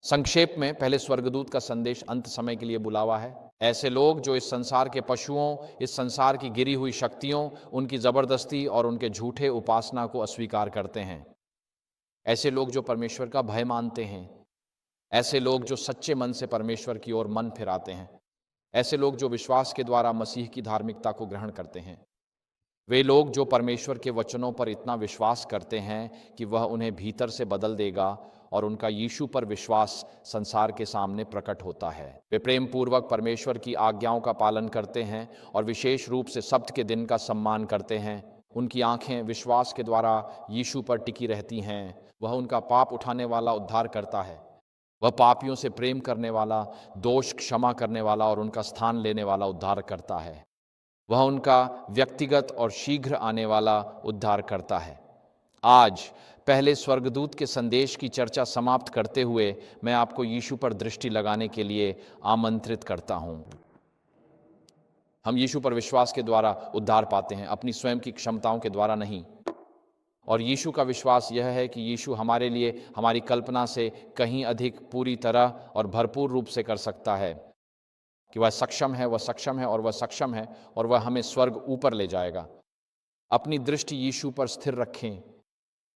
Speaker 1: संक्षेप में, पहले स्वर्गदूत का संदेश अंत समय के लिए बुलावा है। ऐसे लोग जो इस संसार के पशुओं, इस संसार की गिरी हुई शक्तियों, उनकी ज़बरदस्ती और उनके झूठे उपासना को अस्वीकार करते हैं। ऐसे लोग जो परमेश्वर का भय मानते हैं। ऐसे लोग जो सच्चे मन से परमेश्वर की ओर मन फिराते हैं। ऐसे लोग जो विश्वास के द्वारा मसीह की धार्मिकता को ग्रहण करते हैं। वे लोग जो परमेश्वर के वचनों पर इतना विश्वास करते हैं कि वह उन्हें भीतर से बदल देगा और उनका यीशु पर विश्वास संसार के सामने प्रकट होता है। वे प्रेम पूर्वक परमेश्वर की आज्ञाओं का पालन करते हैं और विशेष रूप से सब्त के दिन का सम्मान करते हैं। उनकी आंखें विश्वास के द्वारा यीशु पर टिकी रहती हैं। वह उनका पाप उठाने वाला उद्धार करता है। वह पापियों से प्रेम करने वाला, दोष क्षमा करने वाला और उनका स्थान लेने वाला उद्धार करता है। वह उनका व्यक्तिगत और शीघ्र आने वाला उद्धार करता है। आज पहले स्वर्गदूत के संदेश की चर्चा समाप्त करते हुए मैं आपको यीशु पर दृष्टि लगाने के लिए आमंत्रित करता हूँ। हम यीशु पर विश्वास के द्वारा उद्धार पाते हैं, अपनी स्वयं की क्षमताओं के द्वारा नहीं। और यीशु का विश्वास यह है कि यीशु हमारे लिए हमारी कल्पना से कहीं अधिक पूरी तरह और भरपूर रूप से कर सकता है। कि वह सक्षम है, वह सक्षम है और वह सक्षम है और वह हमें स्वर्ग ऊपर ले जाएगा। अपनी दृष्टि यीशु पर स्थिर रखें,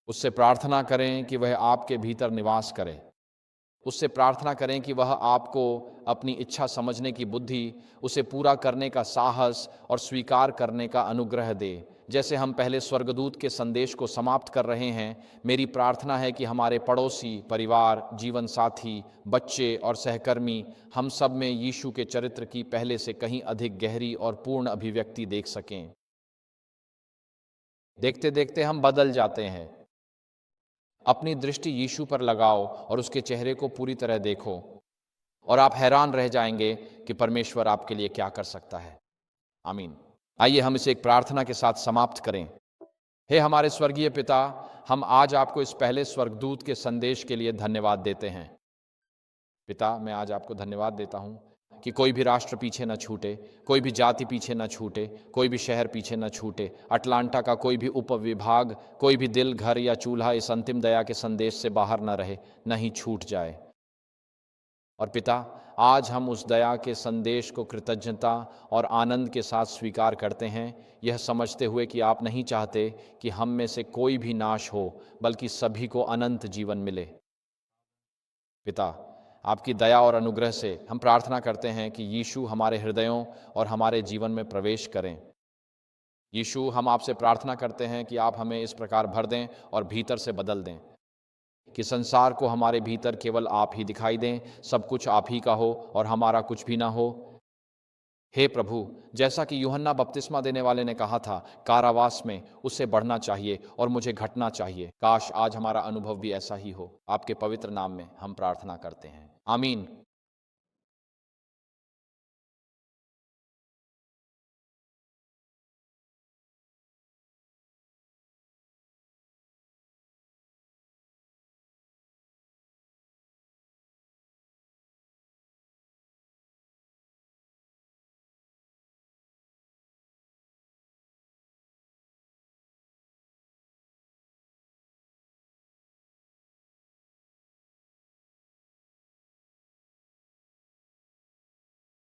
Speaker 1: उससे प्रार्थना करें कि वह आपके भीतर निवास करे। उससे प्रार्थना करें कि वह आपको अपनी इच्छा समझने की बुद्धि, उसे पूरा करने का साहस और स्वीकार करने का अनुग्रह दे। जैसे हम पहले स्वर्गदूत के संदेश को समाप्त कर रहे हैं, मेरी प्रार्थना है कि हमारे पड़ोसी, परिवार, जीवन साथी, बच्चे और सहकर्मी हम सब में यीशु के चरित्र की पहले से कहीं अधिक गहरी और पूर्ण अभिव्यक्ति देख सकें। देखते देखते हम बदल जाते हैं। अपनी दृष्टि यीशु पर लगाओ और उसके चेहरे को पूरी तरह देखो और आप हैरान रह जाएंगे कि परमेश्वर आपके लिए क्या कर सकता है। आमीन। आइए हम इसे एक प्रार्थना के साथ समाप्त करें। हे हमारे स्वर्गीय पिता, हम आज आपको इस पहले स्वर्गदूत के संदेश के लिए धन्यवाद देते हैं। पिता, मैं आज आपको धन्यवाद देता हूँ कि कोई भी राष्ट्र पीछे न छूटे, कोई भी जाति पीछे न छूटे, कोई भी शहर पीछे न छूटे, अटलांटा का कोई भी उपविभाग, कोई भी दिल, घर या चूल्हा इस अंतिम दया के संदेश से बाहर न रहे, न ही छूट जाए। और पिता, आज हम उस दया के संदेश को कृतज्ञता और आनंद के साथ स्वीकार करते हैं, यह समझते हुए कि आप नहीं चाहते कि हम में से कोई भी नाश हो, बल्कि सभी को अनंत जीवन मिले। पिता, आपकी दया और अनुग्रह से हम प्रार्थना करते हैं कि यीशु हमारे हृदयों और हमारे जीवन में प्रवेश करें। यीशु, हम आपसे प्रार्थना करते हैं कि आप हमें इस प्रकार भर दें और भीतर से बदल दें कि संसार को हमारे भीतर केवल आप ही दिखाई दें, सब कुछ आप ही का हो और हमारा कुछ भी ना हो। हे प्रभु, जैसा कि यूहन्ना बपतिस्मा देने वाले ने कहा था, कारावास में उससे बढ़ना चाहिए और मुझे घटना चाहिए, काश आज हमारा अनुभव भी ऐसा ही हो। आपके पवित्र नाम में हम प्रार्थना करते हैं, आमीन।